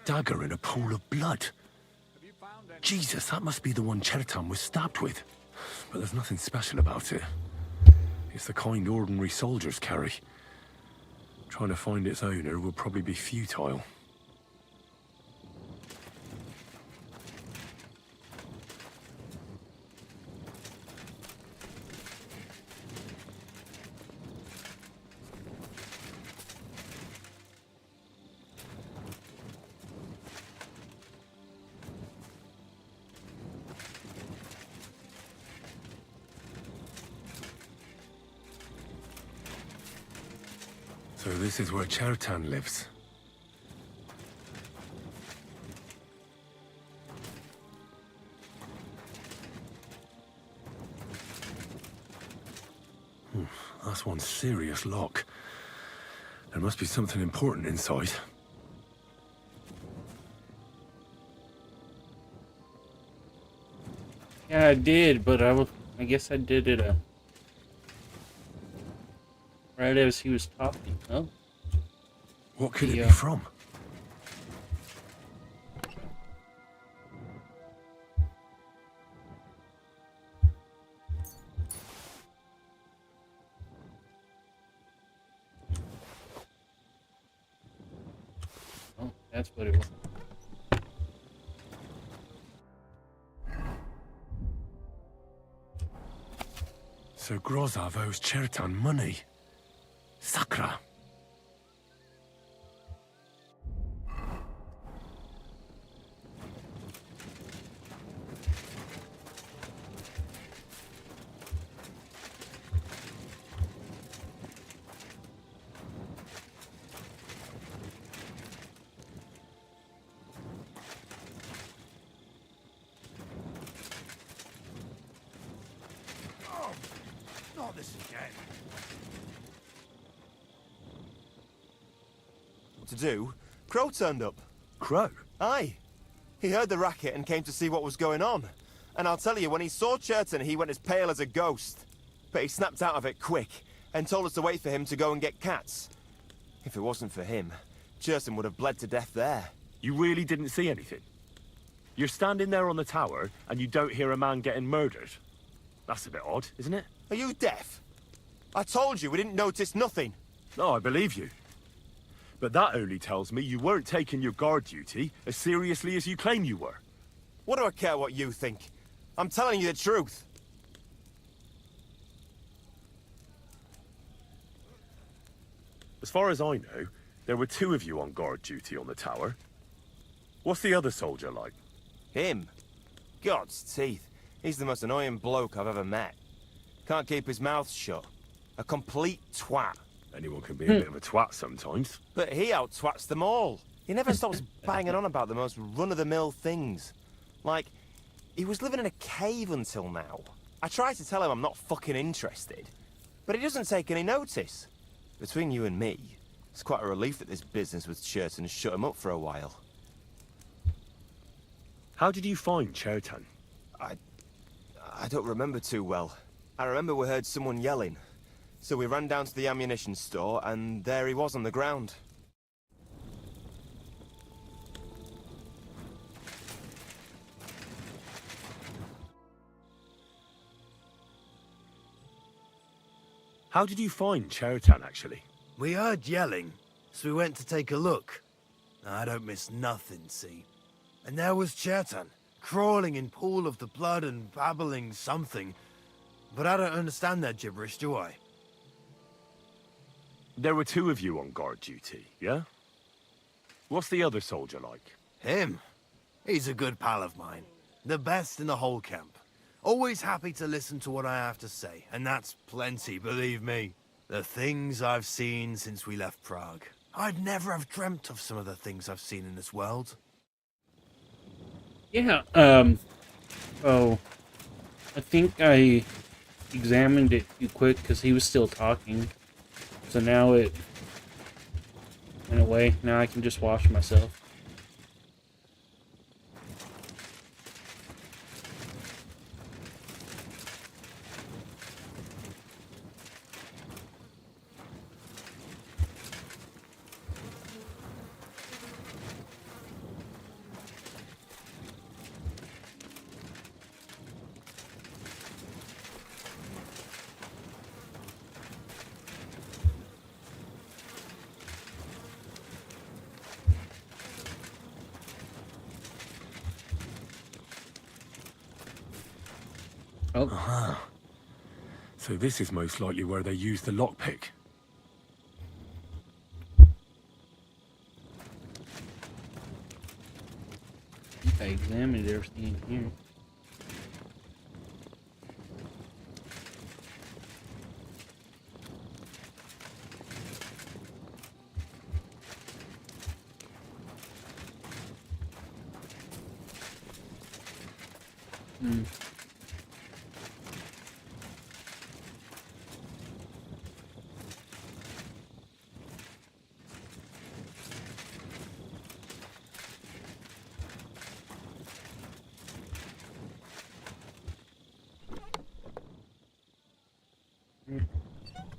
Dagger in a pool of blood. Jesus, that must be the one Chertan was stabbed with. But there's nothing special about it. It's the kind ordinary soldiers carry. Trying to find its owner will probably be futile. So this is where Chertan lives. That's one serious lock. There must be something important inside. Yeah, I did, but I guess I did it right as he was talking. Oh. What could it be from? Oh, that's what it was. So Grozov owes Chertan money. Sakra. Oh, not this again. What to do? Crow turned up. Crow? Aye. He heard the racket and came to see what was going on. And I'll tell you, when he saw Chertan, he went as pale as a ghost. But he snapped out of it quick and told us to wait for him to go and get cats. If it wasn't for him, Chertan would have bled to death there. You really didn't see anything? You're standing there on the tower and you don't hear a man getting murdered? That's a bit odd, isn't it? Are you deaf? I told you we didn't notice nothing. No, I believe you. But that only tells me you weren't taking your guard duty as seriously as you claim you were. What do I care what you think? I'm telling you the truth. As far as I know, there were two of you on guard duty on the tower. What's the other soldier like? Him? God's teeth. He's the most annoying bloke I've ever met. Can't keep his mouth shut. A complete twat. Anyone can be a bit of a twat sometimes. But he out-twats them all. He never stops banging on about the most run-of-the-mill things. Like, he was living in a cave until now. I tried to tell him I'm not fucking interested, but he doesn't take any notice. Between you and me, it's quite a relief that this business with Chertan shut him up for a while. How did you find Chertan? I don't remember too well. I remember we heard someone yelling. So we ran down to the ammunition store, and there he was on the ground. How did you find Chertan, actually? We heard yelling, so we went to take a look. I don't miss nothing, see? And there was Chertan, crawling in pool of the blood and babbling something. But I don't understand that gibberish, do I? There were two of you on guard duty, yeah? What's the other soldier like? Him? He's a good pal of mine. The best in the whole camp. Always happy to listen to what I have to say, and that's plenty, believe me. The things I've seen since we left Prague. I'd never have dreamt of some of the things I've seen in this world. Yeah, oh, I think I examined it too quick because he was still talking. So now it went away. Now I can just wash myself. Oh. Uh-huh. So this is most likely where they used the lockpick. I think I examined everything in here. Hmm.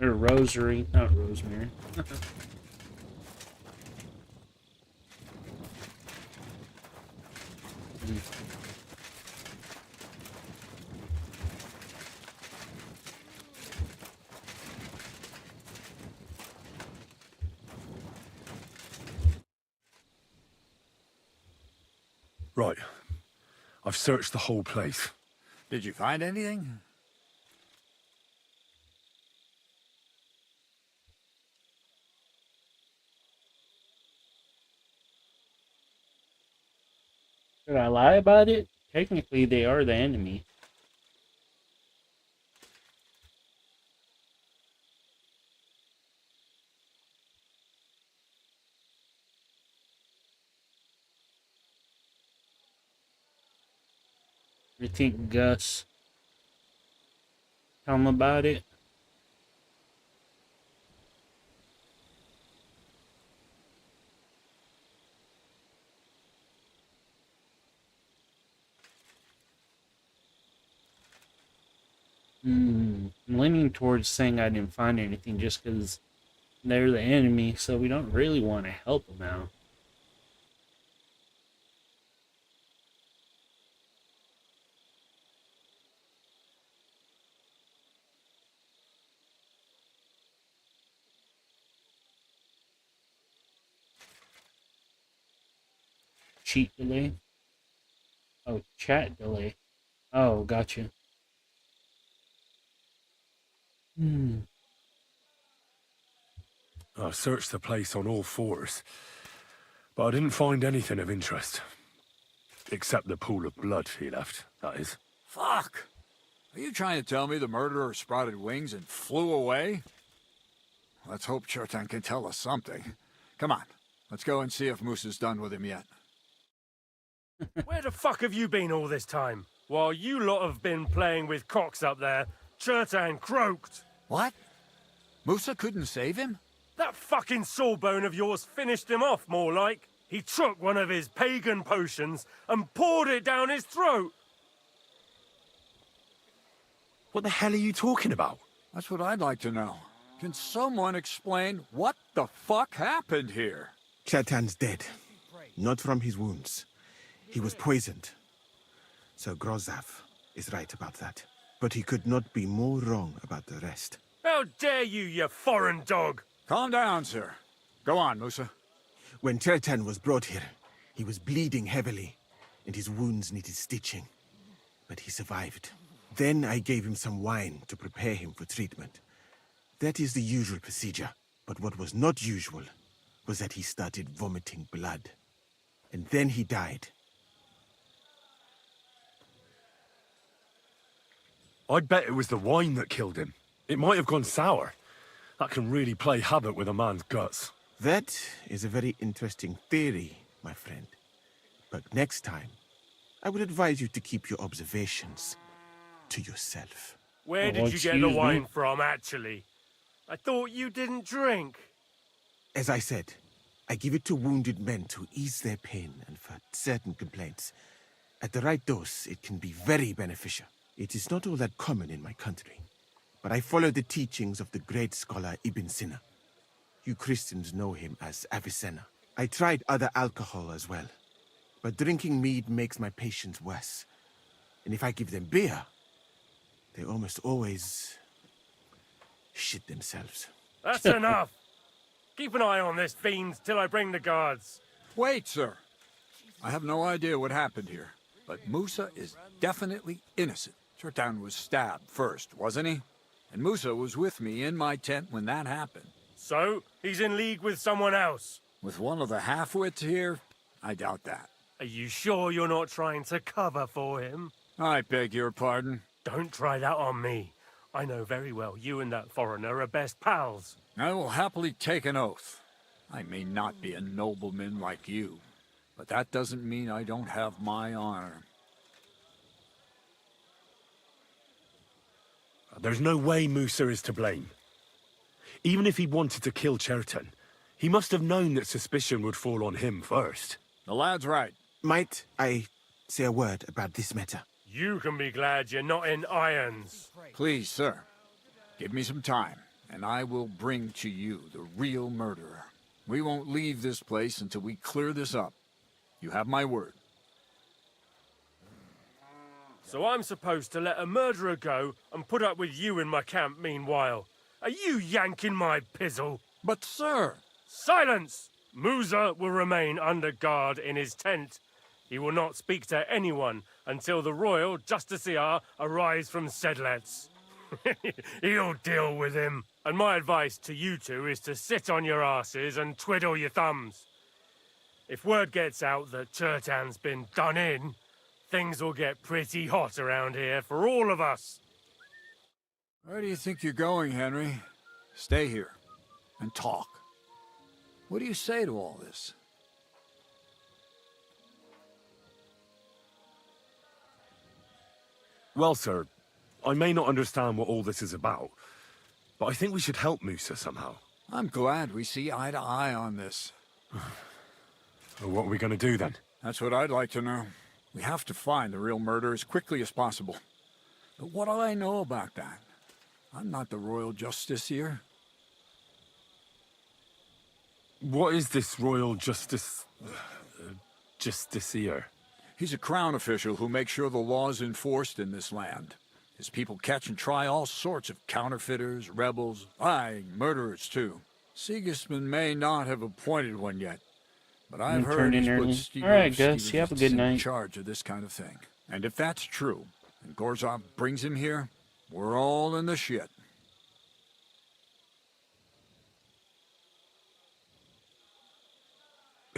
Or rosary, not rosemary. Right. I've searched the whole place. Did you find anything? Should I lie about it? Technically, they are the enemy. I think Gus. Tell him about it. I'm leaning towards saying I didn't find anything just because they're the enemy, so we don't really want to help them out. Cheat delay? Oh, chat delay. Oh, gotcha. I searched the place on all fours, but I didn't find anything of interest. Except the pool of blood he left, that is. Fuck! Are you trying to tell me the murderer sprouted wings and flew away? Let's hope Chertan can tell us something. Come on, let's go and see if Moose is done with him yet. Where the fuck have you been all this time? While you lot have been playing with cocks up there, Chertan croaked. What? Musa couldn't save him? That fucking sawbone of yours finished him off, more like. He took one of his pagan potions and poured it down his throat. What the hell are you talking about? That's what I'd like to know. Can someone explain what the fuck happened here? Chertan's dead. Not from his wounds. He was poisoned. So Grozav is right about that. But he could not be more wrong about the rest. How dare you, you foreign dog! Calm down, sir. Go on, Musa. When Chertan was brought here, he was bleeding heavily, and his wounds needed stitching. But he survived. Then I gave him some wine to prepare him for treatment. That is the usual procedure. But what was not usual was that he started vomiting blood. And then he died. I'd bet it was the wine that killed him. It might have gone sour. That can really play havoc with a man's guts. That is a very interesting theory, my friend. But next time, I would advise you to keep your observations to yourself. Where did you get the wine from, actually? I thought you didn't drink. As I said, I give it to wounded men to ease their pain and for certain complaints. At the right dose, it can be very beneficial. It is not all that common in my country, but I follow the teachings of the great scholar Ibn Sina. You Christians know him as Avicenna. I tried other alcohol as well, but drinking mead makes my patients worse. And if I give them beer, they almost always shit themselves. That's enough! Keep an eye on this fiend till I bring the guards. Wait, sir. I have no idea what happened here, but Musa is definitely innocent. Chertan was stabbed first, wasn't he? And Musa was with me in my tent when that happened. So, he's in league with someone else? With one of the half-wits here? I doubt that. Are you sure you're not trying to cover for him? I beg your pardon? Don't try that on me. I know very well you and that foreigner are best pals. I will happily take an oath. I may not be a nobleman like you, but that doesn't mean I don't have my honor. There's no way Musa is to blame. Even if he wanted to kill Chertan, he must have known that suspicion would fall on him first. The lad's right. Might I say a word about this matter? You can be glad you're not in irons. Please, sir. Give me some time, and I will bring to you the real murderer. We won't leave this place until we clear this up. You have my word. So I'm supposed to let a murderer go and put up with you in my camp meanwhile. Are you yanking my pizzle? But, sir... Silence! Musa will remain under guard in his tent. He will not speak to anyone until the royal justiciar arrives from Sedlets. He'll deal with him. And my advice to you two is to sit on your asses and twiddle your thumbs. If word gets out that Chertan's been done in, things will get pretty hot around here for all of us. Where do you think you're going, Henry? Stay here and talk. What do you say to all this? Well, sir, I may not understand what all this is about, but I think we should help Musa somehow. I'm glad we see eye to eye on this. Well, what are we going to do then? That's what I'd like to know. We have to find the real murderer as quickly as possible. But what do I know about that? I'm not the royal justiciar. What is this royal justiciar? He's a crown official who makes sure the law's enforced in this land. His people catch and try all sorts of counterfeiters, rebels, aye, murderers too. Sigismund may not have appointed one yet, but I've heard he's put Alright, Gus, you have a good in night. charge of this kind of thing. And if that's true, and Gorzov brings him here, we're all in the shit.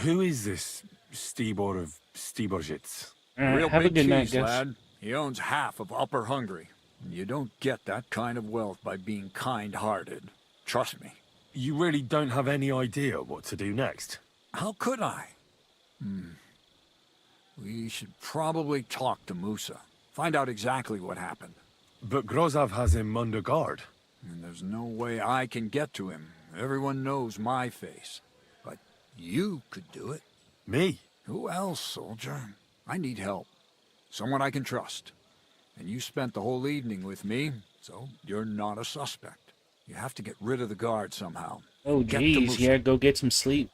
Who is this Stibor of Stiborzhitz? Real have a big good night, cheese, Gus. lad. He owns half of Upper Hungary. You don't get that kind of wealth by being kind-hearted. Trust me. You really don't have any idea what to do next? How could I? We should probably talk to Musa. Find out exactly what happened. But Grozov has him under guard. And there's no way I can get to him. Everyone knows my face. But you could do it. Me? Who else, soldier? I need help. Someone I can trust. And you spent the whole evening with me, so you're not a suspect. You have to get rid of the guard somehow. Oh, Get to jeez. Musa. Yeah, go get some sleep.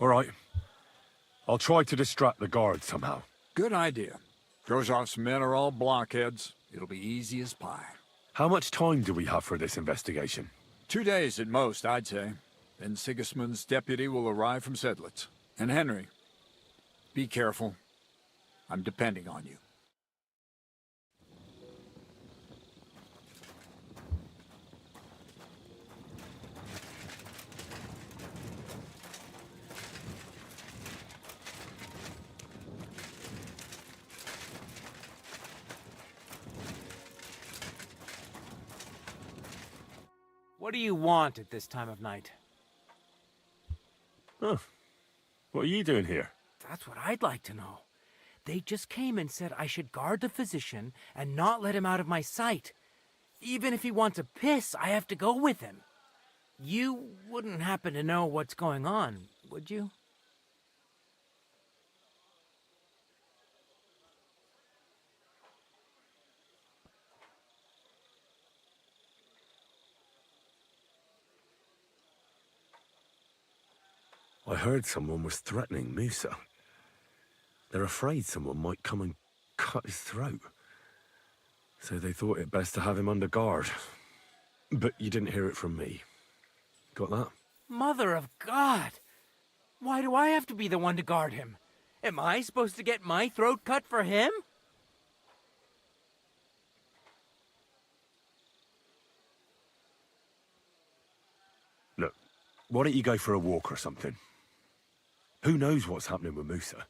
All right. I'll try to distract the guards somehow. Good idea. Grozov's men are all blockheads. It'll be easy as pie. How much time do we have for this investigation? 2 days at most, I'd say. Then Sigismund's deputy will arrive from Sedlitz. And Henry, be careful. I'm depending on you. What do you want at this time of night? Huh. What are you doing here? That's what I'd like to know. They just came and said I should guard the physician and not let him out of my sight. Even if he wants a piss, I have to go with him. You wouldn't happen to know what's going on, would you? I heard someone was threatening Musa. They're afraid someone might come and cut his throat. So they thought it best to have him under guard. But you didn't hear it from me. Got that? Mother of God! Why do I have to be the one to guard him? Am I supposed to get my throat cut for him? Look, why don't you go for a walk or something? Who knows what's happening with Musa?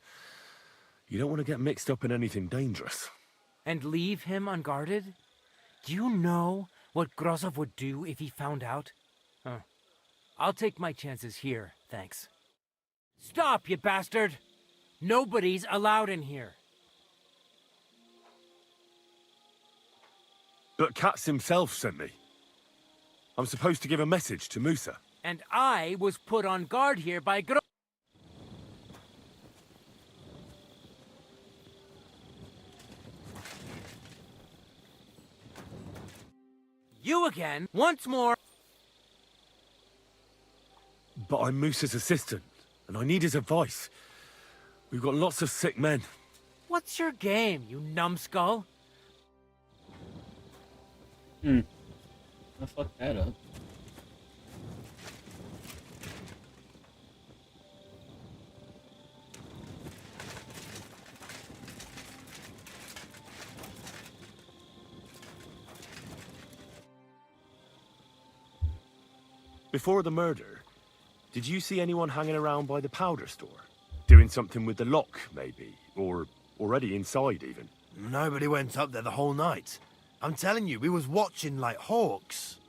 You don't want to get mixed up in anything dangerous. And leave him unguarded? Do you know what Grozov would do if he found out? Huh. I'll take my chances here, thanks. Stop, you bastard! Nobody's allowed in here. But Katz himself sent me. I'm supposed to give a message to Musa. And I was put on guard here by Grozov. You again, once more. But I'm Musa's assistant, and I need his advice. We've got lots of sick men. What's your game, you numbskull? I fucked that up. Before the murder, did you see anyone hanging around by the powder store? Doing something with the lock, maybe? Or already inside, even? Nobody went up there the whole night. I'm telling you, we was watching like hawks.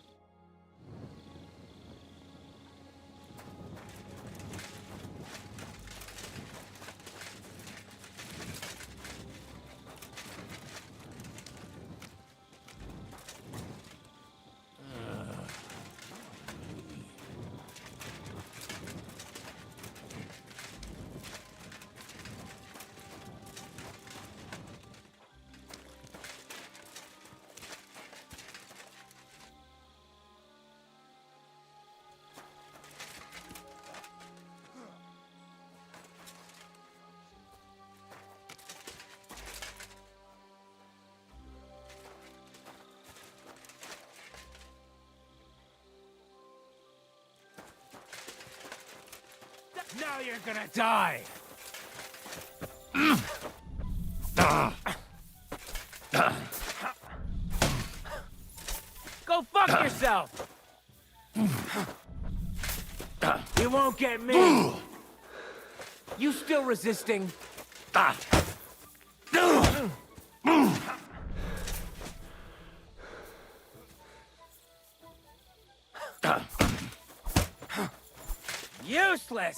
Now you're gonna die! Go fuck yourself! You won't get me! You still resisting? Useless!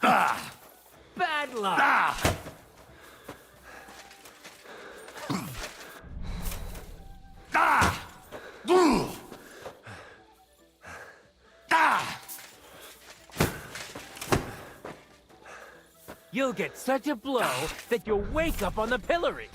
Bad luck! You'll get such a blow that you'll wake up on the pillory.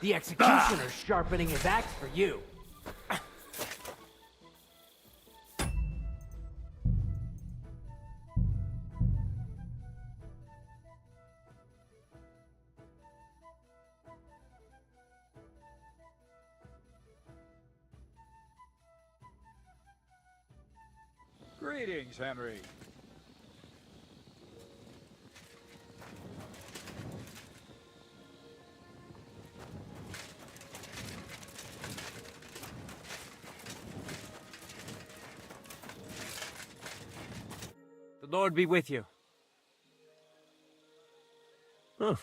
The executioner's sharpening his axe for you. Greetings, Henry. The Lord be with you. Oh.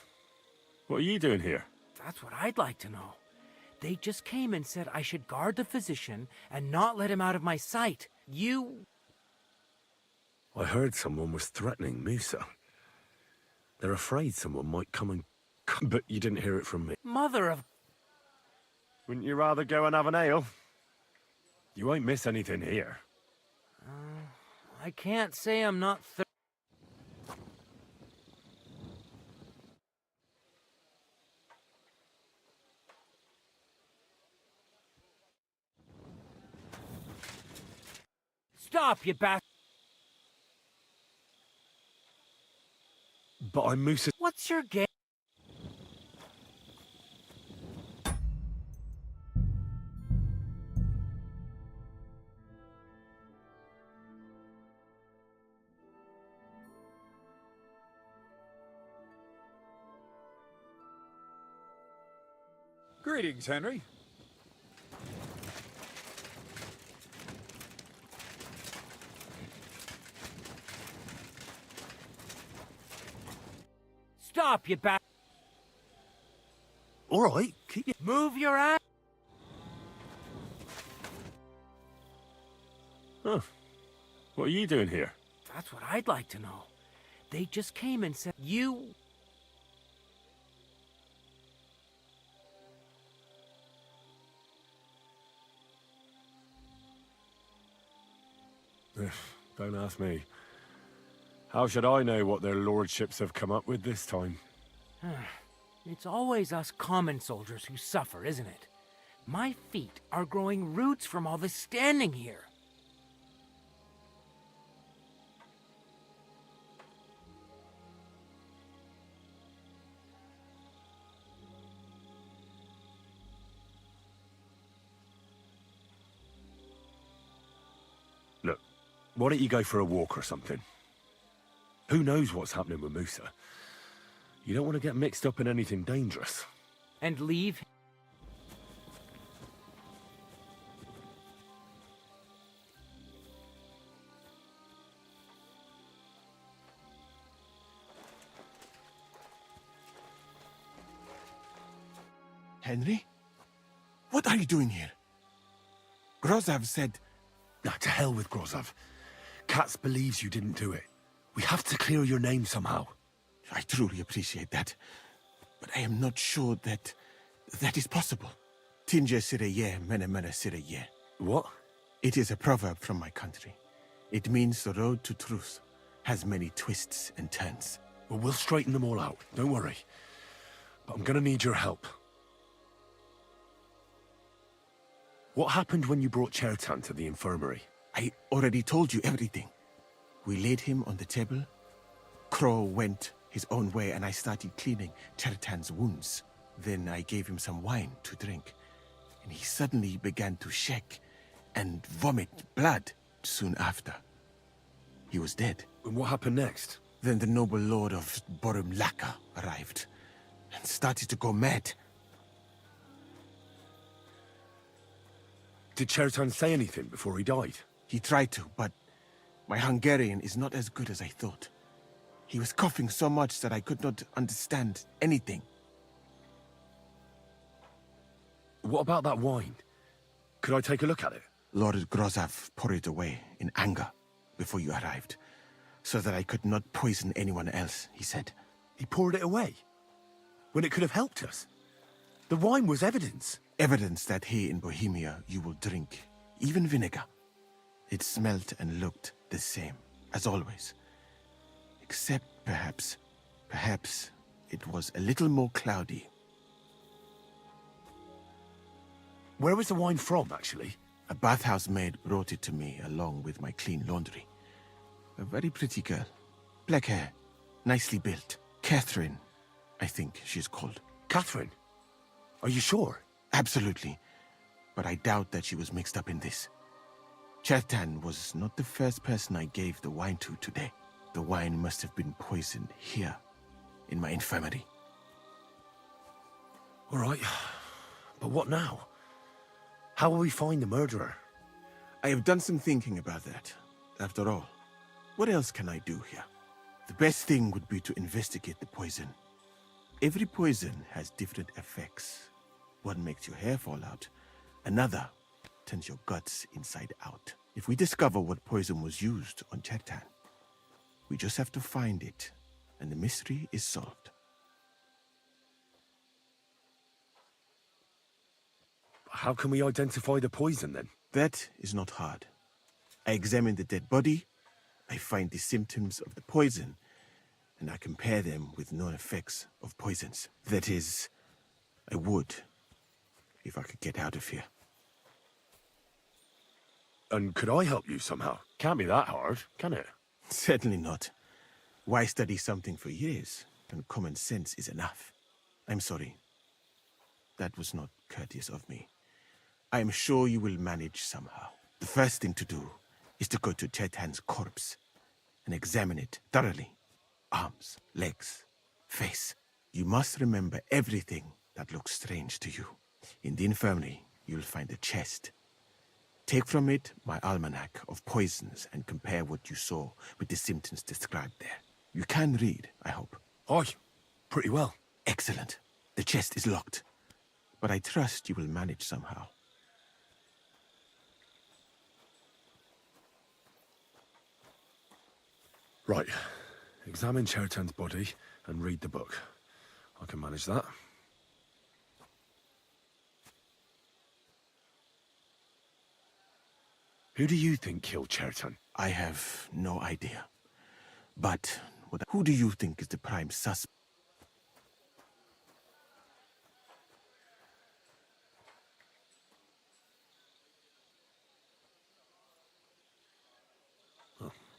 What are you doing here? That's what I'd like to know. They just came and said I should guard the physician and not let him out of my sight. You... I heard someone was threatening Musa. They're afraid someone might come and... But you didn't hear it from me. Mother of... Wouldn't you rather go and have an ale? You won't miss anything here. I can't say I'm not Stop, you bastard! But I'm Musa... What's your game? Greetings, Henry. Stop, you bastard! All right, keep your... Move your ass! Huh. What are you doing here? That's what I'd like to know. They just came and said, you... Don't ask me. How should I know what their lordships have come up with this time? It's always us common soldiers who suffer, isn't it? My feet are growing roots from all this standing here. Look, why don't you go for a walk or something? Who knows what's happening with Musa? You don't want to get mixed up in anything dangerous. And leave? Henry? What are you doing here? Grozav said... Nah, to hell with Grozav. Katz believes you didn't do it. We have to clear your name somehow. I truly appreciate that. But I am not sure that is possible. Tinja sireye, mene mene sireye. What? It is a proverb from my country. It means the road to truth has many twists and turns. Well, we'll straighten them all out. Don't worry. But I'm gonna need your help. What happened when you brought Chertan to the infirmary? I already told you everything. We laid him on the table. Crow went his own way and I started cleaning Chertan's wounds. Then I gave him some wine to drink. And he suddenly began to shake and vomit blood soon after. He was dead. And what happened next? Then the noble lord of Borumlaka arrived and started to go mad. Did Chertan say anything before he died? He tried to, but my Hungarian is not as good as I thought. He was coughing so much that I could not understand anything. What about that wine? Could I take a look at it? Lord Grozav poured it away in anger before you arrived, so that I could not poison anyone else, he said. He poured it away? When it could have helped us? The wine was evidence. Evidence that here in Bohemia you will drink, even vinegar. It smelt and looked the same, as always. Except perhaps it was a little more cloudy. Where was the wine from, actually? A bathhouse maid brought it to me along with my clean laundry. A very pretty girl. Black hair. Nicely built. Catherine, I think she's called. Catherine? Are you sure? Absolutely. But I doubt that she was mixed up in this. Chertan was not the first person I gave the wine to today. The wine must have been poisoned here, in my infirmary. All right. But what now? How will we find the murderer? I have done some thinking about that. After all, what else can I do here? The best thing would be to investigate the poison. Every poison has different effects. One makes your hair fall out. Another turns your guts inside out. If we discover what poison was used on Chertan, we just have to find it, and the mystery is solved. How can we identify the poison, then? That is not hard. I examine the dead body, I find the symptoms of the poison, and I compare them with known effects of poisons. That is, I would, if I could get out of here. And could I help you somehow? Can't be that hard, can it? Certainly not. Why study something for years when common sense is enough? I'm sorry. That was not courteous of me. I am sure you will manage somehow. The first thing to do is to go to Chertan's corpse and examine it thoroughly. Arms, legs, face. You must remember everything that looks strange to you. In the infirmary, you'll find a chest. Take from it my almanac of poisons and compare what you saw with the symptoms described there. You can read, I hope. Aye, pretty well. Excellent. The chest is locked, but I trust you will manage somehow. Right. Examine Chertan's body and read the book. I can manage that. Who do you think killed Chertan? I have no idea. But who do you think is the prime suspect?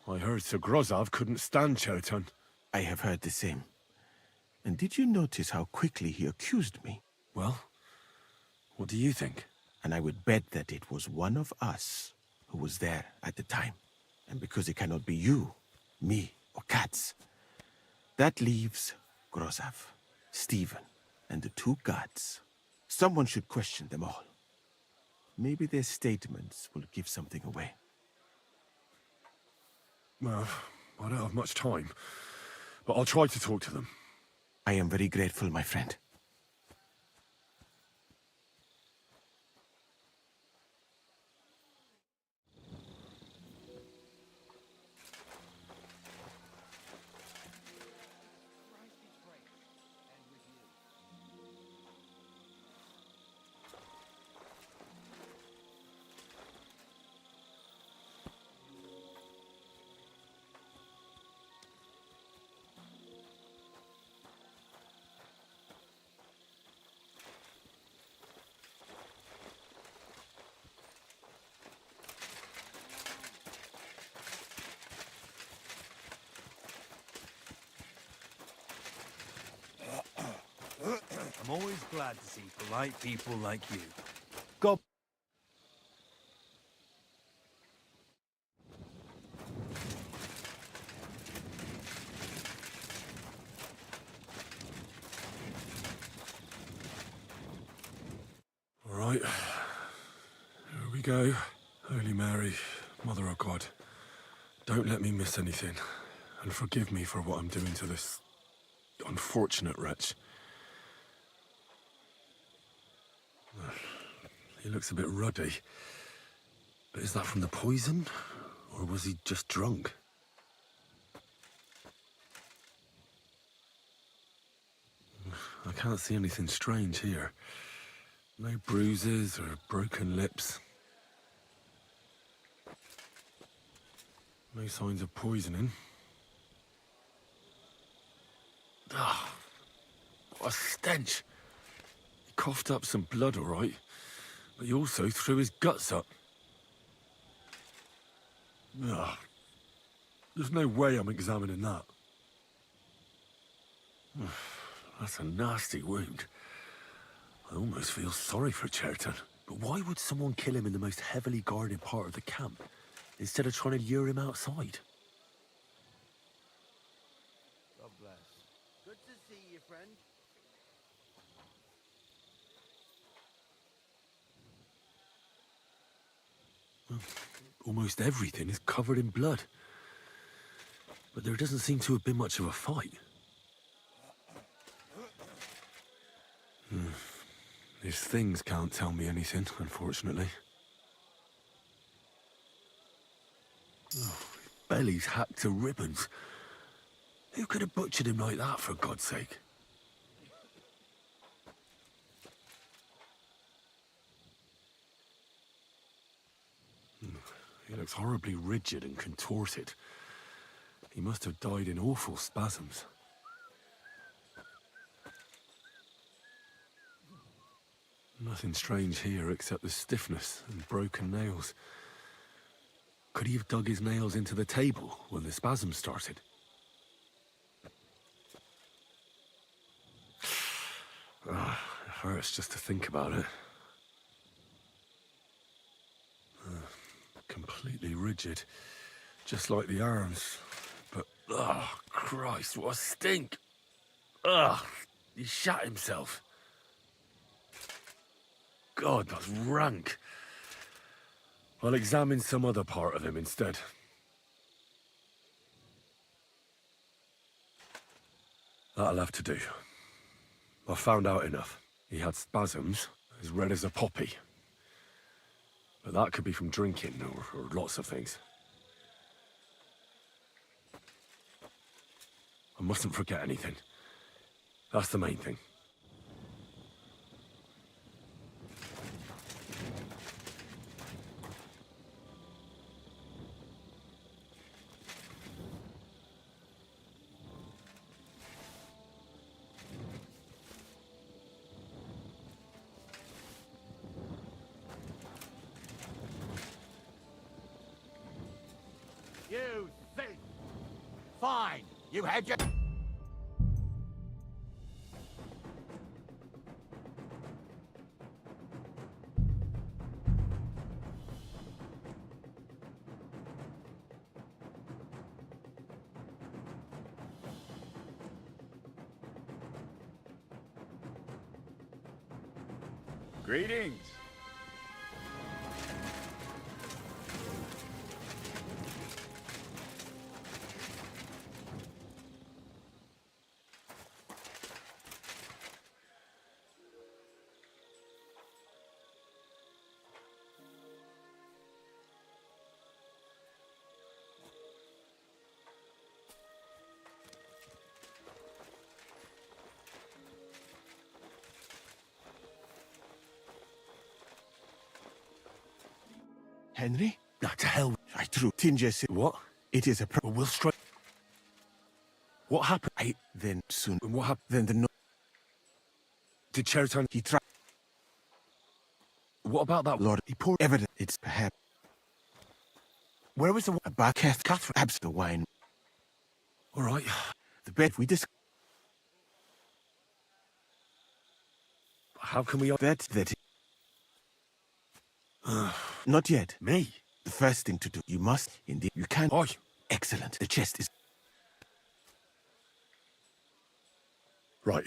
I heard Sir Grozov couldn't stand Chertan. I have heard the same. And did you notice how quickly he accused me? Well, what do you think? And I would bet that it was one of us who was there at the time. And because it cannot be you, me, or Katz, that leaves Grozov, Stephen, and the two guards. Someone should question them all. Maybe their statements will give something away. Well, I don't have much time, but I'll try to talk to them. I am very grateful, my friend. I'm always glad to see polite people like you. God. All right. Here we go. Holy Mary, Mother of God, don't let me miss anything, and forgive me for what I'm doing to this unfortunate wretch. He looks a bit ruddy. But is that from the poison? Or was he just drunk? I can't see anything strange here. No bruises or broken lips. No signs of poisoning. What a stench. He coughed up some blood, all right. But he also threw his guts up. Ugh. There's no way I'm examining that. That's a nasty wound. I almost feel sorry for Cherton. But why would someone kill him in the most heavily guarded part of the camp, instead of trying to lure him outside? God bless. Good to see you, friend. Almost everything is covered in blood. But there doesn't seem to have been much of a fight. These things can't tell me anything, unfortunately. Oh, his belly's hacked to ribbons. Who could have butchered him like that, for God's sake? He looks horribly rigid and contorted. He must have died in awful spasms. Nothing strange here except the stiffness and broken nails. Could he have dug his nails into the table when the spasms started? It hurts just to think about it. Completely rigid, just like the arms. But, Christ, what a stink! He shat himself. God, that's rank. I'll examine some other part of him instead. That'll have to do. I found out enough. He had spasms, as red as a poppy. But that could be from drinking, or lots of things. I mustn't forget anything. That's the main thing. You thief! Fine, you had your... Greetings. Henry? Now, to hell. I true. Tinger said, What? it is a Well, we'll strike. What happened? Then soon. And what happened? Then the no. Did Cheriton... He tried. What about that? Lord, he poured evidence. It's perhaps. Where was the... A bar Catherine abs the wine. All right. The bed we discussed. How can we... That. Not yet. Me? The first thing to do. You must. Indeed. You can. Oi. Excellent. The chest is. Right.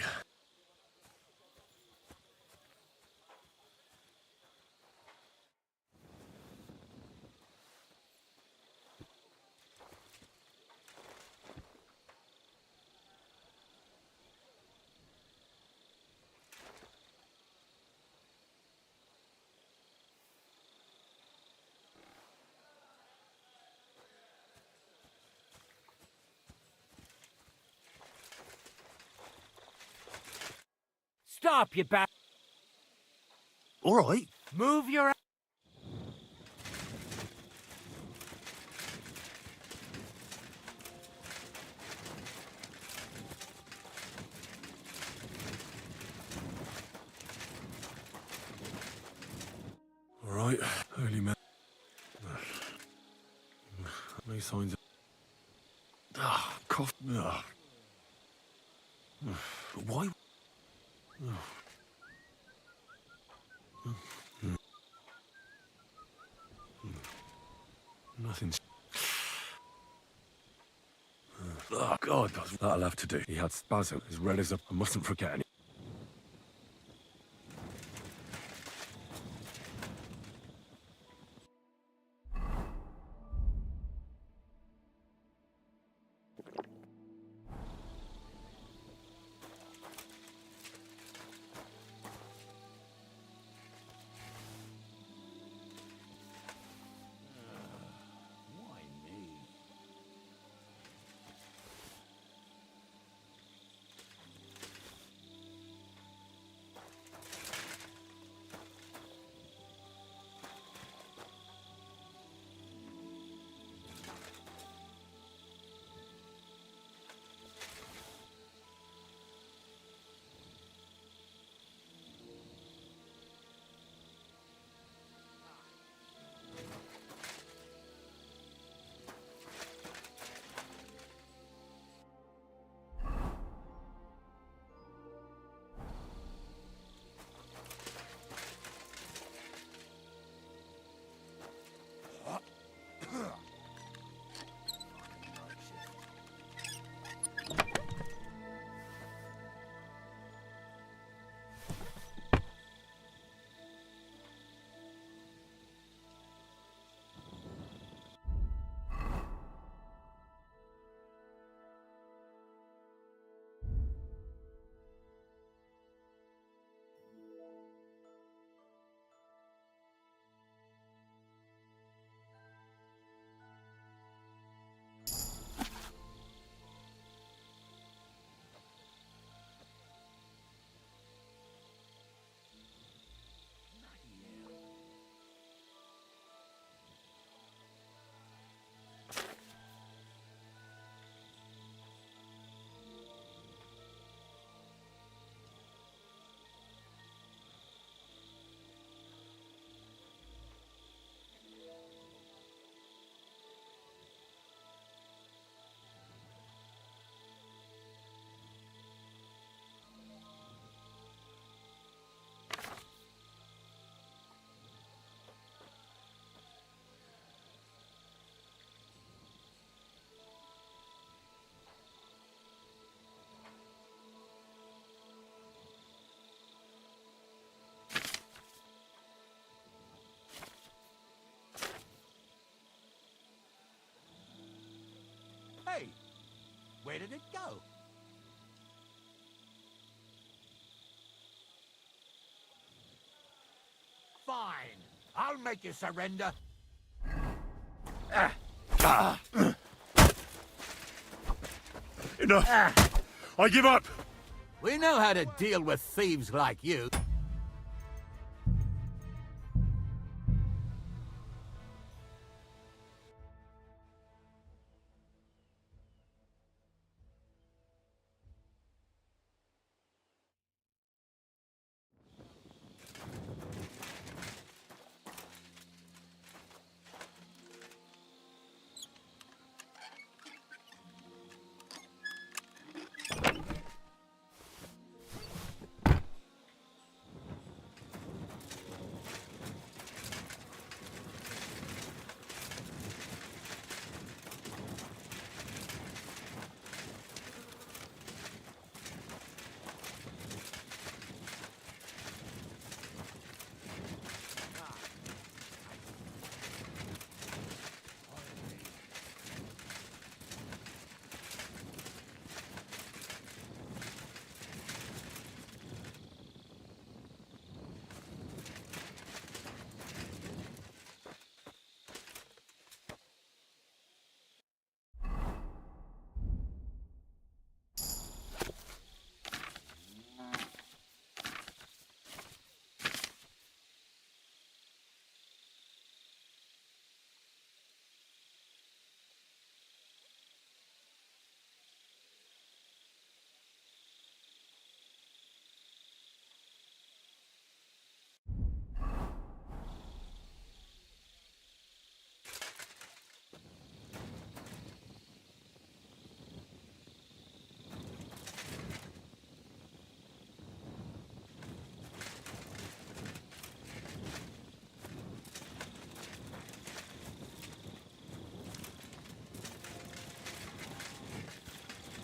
Stop, you bat. All right. Move your. right. Early man. No signs of... cough. Why? Nothing's... Oh, God, that'll have to do. He had spasm, as red as a... I mustn't forget any... Hey, where did it go? Fine, I'll make you surrender. Enough! I give up! We know how to deal with thieves like you.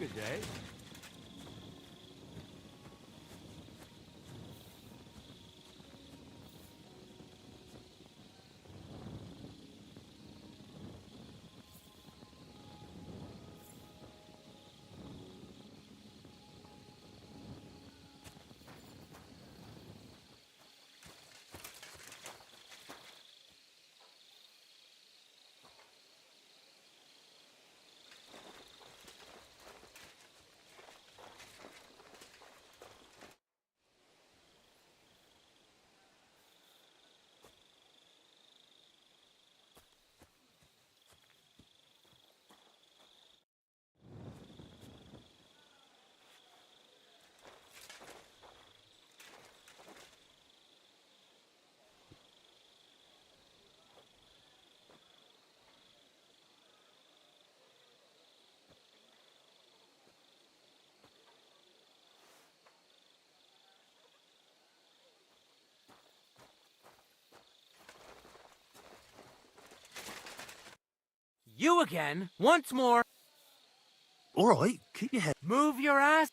today. You again, once more. All right, keep your head. Move your ass.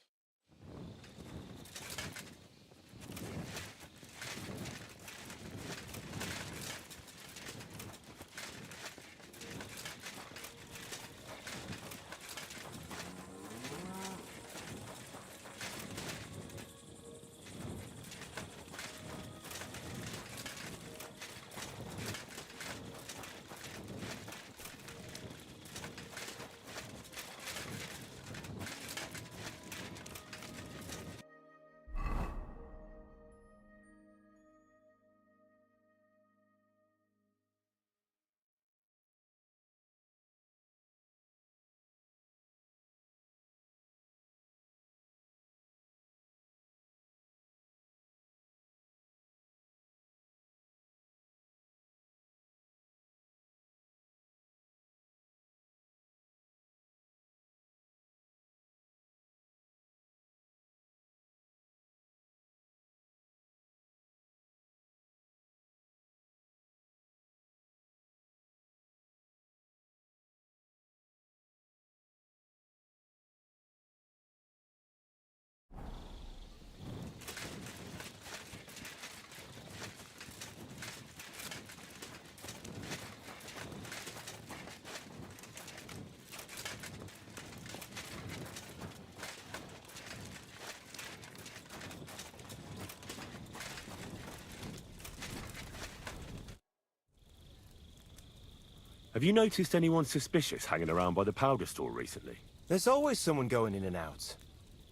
Have you noticed anyone suspicious hanging around by the powder store recently? There's always someone going in and out.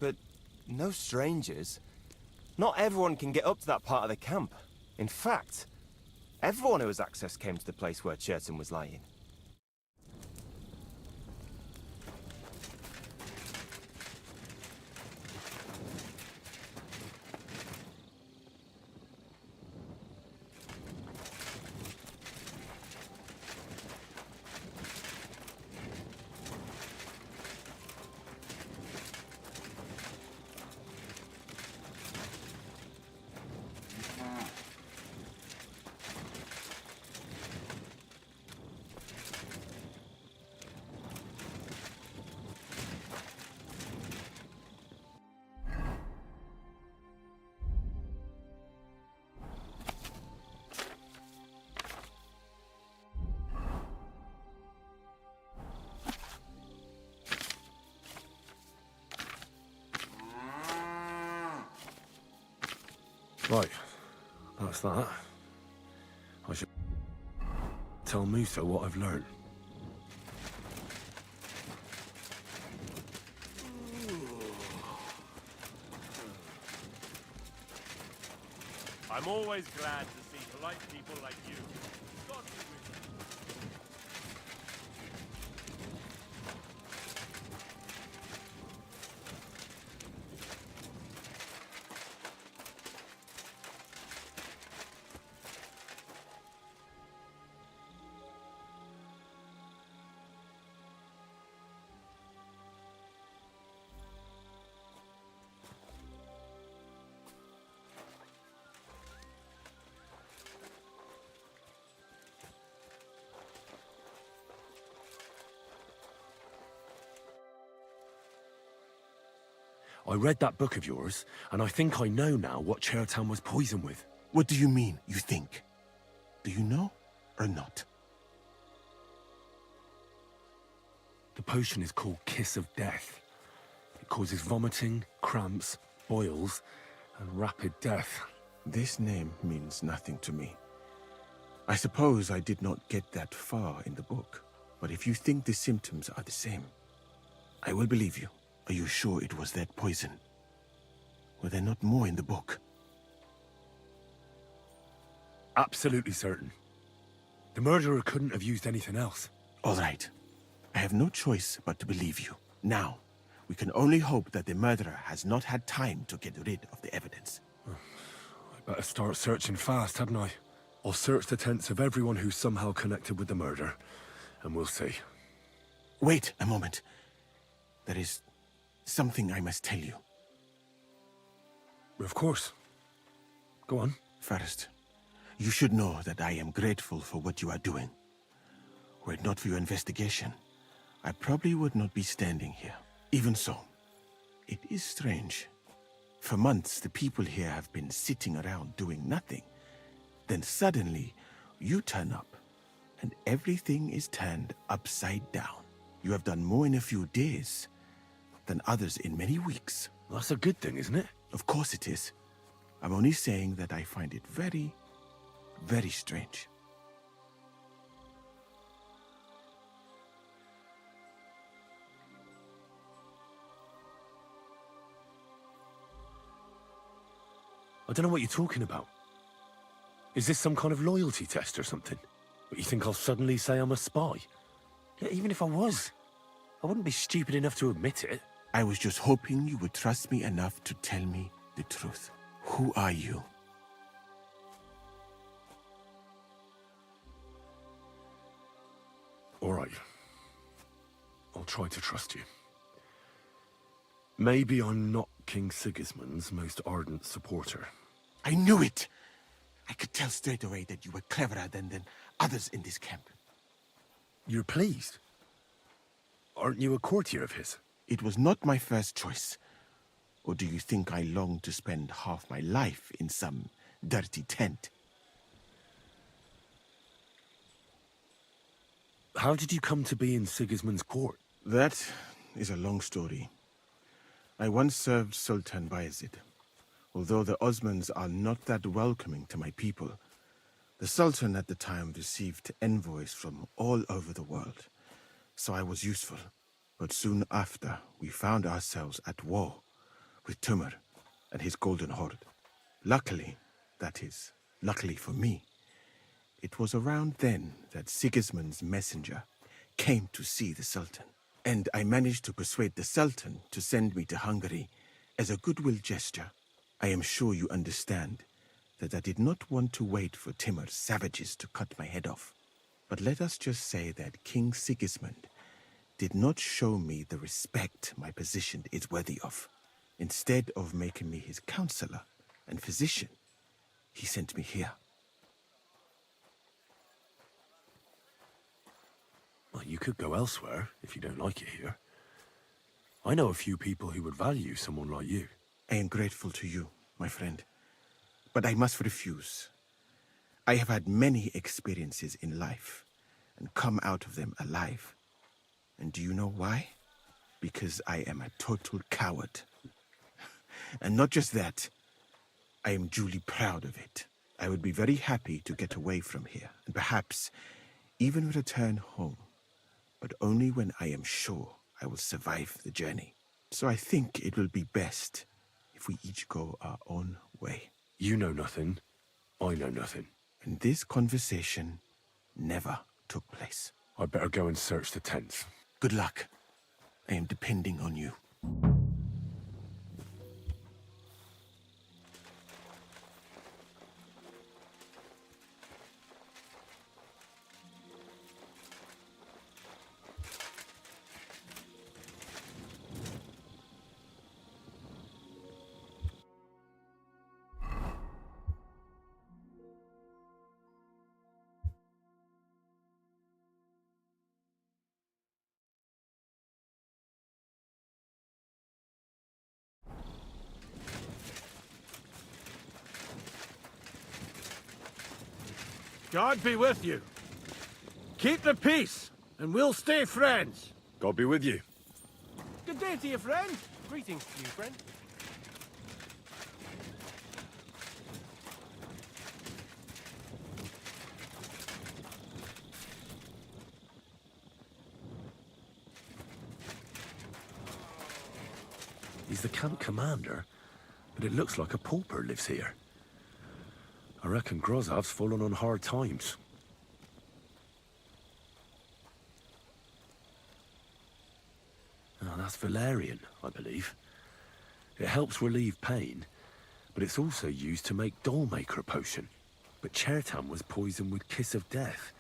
But no strangers. Not everyone can get up to that part of the camp. In fact, everyone who has access came to the place where Churton was lying. Right, that's that. I should tell Musa what I've learned. I'm always glad to see polite people like you. God be with you. I read that book of yours, and I think I know now what Chairtown was poisoned with. What do you mean, you think? Do you know or not? The potion is called Kiss of Death. It causes vomiting, cramps, boils, and rapid death. This name means nothing to me. I suppose I did not get that far in the book, but if you think the symptoms are the same, I will believe you. Are you sure it was that poison? Were there not more in the book? Absolutely certain. The murderer couldn't have used anything else. All right. I have no choice but to believe you. Now, we can only hope that the murderer has not had time to get rid of the evidence. I better start searching fast, hadn't I? I'll search the tents of everyone who's somehow connected with the murder, and we'll see. Wait a moment. There is something I must tell you. Of course. Go on. First, you should know that I am grateful for what you are doing. Were it not for your investigation, I probably would not be standing here. Even so, it is strange. For months, the people here have been sitting around doing nothing. Then suddenly, you turn up, and everything is turned upside down. You have done more in a few days than others in many weeks. That's a good thing, isn't it? Of course it is. I'm only saying that I find it very, very strange. I don't know what you're talking about. Is this some kind of loyalty test or something? But you think I'll suddenly say I'm a spy? Yeah, even if I was, I wouldn't be stupid enough to admit it. I was just hoping you would trust me enough to tell me the truth. Who are you? All right. I'll try to trust you. Maybe I'm not King Sigismund's most ardent supporter. I knew it! I could tell straight away that you were cleverer than others in this camp. You're pleased? Aren't you a courtier of his? It was not my first choice. Or do you think I long to spend half my life in some dirty tent? How did you come to be in Sigismund's court? That is a long story. I once served Sultan Bayezid. Although the Osmans are not that welcoming to my people, the Sultan at the time received envoys from all over the world, so I was useful. But soon after, we found ourselves at war with Timur and his Golden Horde. Luckily, that is, luckily for me, it was around then that Sigismund's messenger came to see the Sultan. And I managed to persuade the Sultan to send me to Hungary as a goodwill gesture. I am sure you understand that I did not want to wait for Timur's savages to cut my head off. But let us just say that King Sigismund did not show me the respect my position is worthy of. Instead of making me his counselor and physician, he sent me here. Well, you could go elsewhere if you don't like it here. I know a few people who would value someone like you. I am grateful to you, my friend. But I must refuse. I have had many experiences in life and come out of them alive. And do you know why? Because I am a total coward. And not just that, I am duly proud of it. I would be very happy to get away from here, and perhaps even return home, but only when I am sure I will survive the journey. So I think it will be best if we each go our own way. You know nothing, I know nothing. And this conversation never took place. I'd better go and search the tents. Good luck. I am depending on you. God be with you. Keep the peace, and we'll stay friends. God be with you. Good day to you, friend. Greetings to you, friend. He's the camp commander, but it looks like a pauper lives here. I reckon Grozov's fallen on hard times. Oh, that's valerian, I believe. It helps relieve pain, but it's also used to make dollmaker potion. But Chertan was poisoned with kiss of death.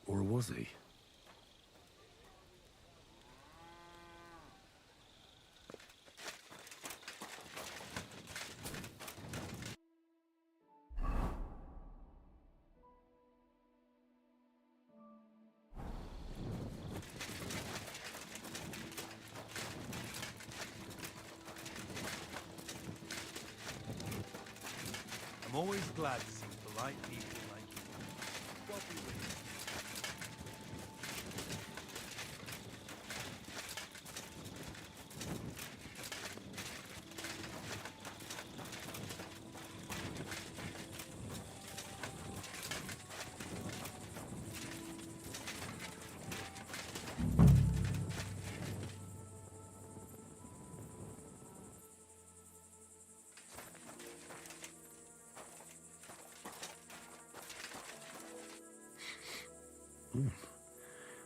Or was he? I'm always glad to see polite people like you. God be with you.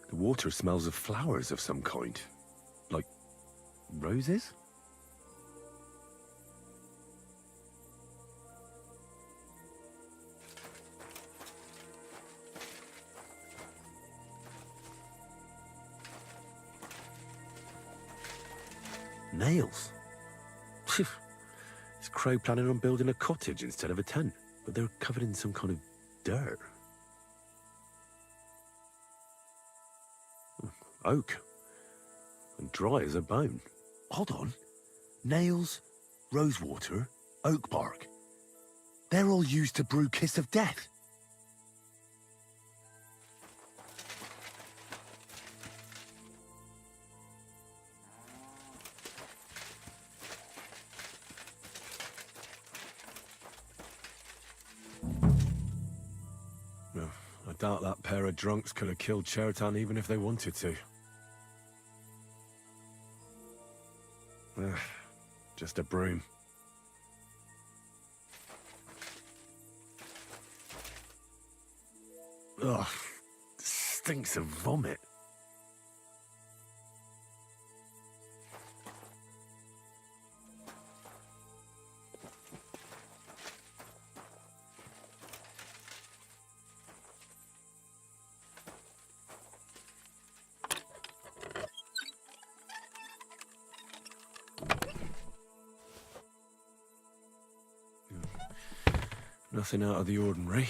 The water smells of flowers of some kind. Like roses? Nails? Is Crow planning on building a cottage instead of a tent? But they're covered in some kind of dirt. Oak. And dry as a bone. Hold on. Nails, rosewater, oak bark. They're all used to brew Kiss of Death. No, I doubt that pair of drunks could have killed Chertan even if they wanted to. Just a broom. Ugh, stinks of vomit. Nothing out of the ordinary.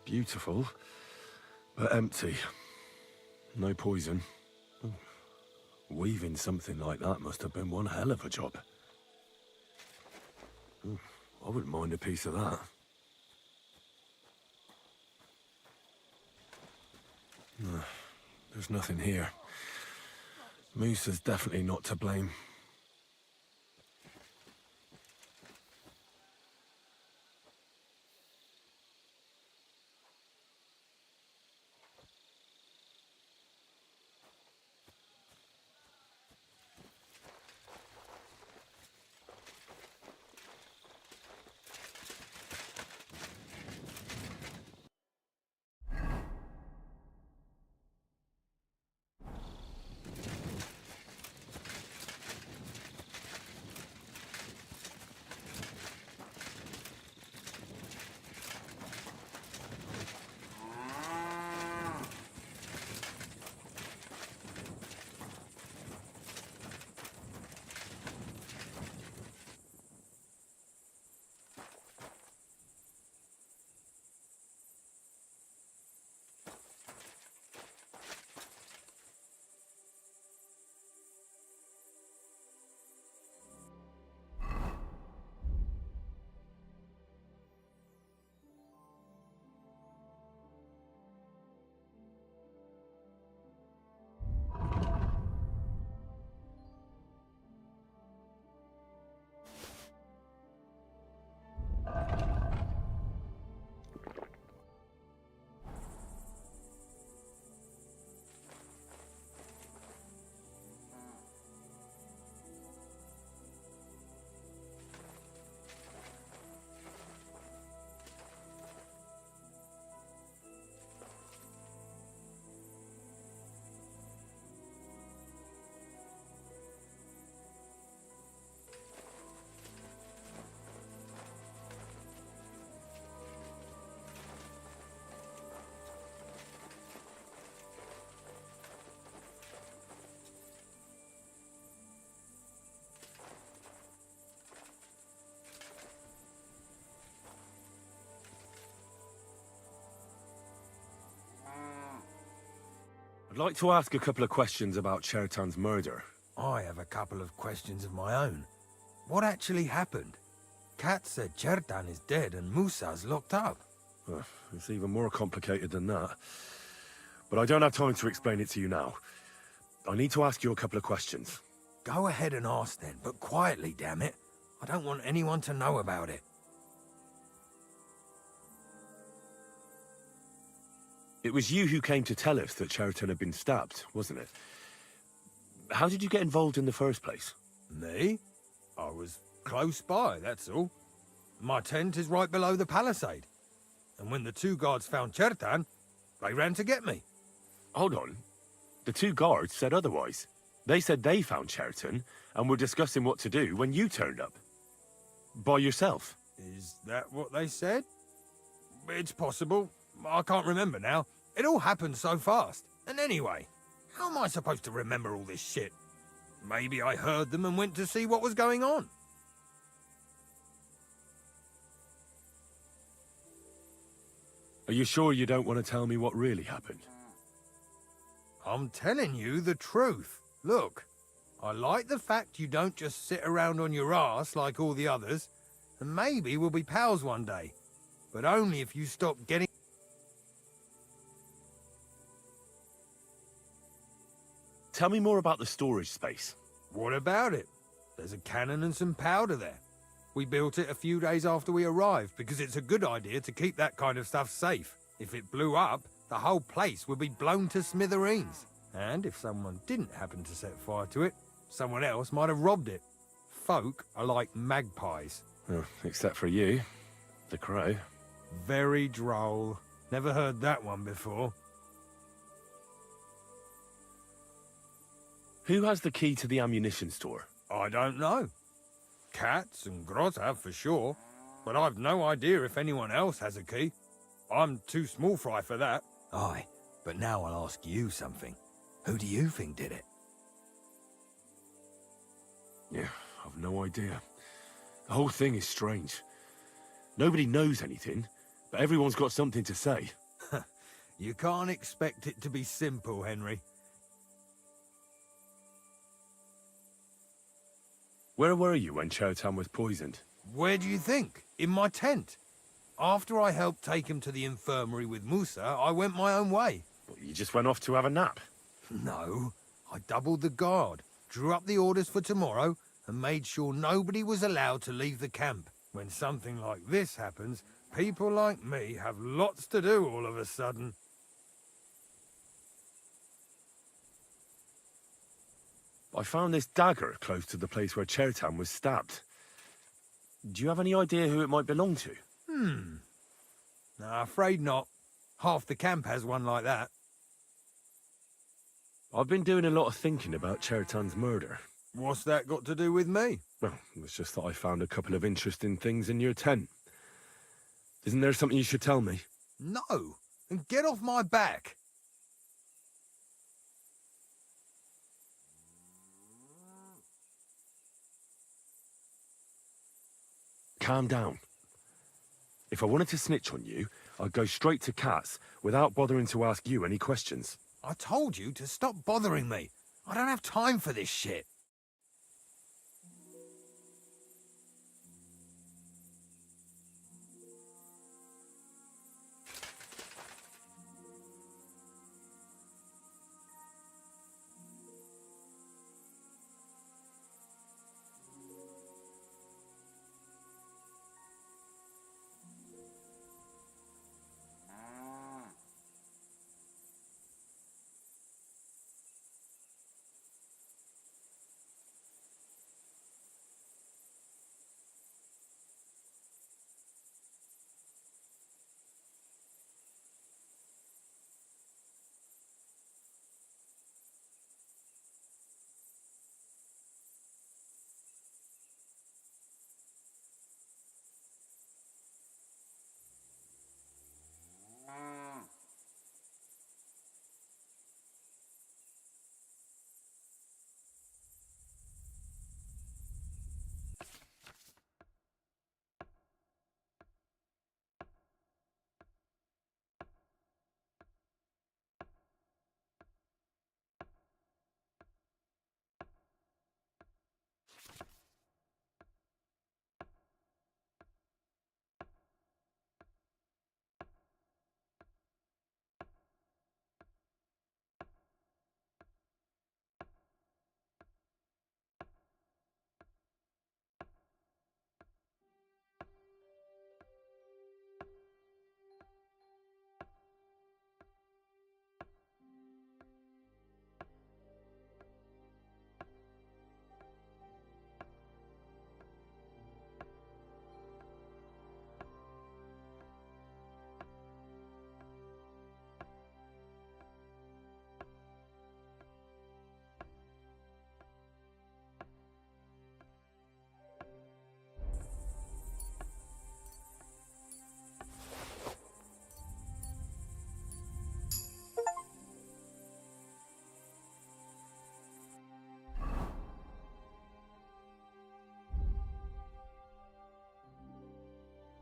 Beautiful, but empty. No poison. Weaving something like that must have been one hell of a job. I wouldn't mind a piece of that. No, there's nothing here. Musa's definitely not to blame. I'd like to ask a couple of questions about Chertan's murder. I have a couple of questions of my own. What actually happened? Kat said Chertan is dead and Musa's locked up. It's even more complicated than that. But I don't have time to explain it to you now. I need to ask you a couple of questions. Go ahead and ask then, but quietly, damn it. I don't want anyone to know about it. It was you who came to tell us that Chertan had been stabbed, wasn't it? How did you get involved in the first place? Me? I was close by, that's all. My tent is right below the palisade. And when the two guards found Chertan, they ran to get me. Hold on. The two guards said otherwise. They said they found Chertan and were discussing what to do when you turned up. By yourself. Is that what they said? It's possible. I can't remember now. It all happened so fast. And anyway, how am I supposed to remember all this shit? Maybe I heard them and went to see what was going on. Are you sure you don't want to tell me what really happened? I'm telling you the truth. Look, I like the fact you don't just sit around on your ass like all the others, and maybe we'll be pals one day. But only if you stop getting... Tell me more about the storage space. What about it? There's a cannon and some powder there. We built it a few days after we arrived because it's a good idea to keep that kind of stuff safe. If it blew up, the whole place would be blown to smithereens. And if someone didn't happen to set fire to it, someone else might have robbed it. Folk are like magpies. Oh, except for you, the crow. Very droll. Never heard that one before. Who has the key to the ammunition store? I don't know. Katz and Groz have for sure, but I've no idea if anyone else has a key. I'm too small fry for that. Aye, but now I'll ask you something. Who do you think did it? Yeah, I've no idea. The whole thing is strange. Nobody knows anything, but everyone's got something to say. You can't expect it to be simple, Henry. Where were you when Chertan was poisoned? Where do you think? In my tent. After I helped take him to the infirmary with Musa, I went my own way. What, you just went off to have a nap? No, I doubled the guard, drew up the orders for tomorrow, and made sure nobody was allowed to leave the camp. When something like this happens, people like me have lots to do all of a sudden. I found this dagger close to the place where Chertan was stabbed. Do you have any idea who it might belong to? No, afraid not. Half the camp has one like that. I've been doing a lot of thinking about Chertan's murder. What's that got to do with me? Well, it's just that I found a couple of interesting things in your tent. Isn't there something you should tell me? No, and get off my back. Calm down. If I wanted to snitch on you, I'd go straight to Katz without bothering to ask you any questions. I told you to stop bothering me. I don't have time for this shit.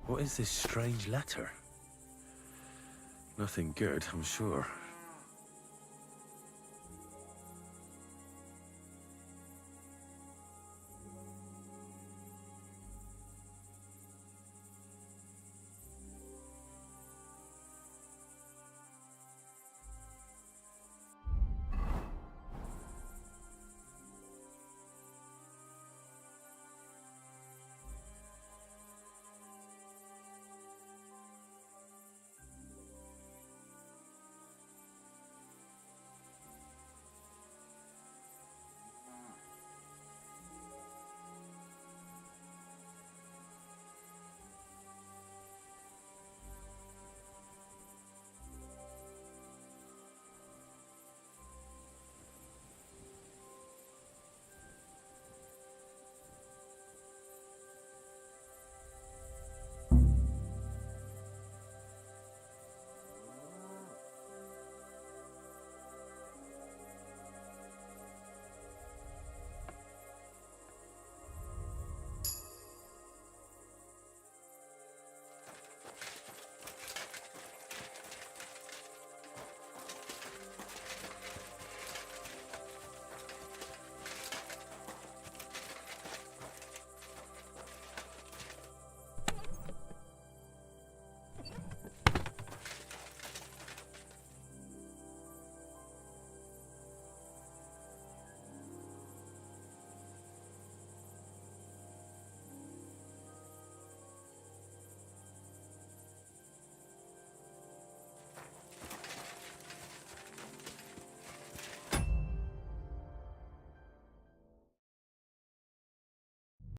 What is this strange letter? Nothing good, I'm sure.